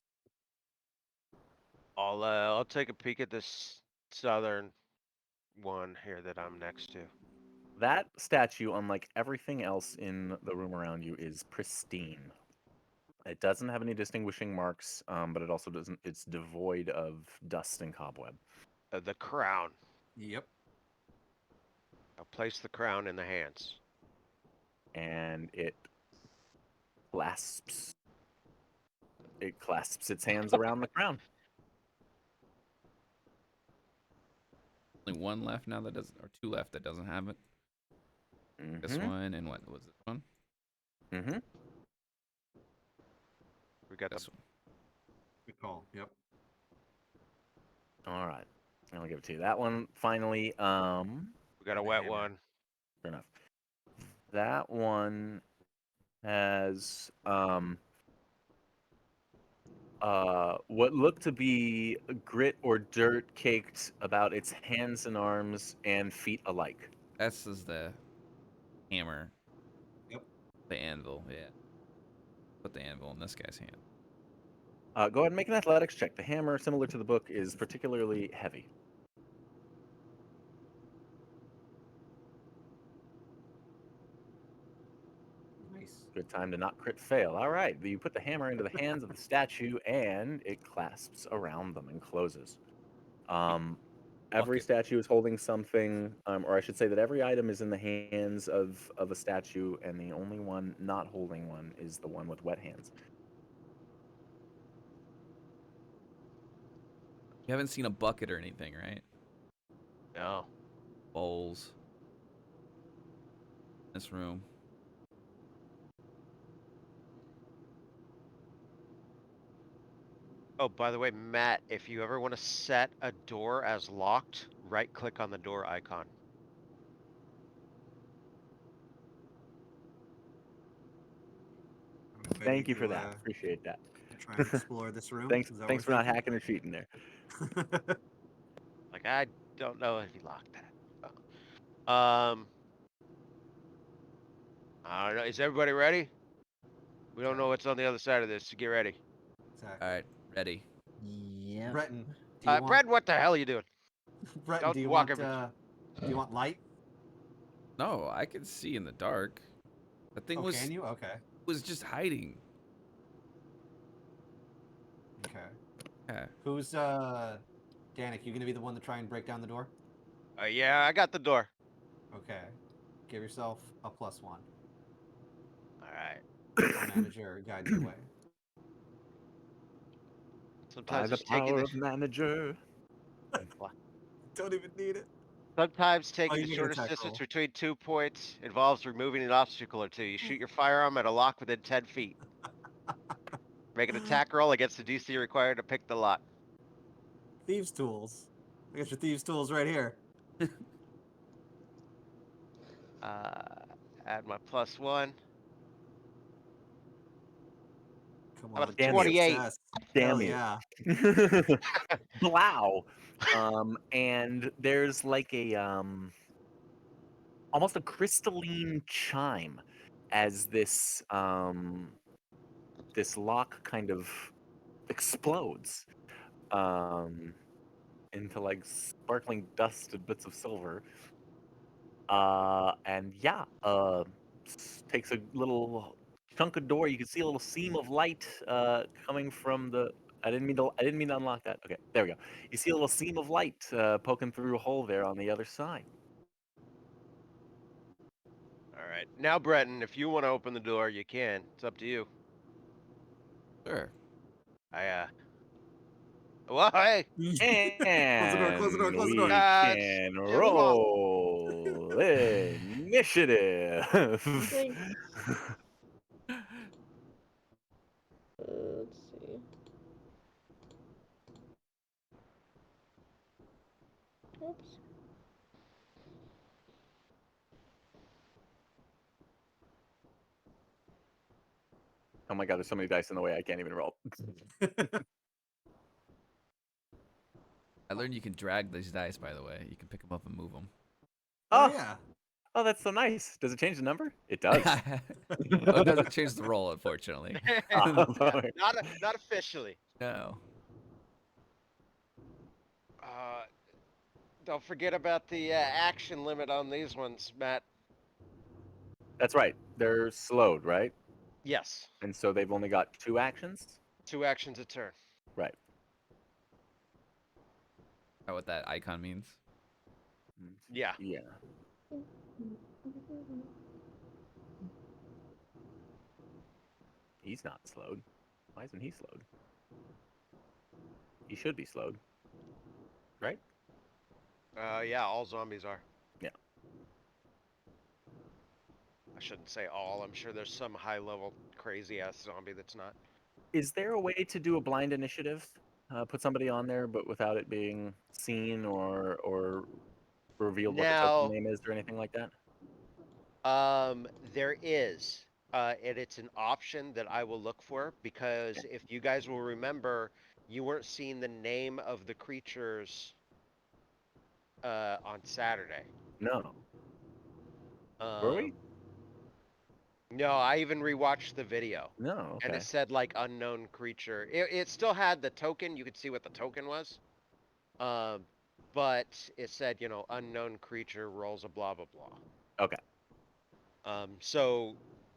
[SPEAKER 4] I'll take a peek at this southern one here that I'm next to.
[SPEAKER 1] That statue, unlike everything else in the room around you, is pristine. It doesn't have any distinguishing marks, but it also doesn't. It's devoid of dust and cobweb.
[SPEAKER 4] The crown.
[SPEAKER 8] Yep.
[SPEAKER 4] I'll place the crown in the hands.
[SPEAKER 1] And it clasps. It clasps its hands around the crown.
[SPEAKER 2] Only one left now that doesn't, or two left that doesn't have it. This one and what was this one?
[SPEAKER 1] Mm-hmm.
[SPEAKER 4] We got
[SPEAKER 2] This
[SPEAKER 4] the
[SPEAKER 2] one.
[SPEAKER 8] Good call. Yep.
[SPEAKER 1] All right. I'll give it to you. That one finally.
[SPEAKER 4] we got a
[SPEAKER 8] the
[SPEAKER 4] wet
[SPEAKER 8] hammer.
[SPEAKER 4] one.
[SPEAKER 1] Fair enough. That one has what looked to be grit or dirt caked about its hands and arms and feet alike.
[SPEAKER 2] This is the hammer.
[SPEAKER 8] Yep.
[SPEAKER 2] The anvil, yeah. Put the anvil in this guy's hand.
[SPEAKER 1] Go ahead and make an athletics check. The hammer, similar to the book, is particularly heavy.
[SPEAKER 8] Nice.
[SPEAKER 1] Good time to not crit fail. All right. You put the hammer into the hands of the statue, and it clasps around them and closes. Every
[SPEAKER 2] Bucket.
[SPEAKER 1] statue is holding something, or I should say that every item is in the hands of a statue, and the only one not holding one is the one with wet hands.
[SPEAKER 2] You haven't seen a bucket or anything, right?
[SPEAKER 4] No.
[SPEAKER 2] Bowls. This room.
[SPEAKER 4] Oh, by the way, Matt, if you ever want to set a door as locked, right click on the door icon.
[SPEAKER 8] I'm ready
[SPEAKER 1] Thank you
[SPEAKER 8] to,
[SPEAKER 1] for that. Appreciate that.
[SPEAKER 8] Try and explore this room.
[SPEAKER 1] Thanks,
[SPEAKER 8] Is that what
[SPEAKER 1] for
[SPEAKER 8] we're
[SPEAKER 1] not hacking or cheating there.
[SPEAKER 8] thinking?
[SPEAKER 4] Like, I don't know if he locked that. I don't know. Is everybody ready? We don't know what's on the other side of this, so get ready.
[SPEAKER 8] Exactly.
[SPEAKER 2] All right, ready.
[SPEAKER 5] Yeah.
[SPEAKER 8] Breton, do you want
[SPEAKER 4] Brad, what the hell are you doing?
[SPEAKER 8] Breton,
[SPEAKER 4] don't
[SPEAKER 8] do you
[SPEAKER 4] walk
[SPEAKER 8] want do you want light?
[SPEAKER 2] No, I can see in the dark. The thing
[SPEAKER 8] Oh,
[SPEAKER 2] was
[SPEAKER 8] can you? Okay.
[SPEAKER 2] was just hiding.
[SPEAKER 8] Okay.
[SPEAKER 2] Yeah.
[SPEAKER 8] Who's Danik, you gonna be the one to try and break down the door?
[SPEAKER 4] Yeah, I got the door.
[SPEAKER 8] Okay. Give yourself a +1.
[SPEAKER 4] All right.
[SPEAKER 8] Manager guides the way.
[SPEAKER 1] By
[SPEAKER 4] Sometimes
[SPEAKER 1] the
[SPEAKER 4] just taking
[SPEAKER 1] power
[SPEAKER 4] the
[SPEAKER 1] of manager.
[SPEAKER 8] Don't even need it.
[SPEAKER 4] sometimes
[SPEAKER 8] Oh,
[SPEAKER 4] taking
[SPEAKER 8] you
[SPEAKER 4] the
[SPEAKER 8] make an
[SPEAKER 4] shortest
[SPEAKER 8] attack
[SPEAKER 4] distance
[SPEAKER 8] roll.
[SPEAKER 4] between 2 points involves removing an obstacle or two. You shoot your firearm at a lock within 10 feet. Make an attack roll against the DC required to pick the lock.
[SPEAKER 8] Thieves' tools. I got your thieves' tools right here.
[SPEAKER 4] Add my +1.
[SPEAKER 8] Come
[SPEAKER 4] How
[SPEAKER 8] on,
[SPEAKER 4] about a
[SPEAKER 1] Damn you.
[SPEAKER 4] 28?
[SPEAKER 8] success.
[SPEAKER 1] Damn
[SPEAKER 8] Hell
[SPEAKER 1] you.
[SPEAKER 8] yeah.
[SPEAKER 1] Blow. And there's like a almost a crystalline chime as this lock kind of explodes into like sparkling dust and bits of silver. And yeah, takes a little chunk of door. You can see a little seam of light coming from the. I didn't mean to unlock that. Okay, there we go. You see a little seam of light poking through a hole there on the other side.
[SPEAKER 4] All right. Now, Breton, if you want to open the door, you can. It's up to you.
[SPEAKER 2] Sure.
[SPEAKER 4] Well, hey.
[SPEAKER 8] Close the door, close the door,
[SPEAKER 1] And
[SPEAKER 8] close the
[SPEAKER 1] we
[SPEAKER 8] door.
[SPEAKER 4] It's
[SPEAKER 1] can
[SPEAKER 4] too small.
[SPEAKER 1] roll initiative.
[SPEAKER 6] I think. Let's see. Oops.
[SPEAKER 1] Oh my god, there's so many dice in the way I can't even roll.
[SPEAKER 2] I learned you can drag these dice, by the way. You can pick them up and move them.
[SPEAKER 8] Oh
[SPEAKER 1] Oh,
[SPEAKER 8] yeah.
[SPEAKER 1] oh, that's so nice. Does it change the number? It does.
[SPEAKER 2] Oh, it doesn't change the roll, unfortunately.
[SPEAKER 4] Not officially.
[SPEAKER 2] No.
[SPEAKER 4] Don't forget about the action limit on these ones, Matt.
[SPEAKER 1] That's right. They're slowed, right?
[SPEAKER 4] Yes.
[SPEAKER 1] And so they've only got 2 actions?
[SPEAKER 4] 2 actions a turn.
[SPEAKER 1] Right.
[SPEAKER 2] Know what that icon means?
[SPEAKER 4] Yeah.
[SPEAKER 1] Yeah. He's not slowed. Why isn't he slowed? He should be slowed. Right?
[SPEAKER 4] Yeah, all zombies are.
[SPEAKER 1] Yeah.
[SPEAKER 4] I shouldn't say all. I'm sure there's some high-level crazy-ass zombie that's not.
[SPEAKER 1] Is there a way to do a blind initiative? Put somebody on there, but without it being seen or revealed what the token
[SPEAKER 4] Now,
[SPEAKER 1] name is or anything like that?
[SPEAKER 4] there is, and it's an option that I will look for because if you guys will remember, you weren't seeing the name of the creatures on Saturday.
[SPEAKER 1] No. Were we?
[SPEAKER 4] No, I even rewatched the video.
[SPEAKER 1] No.
[SPEAKER 4] And
[SPEAKER 1] Okay.
[SPEAKER 4] it said like unknown creature. It still had the token. You could see what the token was. But it said, you know, unknown creature rolls a blah blah blah.
[SPEAKER 1] Okay.
[SPEAKER 4] So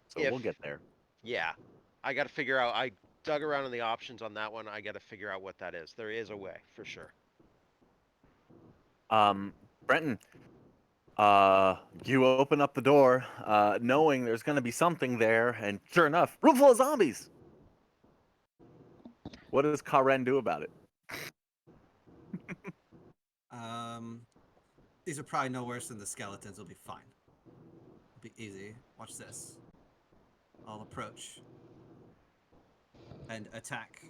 [SPEAKER 1] So we'll get there.
[SPEAKER 4] yeah, I got to figure out. I dug around in the options on that one. I got to figure out what that is. There is a way for sure.
[SPEAKER 1] Brenton, you open up the door, knowing there's going to be something there, and sure enough, room full of zombies. What does Karen do about it?
[SPEAKER 8] These are probably no worse than the skeletons. Will be fine. It'll be easy. Watch this. I'll approach and attack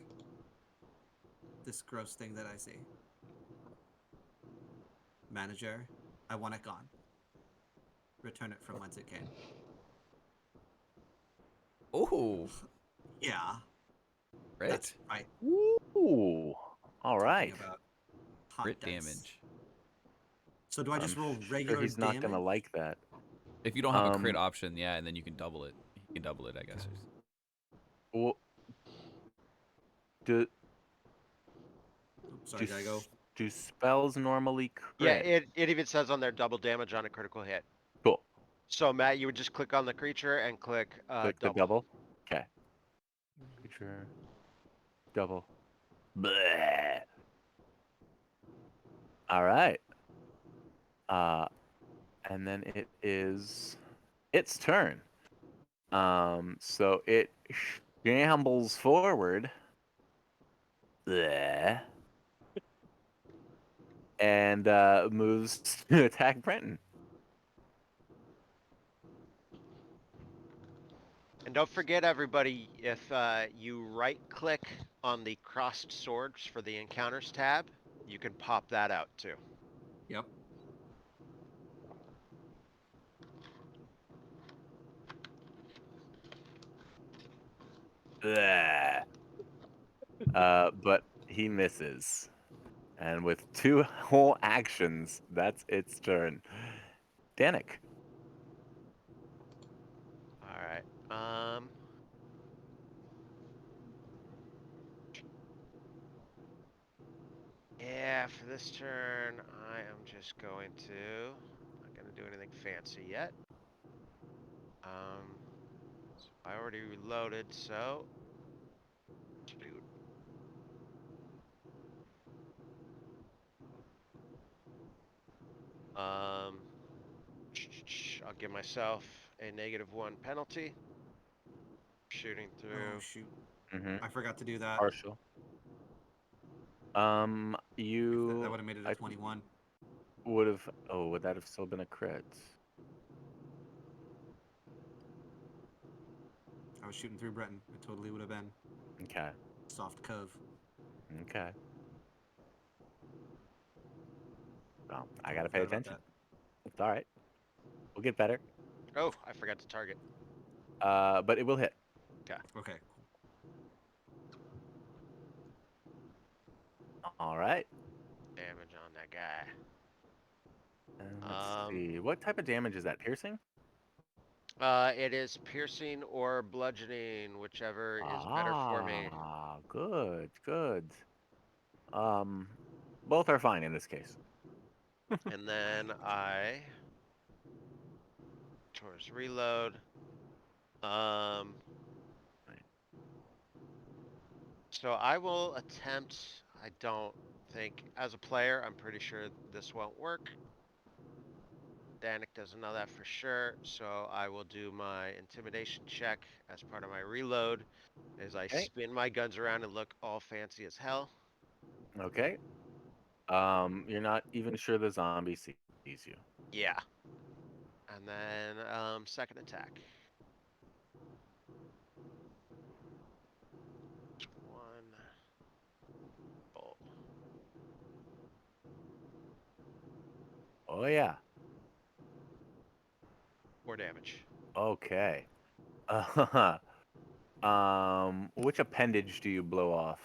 [SPEAKER 8] this gross thing that I see. Manager, I want it gone. Return it from whence it came.
[SPEAKER 2] Oh,
[SPEAKER 8] Yeah,
[SPEAKER 2] crit.
[SPEAKER 8] that's right.
[SPEAKER 1] Ooh. All right.
[SPEAKER 8] Talking about hot
[SPEAKER 2] Crit
[SPEAKER 8] dice.
[SPEAKER 2] damage.
[SPEAKER 8] So do I just
[SPEAKER 1] I'm
[SPEAKER 8] roll
[SPEAKER 1] sure
[SPEAKER 8] regular
[SPEAKER 1] he's not gonna
[SPEAKER 8] damage?
[SPEAKER 1] like that.
[SPEAKER 2] If you don't have a crit
[SPEAKER 1] Um,
[SPEAKER 2] option, yeah, and then you can double it. You can double it, I guess.
[SPEAKER 1] well, do
[SPEAKER 8] Oops, sorry, did I go?
[SPEAKER 1] do spells normally
[SPEAKER 4] Yeah,
[SPEAKER 1] crit?
[SPEAKER 4] it even says on there double damage on a critical hit.
[SPEAKER 1] Cool.
[SPEAKER 4] So Matt, you would just click on the creature and click
[SPEAKER 1] Click the
[SPEAKER 4] double.
[SPEAKER 1] double. Okay. Creature. Double. Bleh. All right. And then it is its turn. So it shambles forward. Bleh. And moves to attack Brenton.
[SPEAKER 4] And don't forget, everybody, if you right click on the crossed swords for the encounters tab, you can pop that out too.
[SPEAKER 8] Yep.
[SPEAKER 1] Bleh. But he misses. And with 2 whole actions, that's its turn. Danik.
[SPEAKER 4] All right. Yeah, for this turn, I am just going to. Not gonna do anything fancy yet. So I already reloaded, so. Shoot. I'll give myself a -1 penalty. Shooting
[SPEAKER 8] Oh
[SPEAKER 4] through.
[SPEAKER 8] shoot,
[SPEAKER 1] Mm-hmm.
[SPEAKER 8] I forgot to do that.
[SPEAKER 1] Partial.
[SPEAKER 8] That
[SPEAKER 1] You,
[SPEAKER 8] would have made it a 21.
[SPEAKER 1] would have. Oh, would that have still been a crit?
[SPEAKER 8] I was shooting through Breton. It totally would have been
[SPEAKER 1] Okay.
[SPEAKER 8] soft cove.
[SPEAKER 1] Okay. Well, I gotta pay
[SPEAKER 8] Forgot about
[SPEAKER 1] attention. It's all right. We'll get better.
[SPEAKER 4] Oh, I forgot to target.
[SPEAKER 1] But it will hit.
[SPEAKER 8] that. Okay, cool.
[SPEAKER 1] All right.
[SPEAKER 4] Damage on that guy.
[SPEAKER 1] And let's see. What type of damage is that? Piercing?
[SPEAKER 4] It is piercing or bludgeoning, whichever is better for me.
[SPEAKER 1] Ah, good, good. Both are fine in this case.
[SPEAKER 4] And then I towards reload. So I will attempt. I don't think, as a player, I'm pretty sure this won't work. Danik doesn't know that for sure, so I will do my intimidation check as part of my reload as I
[SPEAKER 1] Okay.
[SPEAKER 4] spin my guns around and look all fancy as hell.
[SPEAKER 1] Okay. You're not even sure the zombie sees you.
[SPEAKER 4] Yeah. And then second attack. One bolt.
[SPEAKER 1] Oh yeah.
[SPEAKER 4] 4 damage.
[SPEAKER 1] Okay. Which appendage do you blow off?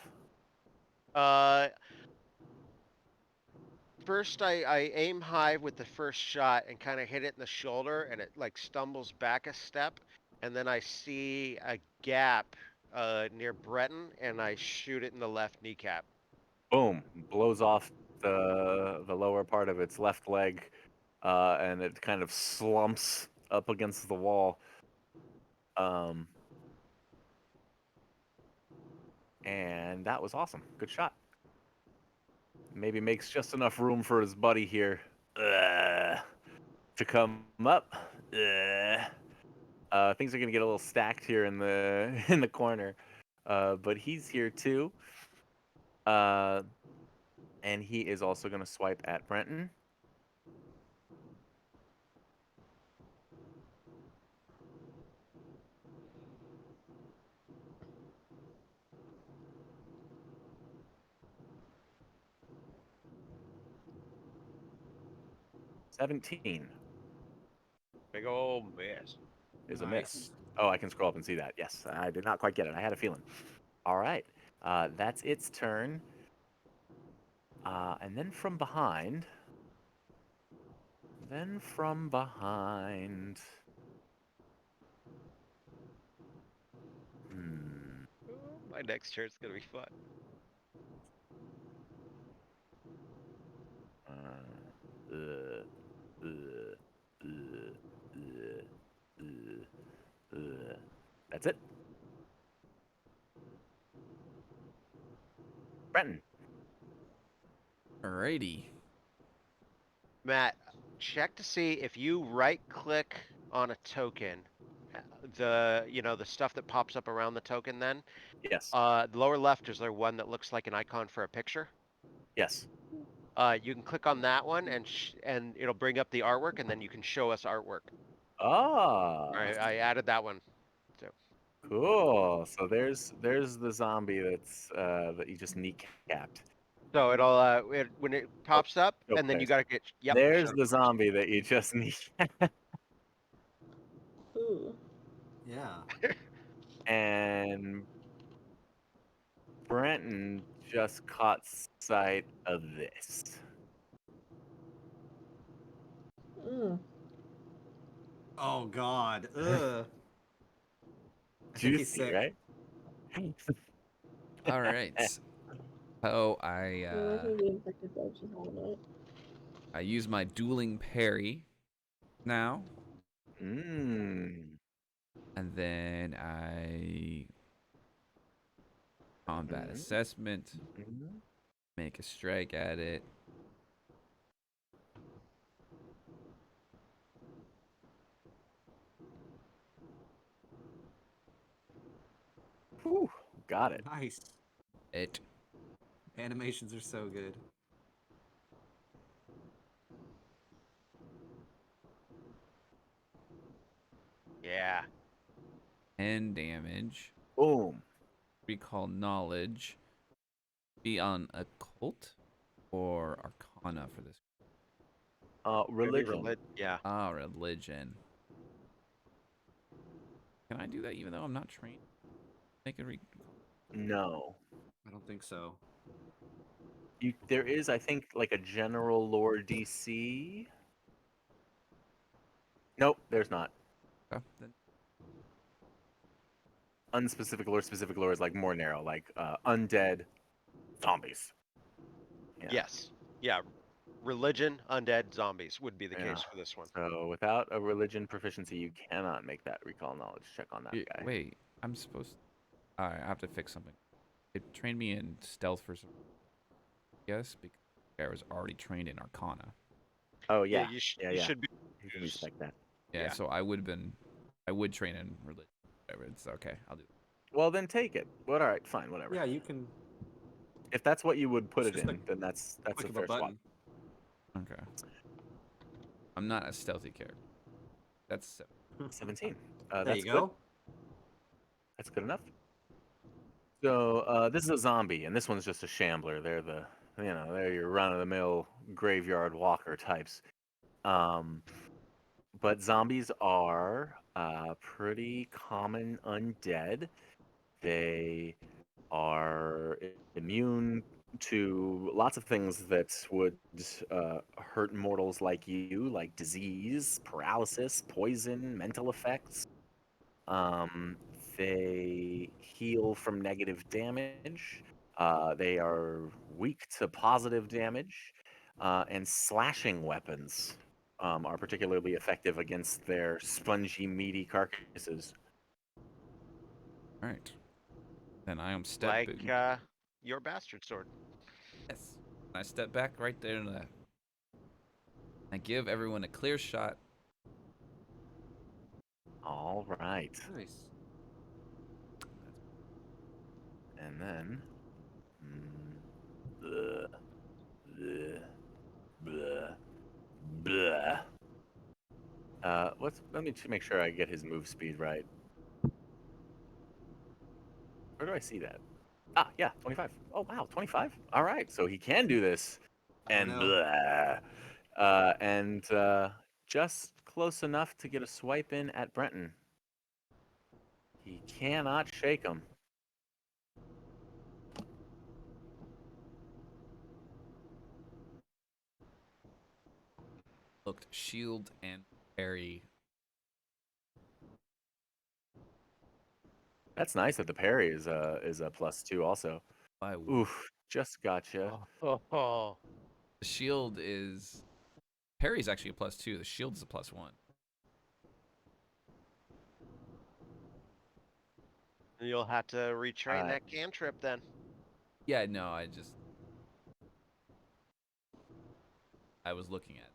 [SPEAKER 4] First I aim high with the first shot and kind of hit it in the shoulder, and it like stumbles back a step, and then I see a gap near Breton, and I shoot it in the left kneecap.
[SPEAKER 1] Boom! Blows off the lower part of its left leg, and it kind of slumps up against the wall. And that was awesome. Good shot. Maybe makes just enough room for his buddy here to come up. Things are gonna get a little stacked here in the in the corner, but he's here too. And he is also gonna swipe at Brenton. $17
[SPEAKER 4] Big old miss.
[SPEAKER 1] is a
[SPEAKER 8] Nice.
[SPEAKER 1] miss. Oh, I can scroll up and see that. Yes, I did not quite get it. I had a feeling. All right, that's its turn. And then from behind, Then from behind. Hmm.
[SPEAKER 4] Ooh, my next turn's gonna be fun.
[SPEAKER 1] Uh, uh, uh, That's it. Brenton.
[SPEAKER 2] Alrighty.
[SPEAKER 4] Matt, check to see if you right click on a token, the stuff that pops up around the token then,
[SPEAKER 1] Yes.
[SPEAKER 4] the lower left is there one that looks like an icon for a picture?
[SPEAKER 1] Yes.
[SPEAKER 4] You can click on that one and it'll bring up the artwork and then you can show us artwork.
[SPEAKER 1] Ah.
[SPEAKER 4] I added that one. So
[SPEAKER 1] Cool. So there's the zombie that you just kneecapped.
[SPEAKER 4] so when it pops up
[SPEAKER 1] Oh,
[SPEAKER 4] and then you
[SPEAKER 1] there's
[SPEAKER 4] gotta yep.
[SPEAKER 1] there's
[SPEAKER 4] shut
[SPEAKER 1] the
[SPEAKER 4] up.
[SPEAKER 1] zombie that you just kneecapped.
[SPEAKER 6] Ooh.
[SPEAKER 8] Yeah.
[SPEAKER 1] And Brenton just caught sight of this.
[SPEAKER 6] Mm.
[SPEAKER 8] Oh God. Ugh. I think he's
[SPEAKER 1] Juicy,
[SPEAKER 8] sick.
[SPEAKER 1] right?
[SPEAKER 2] All right. So
[SPEAKER 6] Reminds me of the infected bugs in Hollow Knight.
[SPEAKER 2] I use my dueling parry now,
[SPEAKER 1] Mmm.
[SPEAKER 2] and then I combat
[SPEAKER 1] Mhm.
[SPEAKER 2] assessment,
[SPEAKER 1] Mhm.
[SPEAKER 2] make a strike at it.
[SPEAKER 1] Whew, got it.
[SPEAKER 8] Nice.
[SPEAKER 2] It.
[SPEAKER 8] Animations are so good.
[SPEAKER 4] Yeah.
[SPEAKER 2] 10 damage.
[SPEAKER 1] Boom.
[SPEAKER 2] Recall knowledge. Be on occult or arcana for this.
[SPEAKER 1] Religion.
[SPEAKER 4] Yeah.
[SPEAKER 2] Ah, religion. Can I do that even though I'm not trained? Make a
[SPEAKER 1] No.
[SPEAKER 8] I don't think so.
[SPEAKER 1] There is, I think, like a general lore DC. Nope, there's not.
[SPEAKER 2] then
[SPEAKER 1] Unspecific lore, specific lore is like more narrow, like undead zombies. Yeah.
[SPEAKER 4] Yes. Yeah. Religion, undead, zombies would be the
[SPEAKER 1] Yeah.
[SPEAKER 4] case for this one.
[SPEAKER 1] So without a religion proficiency, you cannot make that recall knowledge check on that guy.
[SPEAKER 2] Wait, I'm supposed to... Alright, I have to fix something. It trained me in stealth for some... Yes, because I was already trained in arcana.
[SPEAKER 1] Oh yeah,
[SPEAKER 4] You
[SPEAKER 1] yeah.
[SPEAKER 4] should be.
[SPEAKER 1] You can respect that.
[SPEAKER 2] Yeah,
[SPEAKER 4] Yeah.
[SPEAKER 2] so I would train in religion. Whatever, it's okay, I'll do it.
[SPEAKER 1] Well, then take it. Well, all right, fine, whatever.
[SPEAKER 8] Yeah, you can.
[SPEAKER 1] If that's what you would put
[SPEAKER 8] It's
[SPEAKER 1] it
[SPEAKER 8] just
[SPEAKER 1] in,
[SPEAKER 8] a
[SPEAKER 1] then that's a
[SPEAKER 8] Click of a
[SPEAKER 1] fair swap.
[SPEAKER 8] button.
[SPEAKER 2] Okay. I'm not a stealthy character. That's
[SPEAKER 1] 17.
[SPEAKER 8] There
[SPEAKER 1] That's
[SPEAKER 8] you
[SPEAKER 1] good.
[SPEAKER 8] go.
[SPEAKER 1] That's good enough. So this is a zombie, and this one's just a shambler. They're your run-of-the-mill graveyard walker types. But zombies are pretty common undead. They are immune to lots of things that would hurt mortals like you, like disease, paralysis, poison, mental effects. Um, they heal from negative damage. They are weak to positive damage, and slashing weapons are particularly effective against their spongy, meaty carcasses.
[SPEAKER 2] alright. Then I am
[SPEAKER 4] Like
[SPEAKER 2] stepping.
[SPEAKER 4] your bastard sword.
[SPEAKER 2] Yes. I step back right there and I give everyone a clear shot.
[SPEAKER 1] All right,
[SPEAKER 8] Nice.
[SPEAKER 1] and then. Bleh, bleh, bleh, bleh. Let me make sure I get his move speed right. Where do I see that? Ah, yeah, 25. Oh, wow, 25. All right, so he can do this.
[SPEAKER 8] I
[SPEAKER 1] And
[SPEAKER 8] know.
[SPEAKER 1] blah. And just close enough to get a swipe in at Brenton. He cannot shake him.
[SPEAKER 2] looked shield and parry.
[SPEAKER 1] That's nice that the parry is a +2 also.
[SPEAKER 2] By
[SPEAKER 1] Oof, just gotcha.
[SPEAKER 4] Oh.
[SPEAKER 2] the shield is parry is actually a +2. The shield is a +1.
[SPEAKER 4] You'll have to retrain
[SPEAKER 1] Alright.
[SPEAKER 4] that cantrip then.
[SPEAKER 2] Yeah, no, I was looking at.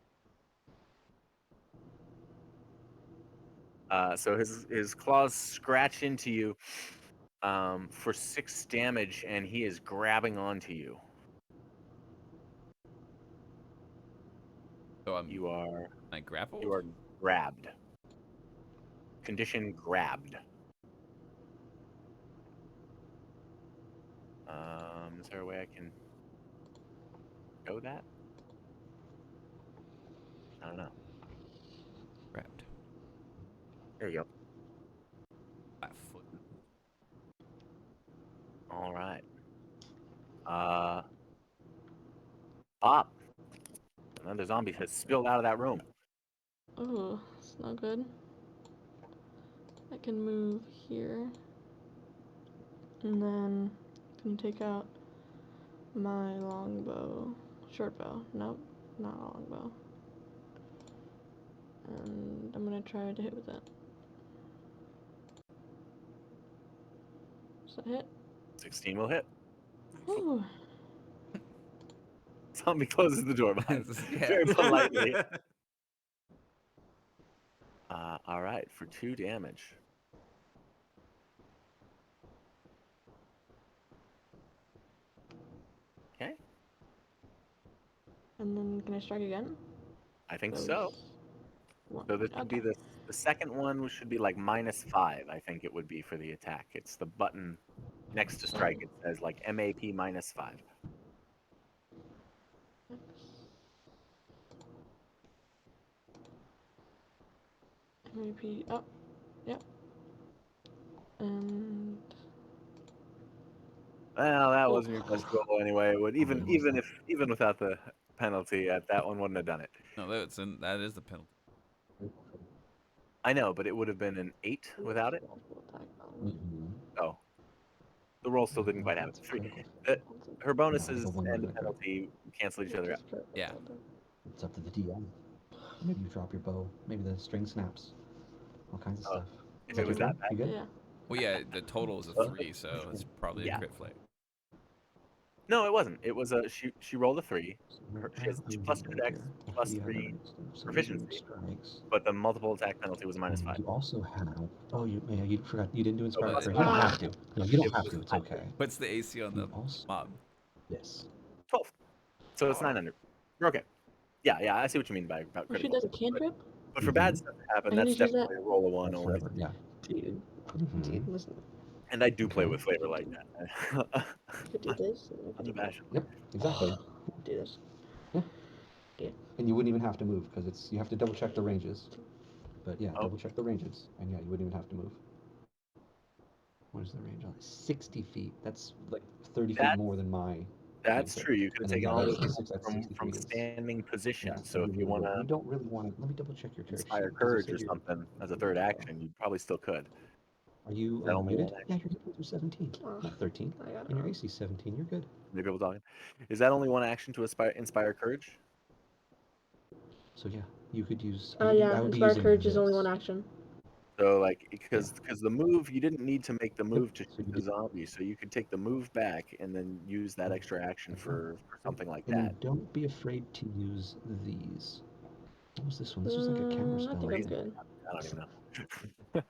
[SPEAKER 1] So his claws scratch into you for 6 damage, and he is grabbing onto you.
[SPEAKER 2] So
[SPEAKER 1] You are
[SPEAKER 2] I grappled.
[SPEAKER 1] you are grabbed. Condition grabbed. Is there a way I can show that? I don't know.
[SPEAKER 2] Grabbed.
[SPEAKER 1] There you go.
[SPEAKER 2] 5 foot.
[SPEAKER 1] All right. Pop. Another zombie has spilled out of that room.
[SPEAKER 6] Oh, it's not good. I can move here. And then I can take out my longbow. Short bow. Nope, not a longbow. And I'm gonna try to hit with that. Does that hit?
[SPEAKER 1] 16 will hit.
[SPEAKER 6] Ooh.
[SPEAKER 1] Zombie closes the door behind him
[SPEAKER 2] Yeah.
[SPEAKER 1] very politely. All right, for 2 damage. Okay,
[SPEAKER 6] And then can I strike again?
[SPEAKER 1] I think
[SPEAKER 6] Those
[SPEAKER 1] so.
[SPEAKER 6] one-
[SPEAKER 1] So this would be
[SPEAKER 6] okay.
[SPEAKER 1] the second one should be like -5, I think it would be for the attack. It's the button next to strike. It says like MAP -5.
[SPEAKER 6] Repeat. Oh, yep. And
[SPEAKER 1] Well, that
[SPEAKER 6] Oh.
[SPEAKER 1] wasn't your best roll anyway. It would even without the penalty, that one wouldn't have done it.
[SPEAKER 2] No, that is the penalty.
[SPEAKER 1] I know, but it would have been an 8 without it.
[SPEAKER 6] multiple attack
[SPEAKER 7] Mhm.
[SPEAKER 1] Oh, the roll still didn't quite have it.
[SPEAKER 7] That's
[SPEAKER 1] 3.
[SPEAKER 7] critical.
[SPEAKER 1] Her bonuses
[SPEAKER 7] No, the one
[SPEAKER 1] and the
[SPEAKER 7] with the crit.
[SPEAKER 1] penalty cancel each other out.
[SPEAKER 2] Yeah.
[SPEAKER 7] It's up to the DM. Maybe you drop your bow. Maybe the string snaps. All kinds of
[SPEAKER 1] Oh,
[SPEAKER 7] stuff.
[SPEAKER 1] if
[SPEAKER 7] Is
[SPEAKER 1] it
[SPEAKER 7] that
[SPEAKER 1] was
[SPEAKER 7] your
[SPEAKER 1] that
[SPEAKER 7] turn? You good?
[SPEAKER 6] Yeah.
[SPEAKER 2] Well, yeah, the total is a
[SPEAKER 1] Uh,
[SPEAKER 2] 3, so it's probably
[SPEAKER 1] yeah.
[SPEAKER 2] a crit flame.
[SPEAKER 1] No, it wasn't. It was a she rolled a 3.
[SPEAKER 7] So
[SPEAKER 1] She has
[SPEAKER 7] as a
[SPEAKER 1] plus 2
[SPEAKER 7] leader
[SPEAKER 1] dex,
[SPEAKER 7] here,
[SPEAKER 1] plus
[SPEAKER 7] if you
[SPEAKER 1] 3
[SPEAKER 7] have some
[SPEAKER 1] proficiency,
[SPEAKER 7] strikes,
[SPEAKER 1] but the multiple attack penalty was a -5.
[SPEAKER 7] you also have. Oh, you forgot. You didn't do inspired
[SPEAKER 1] that's
[SPEAKER 7] courage.
[SPEAKER 1] fine.
[SPEAKER 7] You don't have to. No, you don't
[SPEAKER 1] It
[SPEAKER 7] have
[SPEAKER 1] was
[SPEAKER 7] to. It's
[SPEAKER 1] 900.
[SPEAKER 7] okay.
[SPEAKER 2] What's the AC on the
[SPEAKER 7] You also
[SPEAKER 2] mob?
[SPEAKER 7] yes.
[SPEAKER 1] 12. So it's
[SPEAKER 2] Oh.
[SPEAKER 1] 900. You're okay. Yeah, I see what you mean by about
[SPEAKER 6] Oh shoot,
[SPEAKER 1] critical.
[SPEAKER 6] that's a cantrip?
[SPEAKER 1] But for bad
[SPEAKER 7] Mhm.
[SPEAKER 1] stuff to happen,
[SPEAKER 6] I can
[SPEAKER 1] that's
[SPEAKER 6] just use that?
[SPEAKER 1] definitely a roll of 1 only.
[SPEAKER 7] Forever. Yeah.
[SPEAKER 6] Dude.
[SPEAKER 7] Mhm.
[SPEAKER 6] Listen.
[SPEAKER 1] And I do play
[SPEAKER 7] Okay.
[SPEAKER 1] with flavor like that.
[SPEAKER 6] I could do this. And I could do that.
[SPEAKER 1] Unabashed.
[SPEAKER 7] Yep. Exactly.
[SPEAKER 6] Do this.
[SPEAKER 7] And you wouldn't even have to move because you have to double check the ranges. But yeah,
[SPEAKER 1] Oh.
[SPEAKER 7] double check the ranges, and yeah, you wouldn't even have to move. What is the range on it? 60 feet. That's like 30 feet
[SPEAKER 1] That-
[SPEAKER 7] more than my.
[SPEAKER 1] That's
[SPEAKER 7] cantrip.
[SPEAKER 1] true. You could have
[SPEAKER 7] And then,
[SPEAKER 1] taken
[SPEAKER 7] yeah,
[SPEAKER 1] all
[SPEAKER 7] that's
[SPEAKER 1] those
[SPEAKER 7] 56, that's
[SPEAKER 1] from
[SPEAKER 7] 60
[SPEAKER 1] from
[SPEAKER 7] feet is-
[SPEAKER 1] standing position.
[SPEAKER 7] Yeah,
[SPEAKER 1] So
[SPEAKER 7] that'd
[SPEAKER 1] if
[SPEAKER 7] be
[SPEAKER 1] you
[SPEAKER 7] really
[SPEAKER 1] want
[SPEAKER 7] good.
[SPEAKER 1] to
[SPEAKER 7] You don't really want to. Let me double check your character
[SPEAKER 1] inspire
[SPEAKER 7] sheet, 'cause you
[SPEAKER 1] courage
[SPEAKER 7] said
[SPEAKER 1] or
[SPEAKER 7] you're-
[SPEAKER 1] something as a third action, you probably still could.
[SPEAKER 7] Are you
[SPEAKER 1] Is that only
[SPEAKER 7] muted?
[SPEAKER 1] one
[SPEAKER 7] Yeah, you're good through 17,
[SPEAKER 6] Oh,
[SPEAKER 7] not 13.
[SPEAKER 6] I got
[SPEAKER 7] And your
[SPEAKER 6] it.
[SPEAKER 7] AC 17. You're good.
[SPEAKER 1] Maybe people talking. Is that only one action to inspire courage?
[SPEAKER 7] So yeah, you could use.
[SPEAKER 6] Yeah,
[SPEAKER 7] I would be
[SPEAKER 6] Inspire
[SPEAKER 7] using
[SPEAKER 6] Courage is only
[SPEAKER 7] this.
[SPEAKER 6] one action.
[SPEAKER 1] So like because the move you didn't need to make the move to
[SPEAKER 7] so
[SPEAKER 1] shoot
[SPEAKER 7] you
[SPEAKER 1] the
[SPEAKER 7] did-
[SPEAKER 1] zombie, so you could take the move back and then use that extra action for something like
[SPEAKER 7] And
[SPEAKER 1] that.
[SPEAKER 7] then don't be afraid to use these. What was this one? This was like a camera
[SPEAKER 6] I
[SPEAKER 7] spell.
[SPEAKER 6] think
[SPEAKER 7] I
[SPEAKER 6] I'm
[SPEAKER 7] think.
[SPEAKER 6] good.
[SPEAKER 1] I don't even know.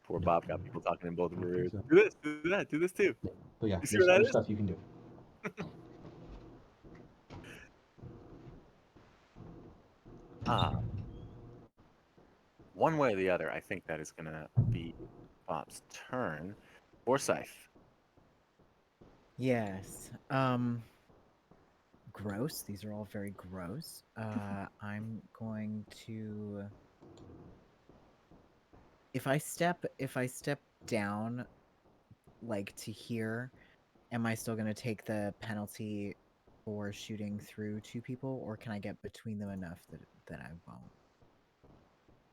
[SPEAKER 1] Poor Bob got people talking in both of
[SPEAKER 7] I
[SPEAKER 1] her
[SPEAKER 7] think
[SPEAKER 1] ears.
[SPEAKER 7] so.
[SPEAKER 1] Do this, do that, do this too.
[SPEAKER 7] But yeah,
[SPEAKER 1] You see
[SPEAKER 7] there's
[SPEAKER 1] what that
[SPEAKER 7] other
[SPEAKER 1] is?
[SPEAKER 7] stuff you can do.
[SPEAKER 1] One way or the other, I think that is gonna be Bob's turn. Forsyth.
[SPEAKER 5] Yes. Gross. These are all very gross. I'm going to. If I step down like to hear, am I still going to take the penalty for shooting through two people, or can I get between them enough that I won't?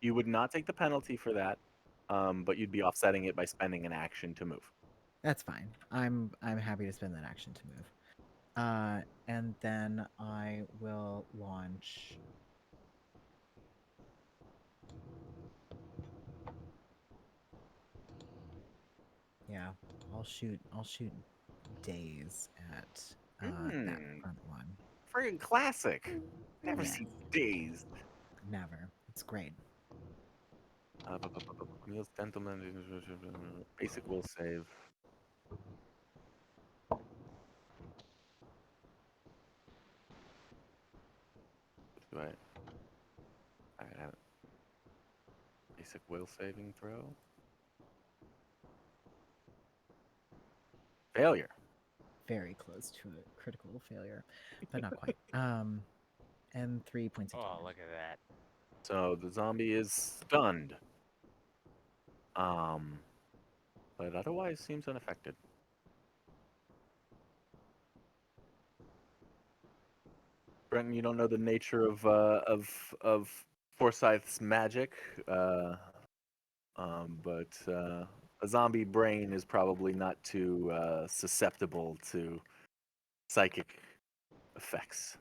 [SPEAKER 1] You would not take the penalty for that, but you'd be offsetting it by spending an action to move.
[SPEAKER 5] That's fine. I'm happy to spend that action to move. And then I will launch. Yeah, I'll shoot daze at that front one.
[SPEAKER 1] Friggin' classic. Never
[SPEAKER 5] Yeah.
[SPEAKER 1] seen Dazed.
[SPEAKER 5] Never. It's great.
[SPEAKER 1] Camille's gentleman. Basic will save. Do I have it. Basic will saving throw. Failure.
[SPEAKER 5] Very close to a critical failure, but not quite. And 3 points of
[SPEAKER 4] Oh,
[SPEAKER 5] damage.
[SPEAKER 4] look at that.
[SPEAKER 1] So the zombie is stunned. But otherwise seems unaffected. Brenton, you don't know the nature of Forsyth's magic, but a zombie brain is probably not too susceptible to psychic effects.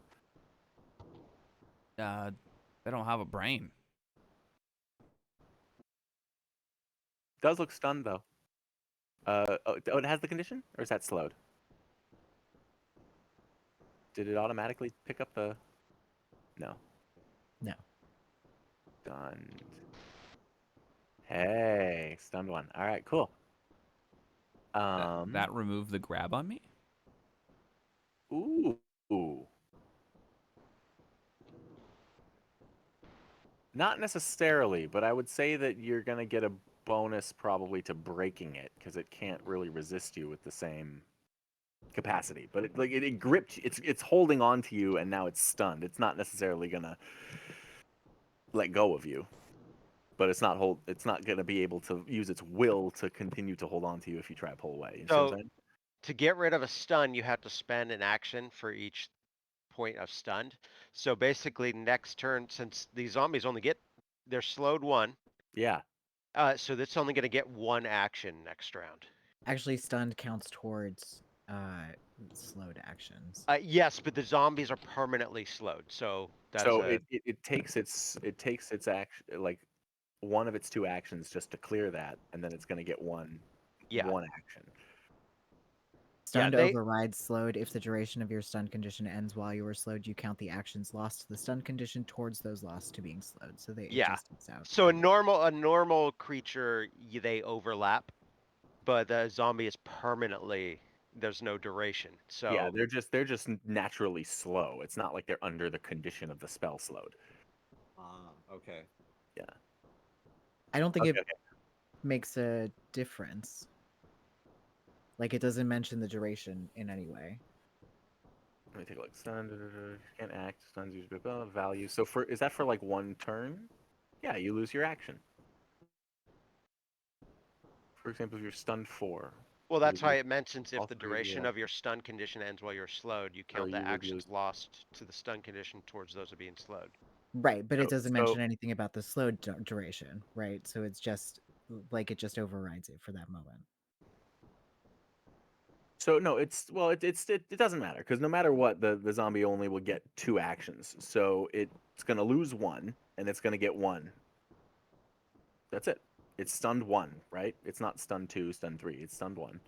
[SPEAKER 2] They don't have a brain.
[SPEAKER 1] Does look stunned though. It has the condition, or is that slowed? Did it automatically pick up the? No.
[SPEAKER 5] No.
[SPEAKER 1] Stunned. Hey, stunned one. All right, cool.
[SPEAKER 2] That removed the grab on me?
[SPEAKER 1] Ooh. Not necessarily, but I would say that you're gonna get a bonus probably to breaking it because it can't really resist you with the same capacity. But it gripped. It's holding on to you, and now it's stunned. It's not necessarily gonna let go of you, but it's not gonna be able to use its will to continue to hold on to you if you try to pull away. You see what I'm
[SPEAKER 4] So
[SPEAKER 1] saying?
[SPEAKER 4] to get rid of a stun, you have to spend an action for each point of stunned. So basically, next turn, since these zombies they're slowed 1.
[SPEAKER 1] Yeah.
[SPEAKER 4] So that's only going to get 1 action next round.
[SPEAKER 5] Actually, stunned counts towards slowed actions.
[SPEAKER 4] Yes, but the zombies are permanently slowed. So that's
[SPEAKER 1] So it takes its action, like one of its 2 actions just to clear that, and then it's gonna get one action.
[SPEAKER 5] Stunned
[SPEAKER 4] they-
[SPEAKER 5] overrides slowed. If the duration of your stun condition ends while you were slowed, you count the actions lost to the stun condition towards those lost to being slowed. So it just takes out.
[SPEAKER 4] So a normal creature, they overlap, but the zombie is permanently. There's no duration. So
[SPEAKER 1] Yeah, they're just naturally slow. It's not like they're under the condition of the spell slowed.
[SPEAKER 8] Okay.
[SPEAKER 1] Yeah.
[SPEAKER 5] I don't think
[SPEAKER 1] Okay,
[SPEAKER 5] it makes a difference. Like, it doesn't mention the duration in any way.
[SPEAKER 1] Let me take a look. Stun, can't act. Stuns use value. So is that for like 1 turn? Yeah, you lose your action. For example, if you're stunned 4.
[SPEAKER 4] Well, that's
[SPEAKER 1] you
[SPEAKER 4] why
[SPEAKER 1] lose
[SPEAKER 4] it mentions if
[SPEAKER 1] all
[SPEAKER 4] the
[SPEAKER 1] 3 of your
[SPEAKER 4] duration of your stun condition ends while you're slowed, you count the
[SPEAKER 1] you would
[SPEAKER 4] actions
[SPEAKER 1] lose.
[SPEAKER 4] lost to the stun condition towards those of being slowed.
[SPEAKER 5] Right, but it doesn't
[SPEAKER 1] So-
[SPEAKER 5] mention anything about the slowed duration, right? So it's just like it just overrides it for that moment.
[SPEAKER 1] So no, it doesn't matter because no matter what, the zombie only will get 2 actions. So it's gonna lose 1, and it's gonna get 1. That's it. It's stunned 1, right? It's not stunned 2, stunned 3. It's stunned 1.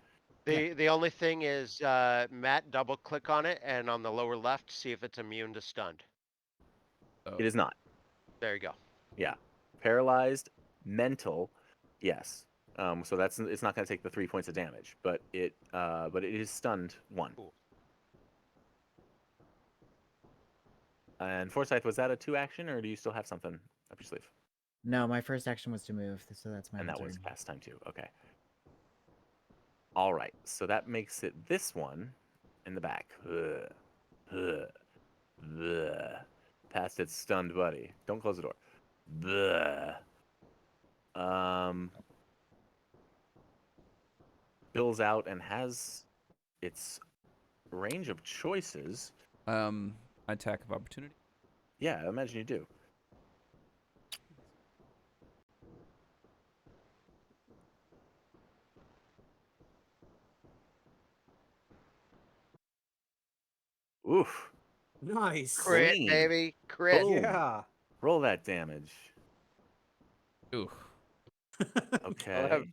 [SPEAKER 4] The only thing is, Matt, double click on it, and on the lower left, see if it's immune to stunned.
[SPEAKER 2] Oh.
[SPEAKER 1] It is not.
[SPEAKER 4] There you go.
[SPEAKER 1] Yeah, paralyzed, mental, yes. So it's not gonna take the 3 points of damage, but it is stunned 1.
[SPEAKER 4] Cool.
[SPEAKER 1] And Forsyth, was that a 2 action, or do you still have something up your sleeve?
[SPEAKER 5] No, my first action was to move, so that's my
[SPEAKER 1] And that
[SPEAKER 5] turn.
[SPEAKER 1] was past time too. Okay. All right. So that makes it this one in the back. Past its stunned buddy. Don't close the door. spills out and has its range of choices.
[SPEAKER 2] Attack of opportunity.
[SPEAKER 1] Yeah, I imagine you do. Oof.
[SPEAKER 8] Nice.
[SPEAKER 4] Crit,
[SPEAKER 1] Clean.
[SPEAKER 4] baby. Crit.
[SPEAKER 1] Boom.
[SPEAKER 8] Yeah.
[SPEAKER 1] Roll that damage.
[SPEAKER 2] Ooh.
[SPEAKER 1] Okay.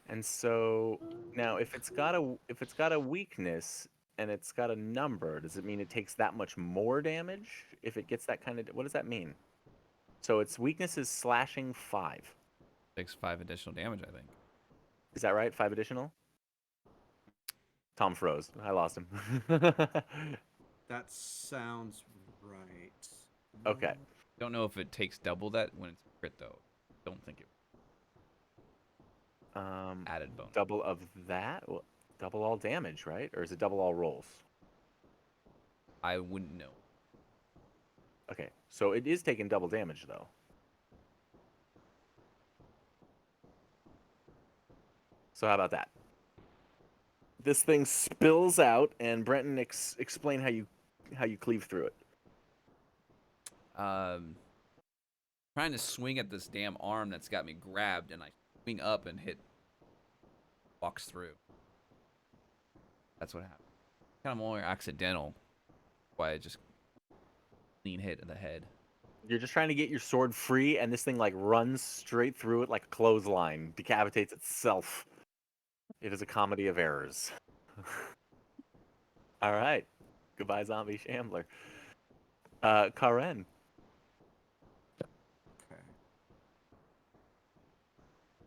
[SPEAKER 1] And so now if it's got a weakness and it's got a number, does it mean it takes that much more damage if it gets that kind of what does that mean? So its weakness is slashing 5.
[SPEAKER 2] Takes 5 additional damage, I think.
[SPEAKER 1] Is that right? 5 additional? Tom froze. I lost him.
[SPEAKER 8] That sounds right.
[SPEAKER 1] Okay.
[SPEAKER 2] Don't know if it takes double that when it's crit though. Don't think it added bonus.
[SPEAKER 1] Double of that? Well, double all damage, right? Or is it double all rolls?
[SPEAKER 2] I wouldn't know.
[SPEAKER 1] Okay. So it is taking double damage though. So how about that? This thing spills out, and Brenton, explain how you cleave through it.
[SPEAKER 2] Trying to swing at this damn arm that's got me grabbed, and I swing up and hit. Walks through. That's what happened. Kind of more accidental. Why I just clean hit in the head.
[SPEAKER 1] You're just trying to get your sword free, and this thing like runs straight through it like a clothesline, decapitates itself. It is a comedy of errors. All right. Goodbye, zombie shambler. Karen.
[SPEAKER 8] Okay.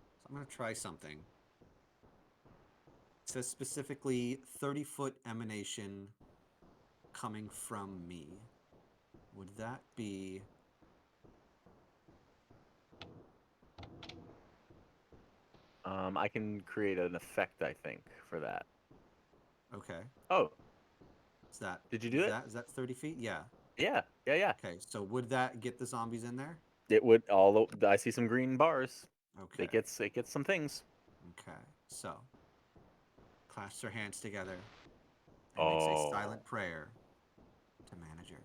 [SPEAKER 8] So I'm going to try something. It says specifically 30-foot emanation coming from me. Would that be...
[SPEAKER 1] I can create an effect, I think, for that.
[SPEAKER 8] Okay.
[SPEAKER 1] Oh,
[SPEAKER 8] Is that...
[SPEAKER 1] did you do it?
[SPEAKER 8] Is that 30 feet? Yeah.
[SPEAKER 1] Yeah.
[SPEAKER 8] Okay, so would that get the zombies in there?
[SPEAKER 1] It would. I see some green bars.
[SPEAKER 8] Okay.
[SPEAKER 1] It gets some things.
[SPEAKER 8] Okay, so clasps their hands together and makes a silent prayer to manager.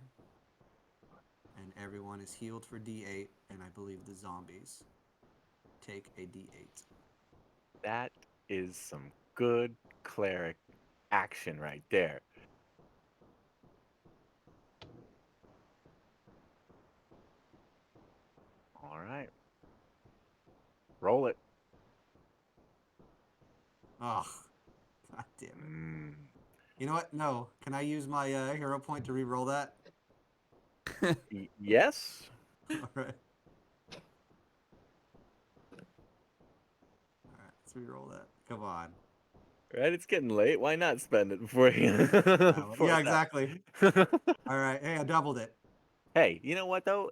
[SPEAKER 8] And everyone is healed for D8, and I believe the zombies take a D8.
[SPEAKER 1] That is some good cleric action right there. All right. Roll it.
[SPEAKER 8] Oh, god damn it. You know what? No. Can I use my hero point to re-roll that?
[SPEAKER 1] Yes.
[SPEAKER 8] Alright. Alright, let's re-roll that. Come on.
[SPEAKER 1] Right, it's getting late. Why not spend it before you?
[SPEAKER 8] Yeah, exactly. Alright, hey, I doubled it.
[SPEAKER 1] Hey, you know what though?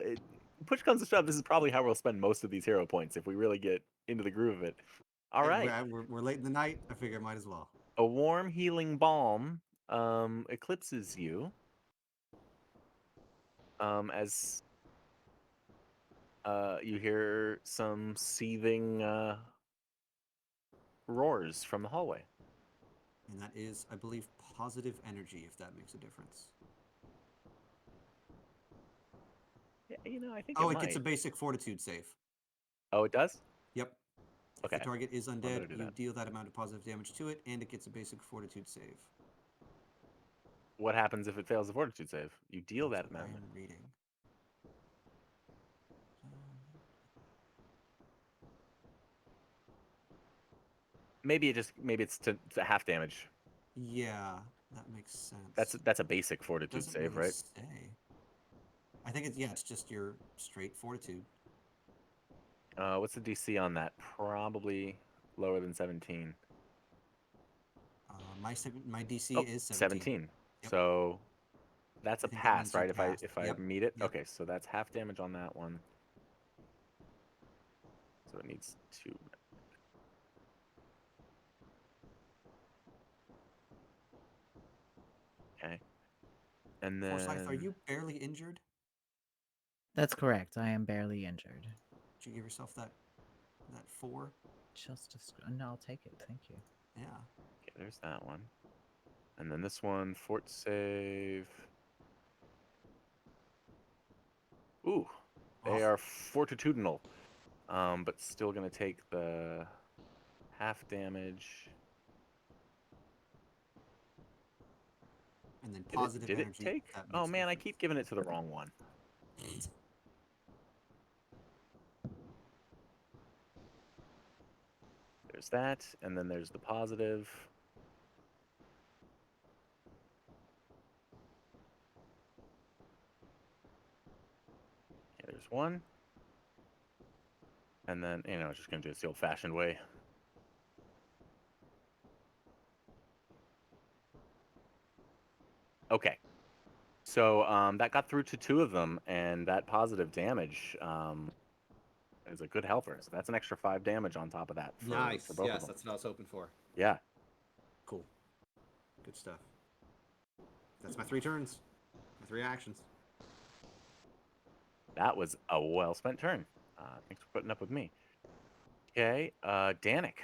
[SPEAKER 1] Push comes to shove, this is probably how we'll spend most of these hero points if we really get into the groove of it. All right.
[SPEAKER 8] We're late in the night. I figure I might as well.
[SPEAKER 1] A warm healing balm eclipses you. As you hear some seething roars from the hallway.
[SPEAKER 8] And that is, I believe, positive energy, if that makes a difference.
[SPEAKER 1] Yeah, you know, I think
[SPEAKER 8] Oh,
[SPEAKER 1] it
[SPEAKER 8] it gets a
[SPEAKER 1] might.
[SPEAKER 8] basic fortitude save.
[SPEAKER 1] Oh, it does?
[SPEAKER 8] Yep.
[SPEAKER 1] Okay.
[SPEAKER 8] If the target is
[SPEAKER 1] better
[SPEAKER 8] undead,
[SPEAKER 1] do
[SPEAKER 8] you
[SPEAKER 1] that.
[SPEAKER 8] deal that amount of positive damage to it, and it gets a basic fortitude save.
[SPEAKER 1] What happens if it fails the fortitude save? You deal
[SPEAKER 8] That's
[SPEAKER 1] that
[SPEAKER 8] what I
[SPEAKER 1] amount.
[SPEAKER 8] am reading.
[SPEAKER 1] Maybe it's to half damage.
[SPEAKER 8] Yeah, that makes sense.
[SPEAKER 1] That's a basic fortitude
[SPEAKER 8] Doesn't
[SPEAKER 1] save,
[SPEAKER 8] really
[SPEAKER 1] right?
[SPEAKER 8] say. I think it's just your straight fortitude.
[SPEAKER 1] What's the DC on that? Probably lower than 17.
[SPEAKER 8] My DC
[SPEAKER 1] Oh,
[SPEAKER 8] is 17.
[SPEAKER 1] 17.
[SPEAKER 8] Yep.
[SPEAKER 1] So that's
[SPEAKER 8] I
[SPEAKER 1] a
[SPEAKER 8] think that
[SPEAKER 1] pass,
[SPEAKER 8] means you
[SPEAKER 1] right?
[SPEAKER 8] passed.
[SPEAKER 1] If I
[SPEAKER 8] Yep,
[SPEAKER 1] meet it.
[SPEAKER 8] yep.
[SPEAKER 1] Okay, so that's half damage on that one. So it needs 2. Okay. And
[SPEAKER 8] Forsyth, are
[SPEAKER 1] then
[SPEAKER 8] you barely injured?
[SPEAKER 5] That's correct. I am barely injured.
[SPEAKER 8] Did you give yourself that 4?
[SPEAKER 5] Just a no, I'll take it. Thank you.
[SPEAKER 8] Yeah.
[SPEAKER 1] Okay, there's that one. And then this one, fort save. Ooh, they
[SPEAKER 8] Oh,
[SPEAKER 1] are fortitudinal, but still gonna take the half damage.
[SPEAKER 8] and then
[SPEAKER 1] Did it?
[SPEAKER 8] positive
[SPEAKER 1] Did it
[SPEAKER 8] energy.
[SPEAKER 1] take?
[SPEAKER 8] That
[SPEAKER 1] Oh
[SPEAKER 8] makes a
[SPEAKER 1] man, I
[SPEAKER 8] difference.
[SPEAKER 1] keep giving it to the wrong one. There's that, and then there's the positive. Okay, there's one. And then, just going to do this the old-fashioned way. Okay. So that got through to 2 of them, and that positive damage is a good helper. So that's an extra 5 damage on top of that for both of them.
[SPEAKER 8] That's what I was hoping for.
[SPEAKER 1] Yeah.
[SPEAKER 8] Cool. Good stuff. That's my 3 turns. My 3 actions.
[SPEAKER 1] That was a well-spent turn. Thanks for putting up with me. Okay, Danik.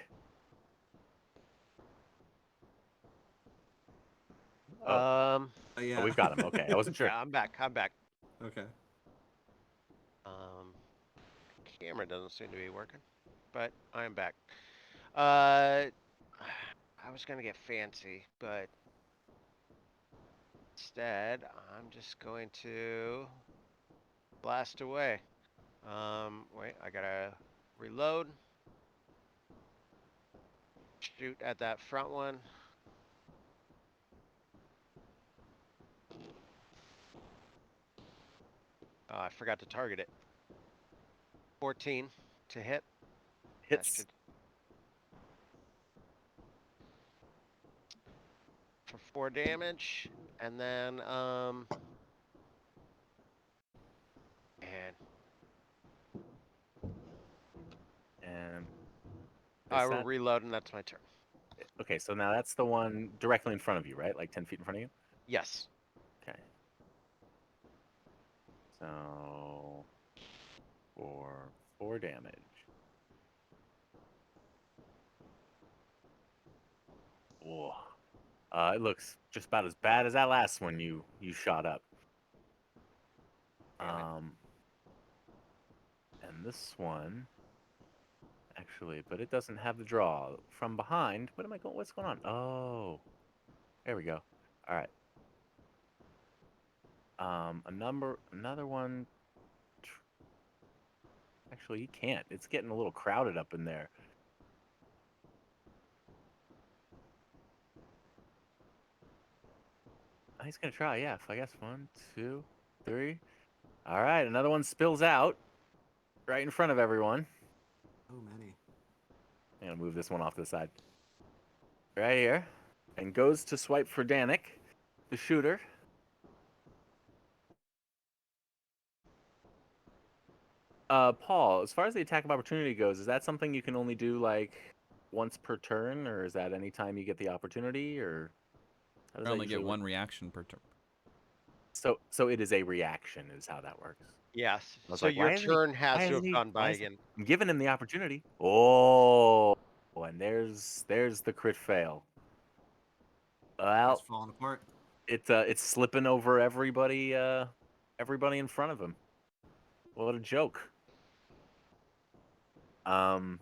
[SPEAKER 1] Oh,
[SPEAKER 8] Yeah.
[SPEAKER 1] we've got him. Okay, I wasn't sure.
[SPEAKER 4] Yeah, I'm back. I'm back.
[SPEAKER 8] Okay.
[SPEAKER 4] Camera doesn't seem to be working, but I am back. I was gonna get fancy, but instead I'm just going to blast away. Wait, I gotta reload. Shoot at that front one. Oh, I forgot to target it. 14 to hit. That
[SPEAKER 1] Hits.
[SPEAKER 4] should for 4 damage, and then and
[SPEAKER 1] And
[SPEAKER 4] I
[SPEAKER 1] is
[SPEAKER 4] will
[SPEAKER 1] that
[SPEAKER 4] reload, and that's my turn.
[SPEAKER 1] okay? So now that's the one directly in front of you, right? Like 10 feet in front of you.
[SPEAKER 4] Yes.
[SPEAKER 1] Okay. So for 4 damage. Whoa. It looks just about as bad as that last one you shot up.
[SPEAKER 4] Damn it.
[SPEAKER 1] And this one actually, but it doesn't have the draw from behind. What am I going? What's going on? Oh, there we go. All right. Another one. Actually, you can't. It's getting a little crowded up in there. He's gonna try. Yeah, I guess 1, 2, 3. All right, another one spills out right in front of everyone.
[SPEAKER 8] Oh, many.
[SPEAKER 1] I'm gonna move this one off to the side. Right here, and goes to swipe for Danik, the shooter. Paul, as far as the attack of opportunity goes, is that something you can only do like once per turn, or is that any time you get the opportunity, or how does
[SPEAKER 2] I
[SPEAKER 1] that
[SPEAKER 2] only
[SPEAKER 1] usually
[SPEAKER 2] get
[SPEAKER 1] work?
[SPEAKER 2] one reaction per turn.
[SPEAKER 1] So it is a reaction, is how that works.
[SPEAKER 4] Yes.
[SPEAKER 1] I was
[SPEAKER 4] So
[SPEAKER 1] like,
[SPEAKER 4] your turn has to have gone by again.
[SPEAKER 1] I'm giving him the opportunity. Oh, and there's the crit fail.
[SPEAKER 8] It's
[SPEAKER 1] Well,
[SPEAKER 8] falling apart.
[SPEAKER 1] it's slipping over everybody in front of him. What a joke. And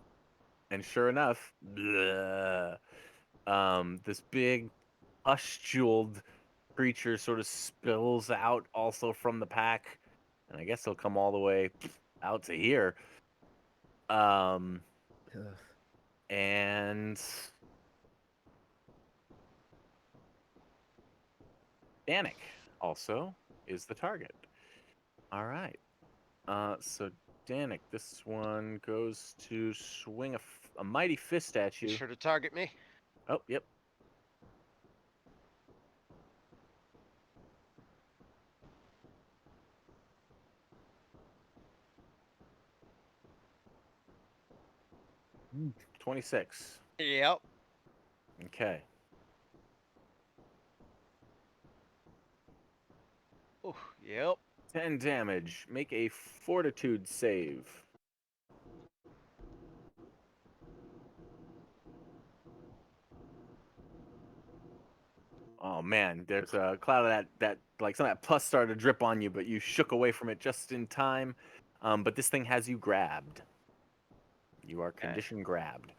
[SPEAKER 1] sure enough, this big pustuled creature sort of spills out also from the pack, and I guess he'll come all the way out to here.
[SPEAKER 5] Ugh.
[SPEAKER 1] And Danik also is the target. All right. So Danik, this one goes to swing a mighty fist at
[SPEAKER 4] Be
[SPEAKER 1] you.
[SPEAKER 4] sure to target me.
[SPEAKER 1] Oh, yep.
[SPEAKER 5] Mm.
[SPEAKER 1] 26.
[SPEAKER 4] Yep.
[SPEAKER 1] Okay.
[SPEAKER 4] Ooh, yep.
[SPEAKER 1] 10 damage. Make a fortitude save. Oh man, there's a cloud of that like some of that pus started to drip on you, but you shook away from it just in time. But this thing has you grabbed. You are condition grabbed.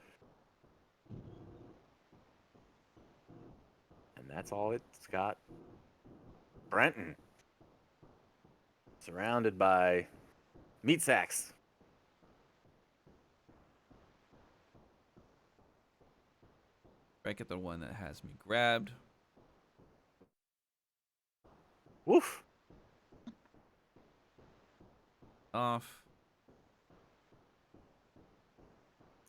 [SPEAKER 1] And that's all it's got. Brenton. Surrounded by meat sacks.
[SPEAKER 2] Strike at the one that has me grabbed.
[SPEAKER 1] Woof.
[SPEAKER 2] Off.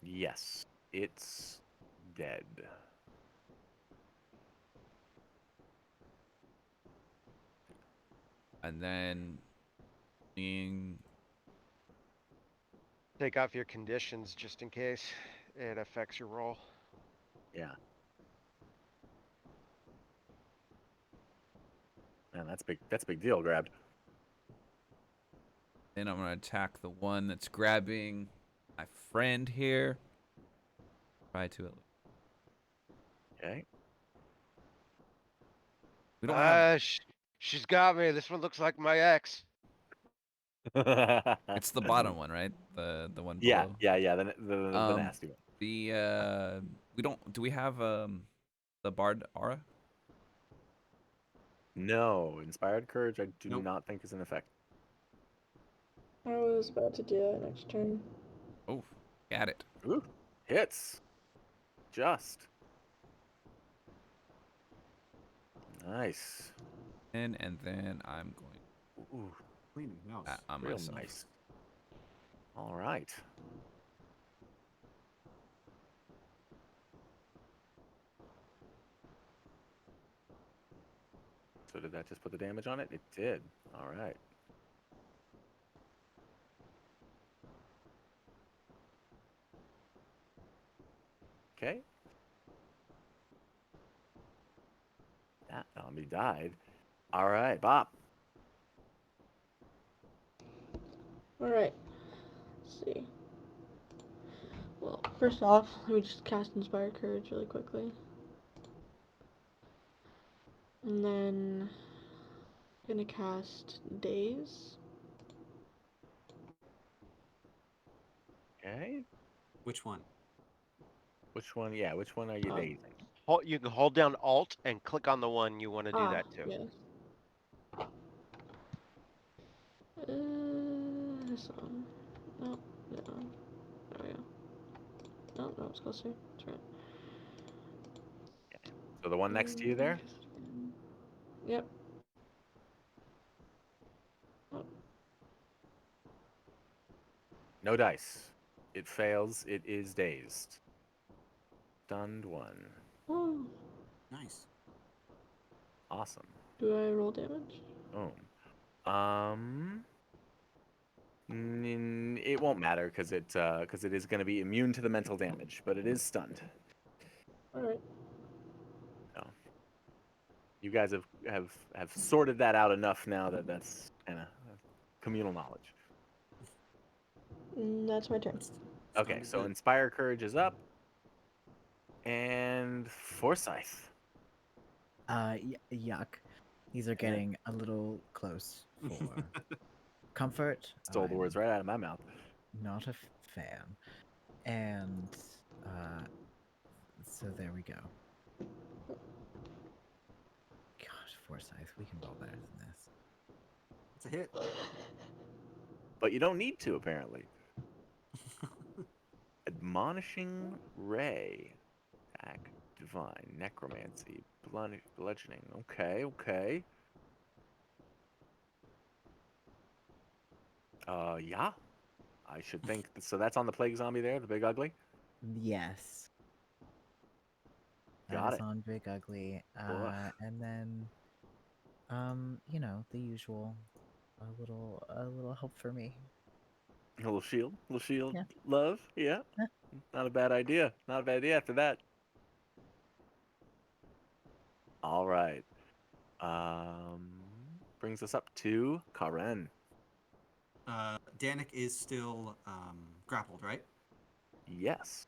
[SPEAKER 1] Yes, it's dead.
[SPEAKER 2] And then being
[SPEAKER 4] Take off your conditions just in case it affects your roll.
[SPEAKER 1] Yeah. Man, that's big. That's a big deal. Grabbed.
[SPEAKER 2] then I'm gonna attack the one that's grabbing my friend here. Try to.
[SPEAKER 1] Okay.
[SPEAKER 2] We don't have.
[SPEAKER 4] She's got me. This one looks like my ex.
[SPEAKER 2] It's the bottom one, right? The one
[SPEAKER 1] Yeah,
[SPEAKER 2] below.
[SPEAKER 1] yeah. The
[SPEAKER 2] Um,
[SPEAKER 1] nasty one.
[SPEAKER 2] The we don't. Do we have the Bard aura?
[SPEAKER 1] No, inspired courage. I do
[SPEAKER 8] Nope.
[SPEAKER 1] not think is in effect.
[SPEAKER 6] I was about to do that next turn.
[SPEAKER 2] Oh, got it.
[SPEAKER 1] Ooh, hits. Just. Nice.
[SPEAKER 2] And then I'm going
[SPEAKER 8] Ooh, clean mouse.
[SPEAKER 2] that on
[SPEAKER 1] Real
[SPEAKER 2] myself.
[SPEAKER 1] nice. All right. So did that just put the damage on it? It did. All right. Okay. That zombie died. All right, Bob.
[SPEAKER 6] Alright. Let's see. Well, first off, let me just cast Inspire Courage really quickly. And then gonna cast Daze.
[SPEAKER 1] Okay.
[SPEAKER 8] Which one?
[SPEAKER 1] Which one? Yeah, which one are you dazing?
[SPEAKER 4] You can hold down Alt and click on the one you want to do that to.
[SPEAKER 6] Yes. This one. No, that one. There we go. No, it's closer. That's right.
[SPEAKER 1] So the one next to you there?
[SPEAKER 6] Yep.
[SPEAKER 1] No dice. It fails. It is dazed. Stunned one.
[SPEAKER 6] Oh,
[SPEAKER 8] Nice.
[SPEAKER 1] Awesome.
[SPEAKER 6] do I roll damage?
[SPEAKER 1] Boom. It won't matter because it is going to be immune to the mental damage, but it is stunned.
[SPEAKER 6] Alright.
[SPEAKER 1] So you guys have sorted that out enough now that that's kind of communal knowledge.
[SPEAKER 6] That's my turn.
[SPEAKER 1] Okay,
[SPEAKER 8] Sounds
[SPEAKER 1] so
[SPEAKER 8] good.
[SPEAKER 1] Inspire Courage is up, and Forsyth.
[SPEAKER 5] Yuck. These are getting a little close for comfort.
[SPEAKER 1] Stole the
[SPEAKER 5] I'm
[SPEAKER 1] words right out of my mouth.
[SPEAKER 5] not a fan. And so there we go. Gosh, Forsyth, we can roll better than this.
[SPEAKER 8] It's a hit.
[SPEAKER 1] But you don't need to, apparently. Admonishing Ray. Attack, Divine, Necromancy, Bludgeoning. Okay. Yeah. I should think. So that's on the Plague Zombie there, the big ugly?
[SPEAKER 5] Yes.
[SPEAKER 1] Got
[SPEAKER 5] That is
[SPEAKER 1] it.
[SPEAKER 5] on Big Ugly.
[SPEAKER 1] Ugh.
[SPEAKER 5] And then, the usual. A little help for me.
[SPEAKER 1] A little shield.
[SPEAKER 5] Yeah.
[SPEAKER 1] Love. Yeah.
[SPEAKER 5] Yeah.
[SPEAKER 1] Not a bad idea. Not a bad idea after that. All right. Brings us up to Karen.
[SPEAKER 8] Danik is still grappled, right?
[SPEAKER 1] Yes.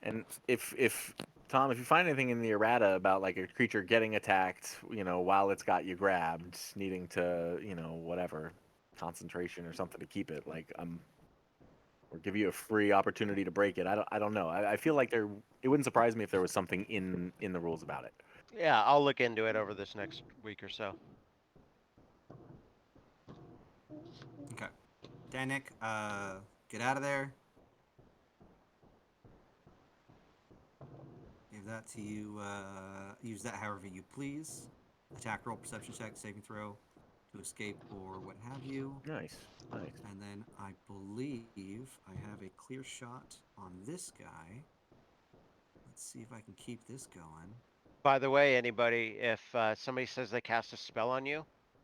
[SPEAKER 1] And if Tom, if you find anything in the errata about like a creature getting attacked, while it's got you grabbed, needing to, whatever, concentration or something to keep it, like or give you a free opportunity to break it. I don't know. I feel like it wouldn't surprise me if there was something in the rules about it.
[SPEAKER 4] Yeah, I'll look into it over this next week or so.
[SPEAKER 8] Okay. Danik, get out of there. Give that to you. Use that however you please. Attack roll, perception check, saving throw to escape or what have you.
[SPEAKER 1] Nice.
[SPEAKER 8] And then I believe I have a clear shot on this guy. Let's see if I can keep this going.
[SPEAKER 4] By the way, anybody, if somebody says they cast a spell on you,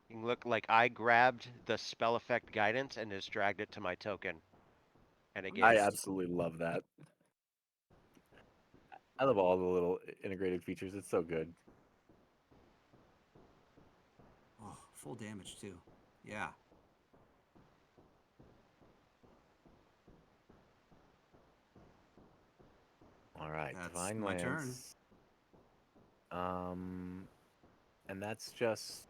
[SPEAKER 4] you can look like I grabbed the spell effect guidance and just dragged it to my token. And it
[SPEAKER 1] I
[SPEAKER 4] gave
[SPEAKER 1] absolutely love that. I love all the little integrated features. It's so good.
[SPEAKER 8] Oh, full damage too. Yeah.
[SPEAKER 1] All right,
[SPEAKER 8] That's
[SPEAKER 1] Divine
[SPEAKER 8] my turn.
[SPEAKER 1] Lance. And that's just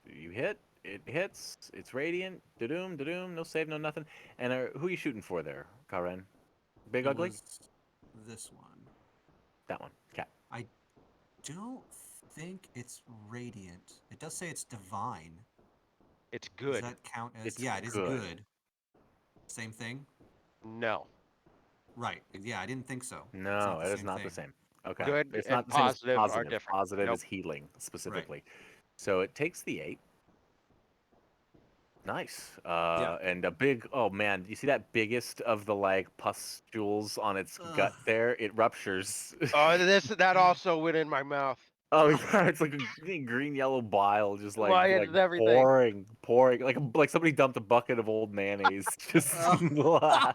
[SPEAKER 1] you hit. It hits. It's radiant. Da-doom, da-doom. No save, no nothing. And who are you shooting for there, Karen? Big
[SPEAKER 8] It
[SPEAKER 1] Ugly?
[SPEAKER 8] was this one.
[SPEAKER 1] That one. Cat.
[SPEAKER 8] I don't think it's radiant. It does say it's divine.
[SPEAKER 4] it's
[SPEAKER 8] Does
[SPEAKER 4] good.
[SPEAKER 8] that count as?
[SPEAKER 1] It's
[SPEAKER 8] Yeah, it is
[SPEAKER 1] good.
[SPEAKER 8] good. Same thing.
[SPEAKER 4] No.
[SPEAKER 8] Right. Yeah, I didn't think so. It's
[SPEAKER 1] No,
[SPEAKER 8] not the
[SPEAKER 1] it is
[SPEAKER 8] same
[SPEAKER 1] not the
[SPEAKER 8] thing.
[SPEAKER 1] same. Okay.
[SPEAKER 4] Good
[SPEAKER 1] It's
[SPEAKER 4] and
[SPEAKER 1] not the same as
[SPEAKER 4] positive are
[SPEAKER 1] positive.
[SPEAKER 4] different.
[SPEAKER 1] Positive
[SPEAKER 4] Nope.
[SPEAKER 1] is healing specifically. So it takes the 8. Nice. And a big, oh man, you see that biggest of the like pustules on its gut
[SPEAKER 8] Ugh.
[SPEAKER 1] there? It ruptures.
[SPEAKER 4] Oh, that also went in my mouth.
[SPEAKER 1] Oh yeah, it's like a green yellow bile, just like
[SPEAKER 4] Why it's everything.
[SPEAKER 1] pouring, like somebody dumped a bucket of old mayonnaise. Just
[SPEAKER 8] Come on.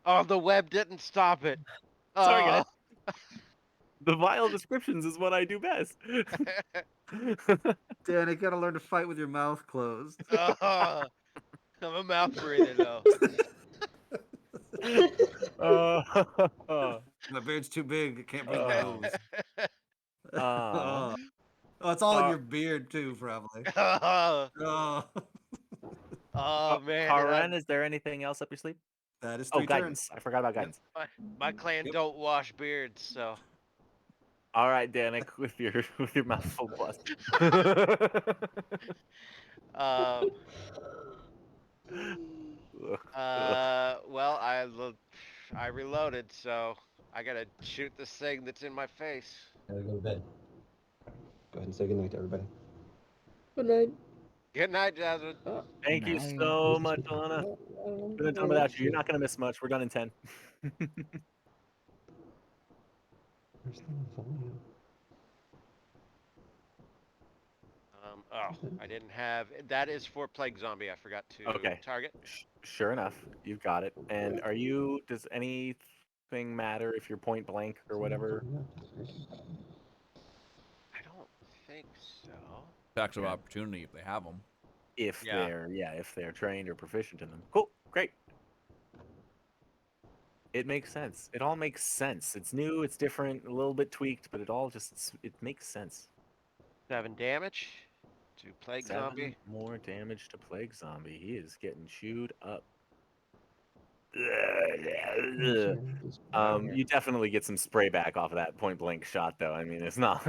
[SPEAKER 4] Oh, the web didn't stop it.
[SPEAKER 1] Sorry,
[SPEAKER 4] Oh.
[SPEAKER 1] guys. The vile descriptions is what I do best.
[SPEAKER 8] Dan, I gotta learn to fight with your mouth closed.
[SPEAKER 4] Oh. I'm a mouth breather though.
[SPEAKER 8] My beard's too big. I can't breathe my nose.
[SPEAKER 1] Uh,
[SPEAKER 8] Oh, it's all in
[SPEAKER 1] uh,
[SPEAKER 8] your beard too, probably.
[SPEAKER 4] Oh,
[SPEAKER 8] Oh,
[SPEAKER 4] man,
[SPEAKER 1] Karen, is there anything else up your sleeve?
[SPEAKER 8] that is
[SPEAKER 1] Oh,
[SPEAKER 8] 3 turns.
[SPEAKER 1] guidance. I forgot about guidance.
[SPEAKER 4] my clan
[SPEAKER 8] Yep.
[SPEAKER 4] don't wash beards, so
[SPEAKER 1] All right, Danik, with your mouth full plus.
[SPEAKER 4] um
[SPEAKER 1] Ugh.
[SPEAKER 4] well, I reloaded, so I gotta shoot this thing that's in my face.
[SPEAKER 7] Gotta go to bed. Go ahead and say goodnight to everybody.
[SPEAKER 6] Good night.
[SPEAKER 4] Good night, Jasmine.
[SPEAKER 1] Thank you
[SPEAKER 5] Nice.
[SPEAKER 1] so much, Alana. Couldn't have done without you. You're not gonna miss much. We're done in 10.
[SPEAKER 7] Where's the volume?
[SPEAKER 4] Oh, I didn't have that is for Plague Zombie. I forgot to
[SPEAKER 1] Okay.
[SPEAKER 4] target.
[SPEAKER 1] Sure enough, you've got it. And does anything matter if you're point blank or whatever?
[SPEAKER 4] I don't think so.
[SPEAKER 2] Attacks of
[SPEAKER 1] Okay.
[SPEAKER 2] opportunity if they have them.
[SPEAKER 1] If
[SPEAKER 4] Yeah.
[SPEAKER 1] they're trained or proficient in them. Cool, great. It makes sense. It all makes sense. It's new, it's different, a little bit tweaked, but it makes sense.
[SPEAKER 4] 7 damage to Plague
[SPEAKER 1] 7
[SPEAKER 4] Zombie.
[SPEAKER 1] more damage to Plague Zombie. He is getting chewed up. You definitely get some spray back off of that point blank shot, though. I mean, it's not.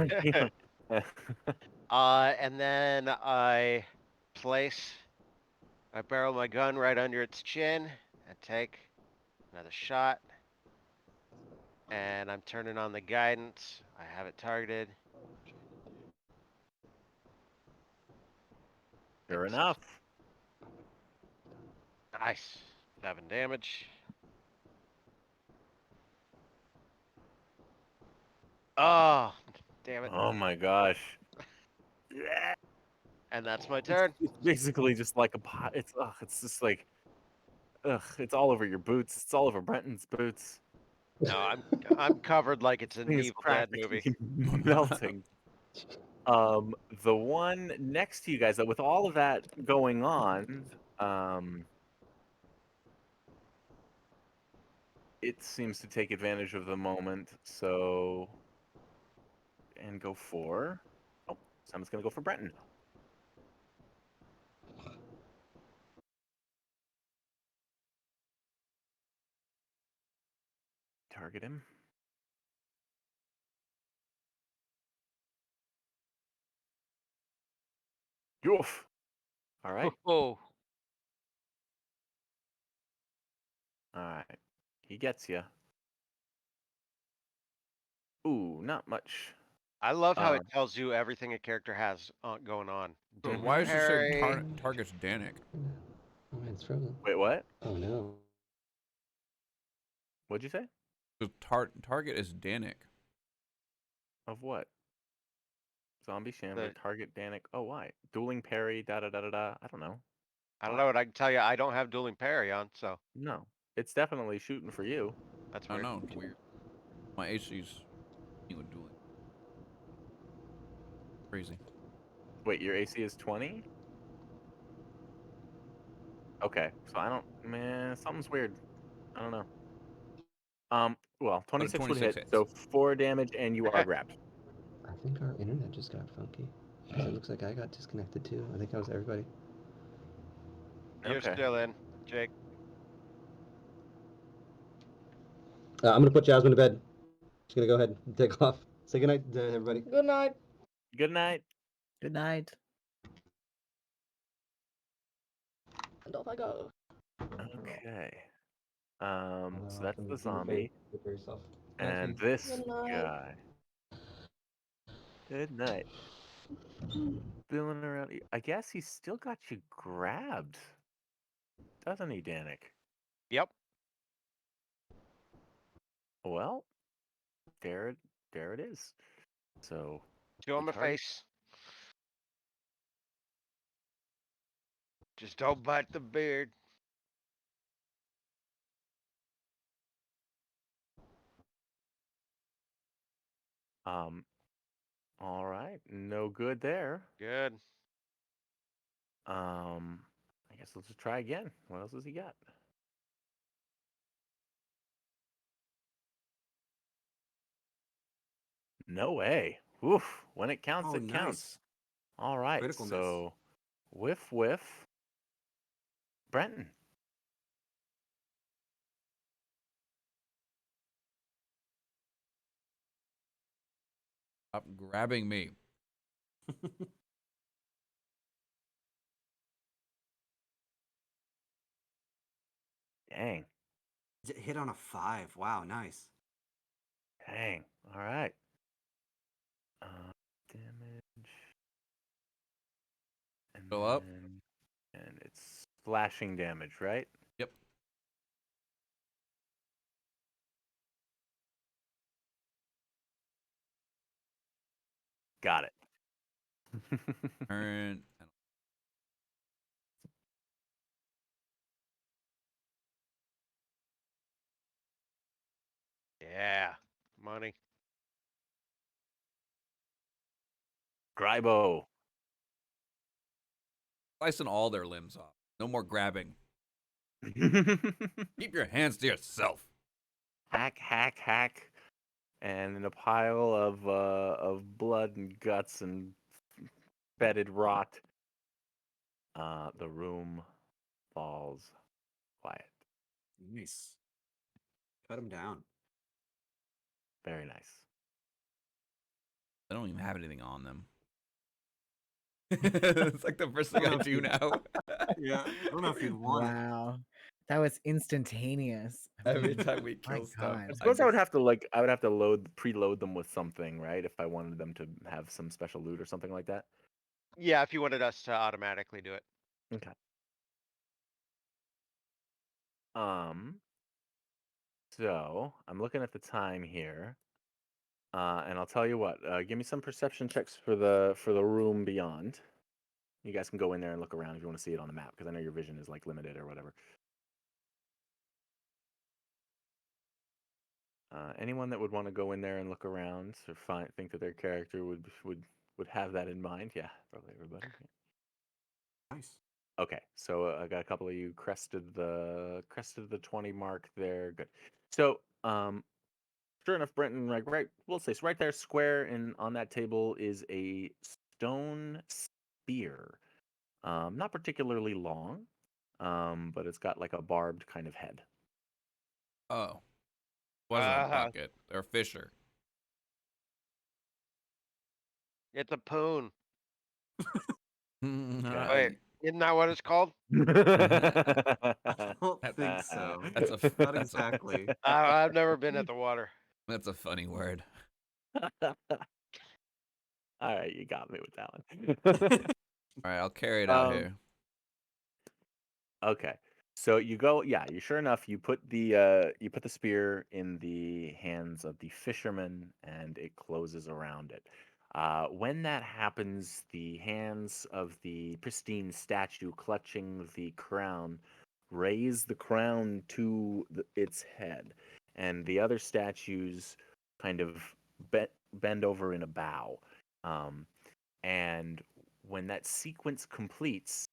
[SPEAKER 4] And then I barrel my gun right under its chin and take another shot. And I'm turning on the guidance. I have it targeted.
[SPEAKER 1] Sure enough.
[SPEAKER 4] Nice. 7 damage. Oh, damn it.
[SPEAKER 1] Oh my gosh.
[SPEAKER 4] And that's my turn.
[SPEAKER 1] It's basically just like a pot. It's just like, it's all over your boots. It's all over Brenton's boots.
[SPEAKER 4] No, I'm covered like it's an
[SPEAKER 1] Thing is
[SPEAKER 4] Evil Dead movie.
[SPEAKER 1] practically melting. The one next to you guys, with all of that going on, it seems to take advantage of the moment, so and go for. Oh, someone's gonna go for Brenton. Target him. Oof. All right.
[SPEAKER 4] Oh,
[SPEAKER 1] All right. He gets you. Ooh, not much.
[SPEAKER 4] I love how
[SPEAKER 1] Uh,
[SPEAKER 4] it tells you everything a character has going on.
[SPEAKER 2] But
[SPEAKER 1] Mhm.
[SPEAKER 2] why does it say
[SPEAKER 4] Parry.
[SPEAKER 2] target's Danik?
[SPEAKER 7] Oh man, it's frozen.
[SPEAKER 1] Wait, what?
[SPEAKER 7] Oh no.
[SPEAKER 1] What'd you say?
[SPEAKER 2] The target is Danik.
[SPEAKER 1] Of what? Zombie Shambler,
[SPEAKER 4] The-
[SPEAKER 1] target Danik. Oh, why? Dueling parry, da da da da da. I don't know.
[SPEAKER 4] I don't
[SPEAKER 1] Why?
[SPEAKER 4] know, but I can tell you I don't have dueling parry on, so
[SPEAKER 1] No. It's definitely shooting for you.
[SPEAKER 4] that's
[SPEAKER 2] I
[SPEAKER 4] weird.
[SPEAKER 2] know, it's weird. My AC's with dueling. Crazy.
[SPEAKER 1] Wait, your AC is 20? Okay, so I don't. Man, something's weird. I don't know. Well,
[SPEAKER 2] But a
[SPEAKER 1] 26 would
[SPEAKER 2] 26
[SPEAKER 1] hit,
[SPEAKER 2] hits.
[SPEAKER 1] so 4 damage, and you are grabbed.
[SPEAKER 7] I think our internet just got funky. 'Cause it looks like I got disconnected too. I think that was everybody.
[SPEAKER 4] You're
[SPEAKER 1] Okay.
[SPEAKER 4] still in, Jake.
[SPEAKER 7] I'm gonna put Jasmine to bed. She's gonna go ahead and take off. Say goodnight to everybody.
[SPEAKER 6] Good night.
[SPEAKER 1] Good night.
[SPEAKER 5] Good night.
[SPEAKER 6] And off I go.
[SPEAKER 1] Okay.
[SPEAKER 7] Hello,
[SPEAKER 1] So that's
[SPEAKER 7] can
[SPEAKER 1] the
[SPEAKER 7] you
[SPEAKER 1] zombie,
[SPEAKER 7] take care of yourself?
[SPEAKER 1] and
[SPEAKER 7] Jasmine.
[SPEAKER 1] this
[SPEAKER 6] Good night.
[SPEAKER 1] guy. Good night. Feeling around. I guess he's still got you grabbed, doesn't he, Danik?
[SPEAKER 4] Yep.
[SPEAKER 1] Well, there it is. So
[SPEAKER 4] Two on
[SPEAKER 1] the
[SPEAKER 4] my
[SPEAKER 1] target.
[SPEAKER 4] face. Just don't bite the beard.
[SPEAKER 1] All right, no good there.
[SPEAKER 4] Good.
[SPEAKER 1] I guess let's just try again. What else has he got? No way. Oof. When it counts,
[SPEAKER 8] Oh,
[SPEAKER 1] it counts.
[SPEAKER 8] nice.
[SPEAKER 1] All right.
[SPEAKER 8] Critical miss.
[SPEAKER 1] So, whiff. Brenton.
[SPEAKER 2] Stop grabbing me.
[SPEAKER 1] Dang.
[SPEAKER 8] Hit on a 5. Wow, nice.
[SPEAKER 1] Dang. All right. Damage. And
[SPEAKER 2] Still up?
[SPEAKER 1] and it's slashing damage, right?
[SPEAKER 2] Yep.
[SPEAKER 1] Got it.
[SPEAKER 2] Turn.
[SPEAKER 4] Yeah. Money.
[SPEAKER 1] Grybo.
[SPEAKER 2] Slicing all their limbs off. No more grabbing. Keep your hands to yourself.
[SPEAKER 1] Hack. And in a pile of blood and guts and fetid rot, the room falls quiet.
[SPEAKER 8] Nice. Cut him down.
[SPEAKER 1] Very nice.
[SPEAKER 2] I don't even have anything on them. It's like the first thing I do now.
[SPEAKER 8] Yeah. I don't know if you'd want it.
[SPEAKER 5] Wow. That was instantaneous. I
[SPEAKER 2] Every
[SPEAKER 5] mean,
[SPEAKER 2] time we
[SPEAKER 5] my
[SPEAKER 2] kill stuff.
[SPEAKER 5] God.
[SPEAKER 1] I suppose I would have to preload them with something, right? If I wanted them to have some special loot or something like that.
[SPEAKER 4] Yeah, if you wanted us to automatically do it.
[SPEAKER 1] Okay. So I'm looking at the time here, and I'll tell you what. Give me some perception checks for the room beyond. You guys can go in there and look around if you want to see it on the map, because I know your vision is like limited or whatever. Anyone that would want to go in there and look around or think that their character would have that in mind? Yeah, probably everybody. Yeah.
[SPEAKER 8] Nice.
[SPEAKER 1] Okay, so I got a couple of you crested the 20 mark there. Good. So, sure enough, Brenton, like we'll say, so right there, square, and on that table is a stone spear. Not particularly long, but it's got like a barbed kind of head.
[SPEAKER 2] Oh, wasn't a bucket or Fisher.
[SPEAKER 4] It's a poon.
[SPEAKER 1] Okay.
[SPEAKER 4] Wait, isn't that what it's called?
[SPEAKER 8] I don't think
[SPEAKER 2] That's
[SPEAKER 8] so.
[SPEAKER 2] That's a
[SPEAKER 8] Not
[SPEAKER 2] that's a
[SPEAKER 8] exactly.
[SPEAKER 4] I've never been at the water.
[SPEAKER 2] that's a funny word.
[SPEAKER 1] All right, you got me with that one.
[SPEAKER 2] All right, I'll carry it out
[SPEAKER 1] Um,
[SPEAKER 2] here.
[SPEAKER 1] Okay. So you go, yeah, you sure enough, you put the spear in the hands of the fisherman and it closes around it. When that happens, the hands of the pristine statue clutching the crown raise the crown to its head, and the other statues kind of bend over in a bow. Um, and when that sequence completes,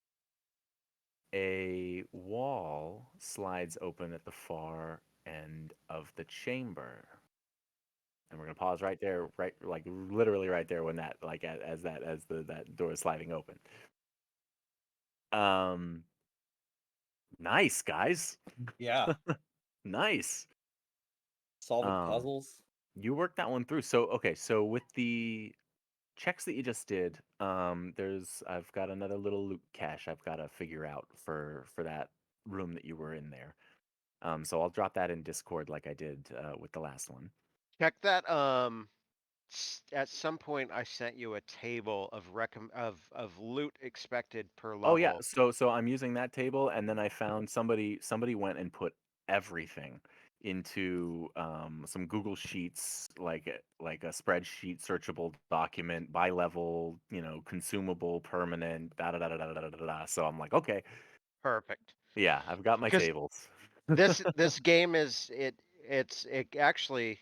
[SPEAKER 1] a wall slides open at the far end of the chamber. And we're gonna pause right there, right, like literally right there when that, like as that door is sliding open. Um, nice guys,
[SPEAKER 9] Yeah.
[SPEAKER 1] nice.
[SPEAKER 9] Solving
[SPEAKER 1] Um,
[SPEAKER 9] puzzles.
[SPEAKER 1] you worked that one through. So okay, so with the checks that you just did, I've got another little loot cache I've got to figure out for that room that you were in there. So I'll drop that in Discord like I did with the last one.
[SPEAKER 4] Check that. At some point, I sent you a table of of loot expected per
[SPEAKER 1] Oh yeah,
[SPEAKER 4] level.
[SPEAKER 1] so I'm using that table, and then I found somebody went and put everything into some Google Sheets, like a spreadsheet searchable document by level, consumable, permanent, da da da da da da da da. Da. So I'm like, okay,
[SPEAKER 4] Perfect.
[SPEAKER 1] yeah, I've got my
[SPEAKER 4] Because
[SPEAKER 1] tables.
[SPEAKER 4] this game is it actually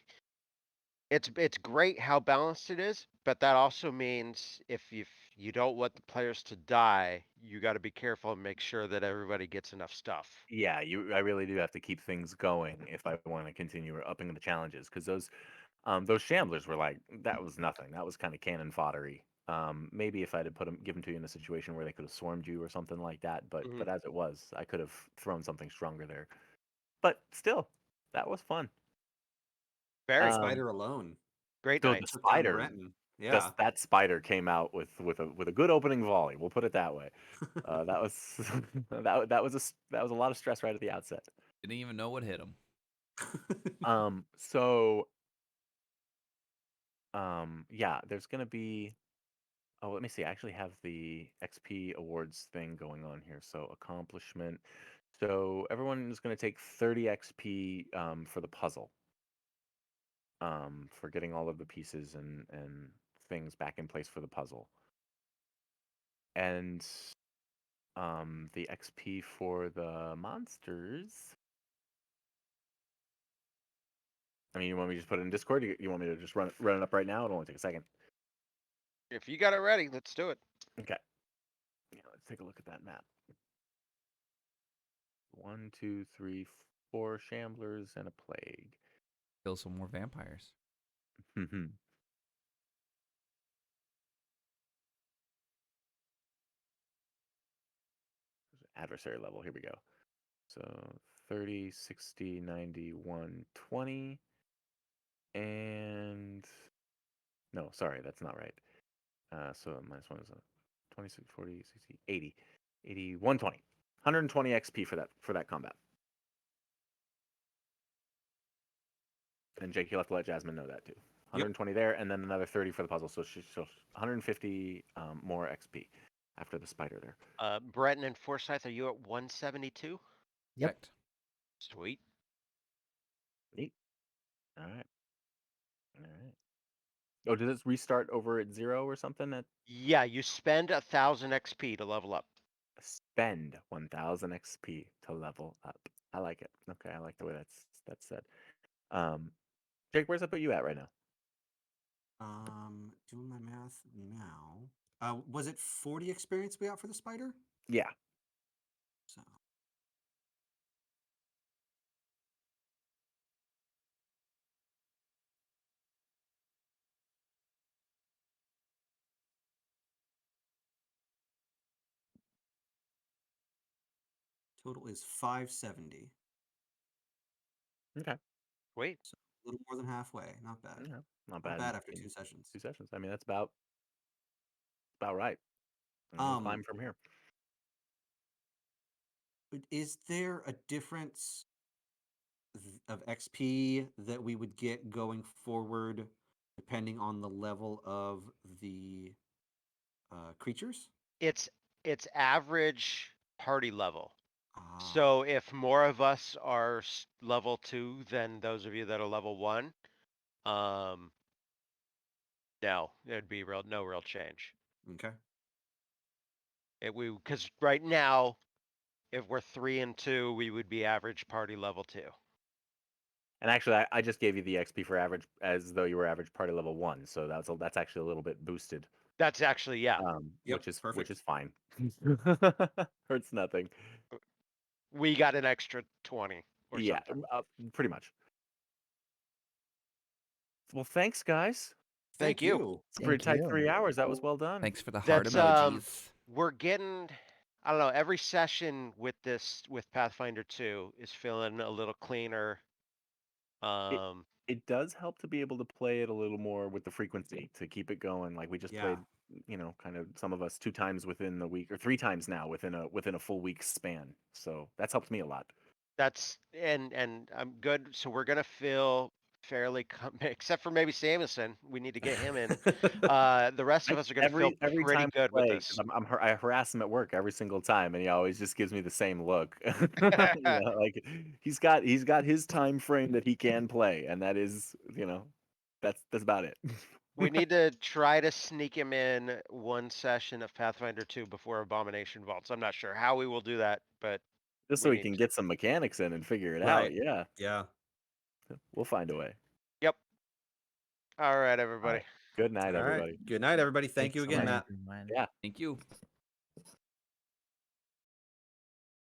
[SPEAKER 4] it's great how balanced it is, but that also means if you don't want the players to die, you got to be careful and make sure that everybody gets enough stuff.
[SPEAKER 1] Yeah, I really do have to keep things going if I want to continue upping the challenges because those shamblers were like that was nothing. That was kind of cannon foddery. Maybe if I'd have given to you in a situation where they could have swarmed you or something like that, but
[SPEAKER 4] Mhm.
[SPEAKER 1] but as it was, I could have thrown something stronger there. But still, that was fun.
[SPEAKER 4] Very
[SPEAKER 8] Spider alone
[SPEAKER 4] great
[SPEAKER 1] So
[SPEAKER 4] night.
[SPEAKER 1] the
[SPEAKER 8] took down
[SPEAKER 1] spider,
[SPEAKER 8] Breton. Yeah.
[SPEAKER 1] that spider came out with a good opening volley. We'll put it that way. That was that was a lot of stress right at the outset.
[SPEAKER 2] Didn't even know what hit him.
[SPEAKER 1] So yeah, there's gonna be. Oh, let me see. I actually have the XP awards thing going on here. So accomplishment. So everyone is going to take 30 XP for the puzzle. For getting all of the pieces and things back in place for the puzzle. And the XP for the monsters. I mean, you want me to just put it in Discord? You want me to just run it up right now? It'll only take a second.
[SPEAKER 4] If you got it ready, let's do it.
[SPEAKER 1] Okay. Yeah, let's take a look at that map. 1, 2, 3, 4 shamblers and a plague.
[SPEAKER 2] Kill some more vampires.
[SPEAKER 1] Adversary level. Here we go. So 30, 60, 90, 120. And no, sorry, that's not right. So minus 1 is a 26, 40, 60, 80. 80, 120. 120 XP for that combat. And Jake, you'll have to let Jasmine know that too. 120 there, and then another 30 for the puzzle. So 150 more XP after the spider there.
[SPEAKER 4] Breton and Forsyth, are you at 172?
[SPEAKER 5] Yep.
[SPEAKER 2] Correct.
[SPEAKER 4] Sweet.
[SPEAKER 1] Neat. All right. All right. Oh, did it restart over at 0 or something?
[SPEAKER 4] Yeah, you spend 1,000 XP to level up.
[SPEAKER 1] Spend 1,000 XP to level up. I like it. Okay, I like the way that's said. Jake, where's that put you at right now?
[SPEAKER 8] Doing my math now. Was it 40 experience we got for the spider?
[SPEAKER 1] Yeah.
[SPEAKER 8] So Total is 570.
[SPEAKER 1] Okay.
[SPEAKER 4] Wait.
[SPEAKER 8] So a little more than halfway. Not bad.
[SPEAKER 1] Yeah, not
[SPEAKER 8] Not
[SPEAKER 1] bad.
[SPEAKER 8] bad after
[SPEAKER 1] in
[SPEAKER 8] 2 sessions.
[SPEAKER 1] 2 sessions. I mean, that's about right. And we'll climb from here.
[SPEAKER 8] But is there a difference of XP that we would get going forward depending on the level of the creatures?
[SPEAKER 4] It's average party level.
[SPEAKER 8] Ah,
[SPEAKER 4] So if more of us are level 2 than those of you that are level 1, no, there'd be no real change.
[SPEAKER 8] okay.
[SPEAKER 4] Because right now, if we're 3 and 2, we would be average party level 2.
[SPEAKER 1] And actually, I just gave you the XP for average as though you were average party level 1. So that's actually a little bit boosted.
[SPEAKER 4] That's actually, yeah.
[SPEAKER 8] Yep,
[SPEAKER 1] which
[SPEAKER 8] perfect.
[SPEAKER 1] is fine. Hurts nothing.
[SPEAKER 4] We got an extra 20 or
[SPEAKER 1] Yeah,
[SPEAKER 4] something.
[SPEAKER 1] pretty much. Well, thanks, guys.
[SPEAKER 4] Thank you.
[SPEAKER 1] It's a pretty
[SPEAKER 5] Thank
[SPEAKER 1] tight 3
[SPEAKER 5] you.
[SPEAKER 1] hours. That was well done.
[SPEAKER 2] Thanks for the heart
[SPEAKER 4] That's,
[SPEAKER 2] emojis.
[SPEAKER 4] We're getting, I don't know, every session with Pathfinder 2 is feeling a little cleaner.
[SPEAKER 1] It does help to be able to play it a little more with the frequency to keep it going. Like we just
[SPEAKER 8] Yeah.
[SPEAKER 1] played, kind of some of us 2 times within the week or 3 times now within a full week span. So that's helped me a lot.
[SPEAKER 4] That's and I'm good. So we're gonna feel fairly, except for maybe Samuelson. We need to get him in. The rest of us are gonna feel
[SPEAKER 1] Every
[SPEAKER 4] pretty
[SPEAKER 1] time
[SPEAKER 4] good with
[SPEAKER 1] I play,
[SPEAKER 4] this.
[SPEAKER 1] 'cause I harass him at work every single time, and he always just gives me the same look. Like he's got his time frame that he can play, and that is, that's about it.
[SPEAKER 4] We need to try to sneak him in one session of Pathfinder 2 before Abomination Vaults. I'm not sure how we will do that, but
[SPEAKER 1] Just
[SPEAKER 4] we
[SPEAKER 1] so we
[SPEAKER 4] need
[SPEAKER 1] can
[SPEAKER 4] to.
[SPEAKER 1] get some mechanics in and figure it out.
[SPEAKER 8] Right.
[SPEAKER 1] Yeah,
[SPEAKER 8] Yeah.
[SPEAKER 1] we'll find a way.
[SPEAKER 4] Yep. All right,
[SPEAKER 1] All
[SPEAKER 4] everybody.
[SPEAKER 1] right. Good night,
[SPEAKER 8] All right.
[SPEAKER 1] everybody.
[SPEAKER 8] Good night, everybody. Thank
[SPEAKER 5] Thanks
[SPEAKER 8] you
[SPEAKER 5] so
[SPEAKER 8] again,
[SPEAKER 5] much,
[SPEAKER 8] Matt.
[SPEAKER 5] everyone.
[SPEAKER 1] Yeah.
[SPEAKER 2] Thank you.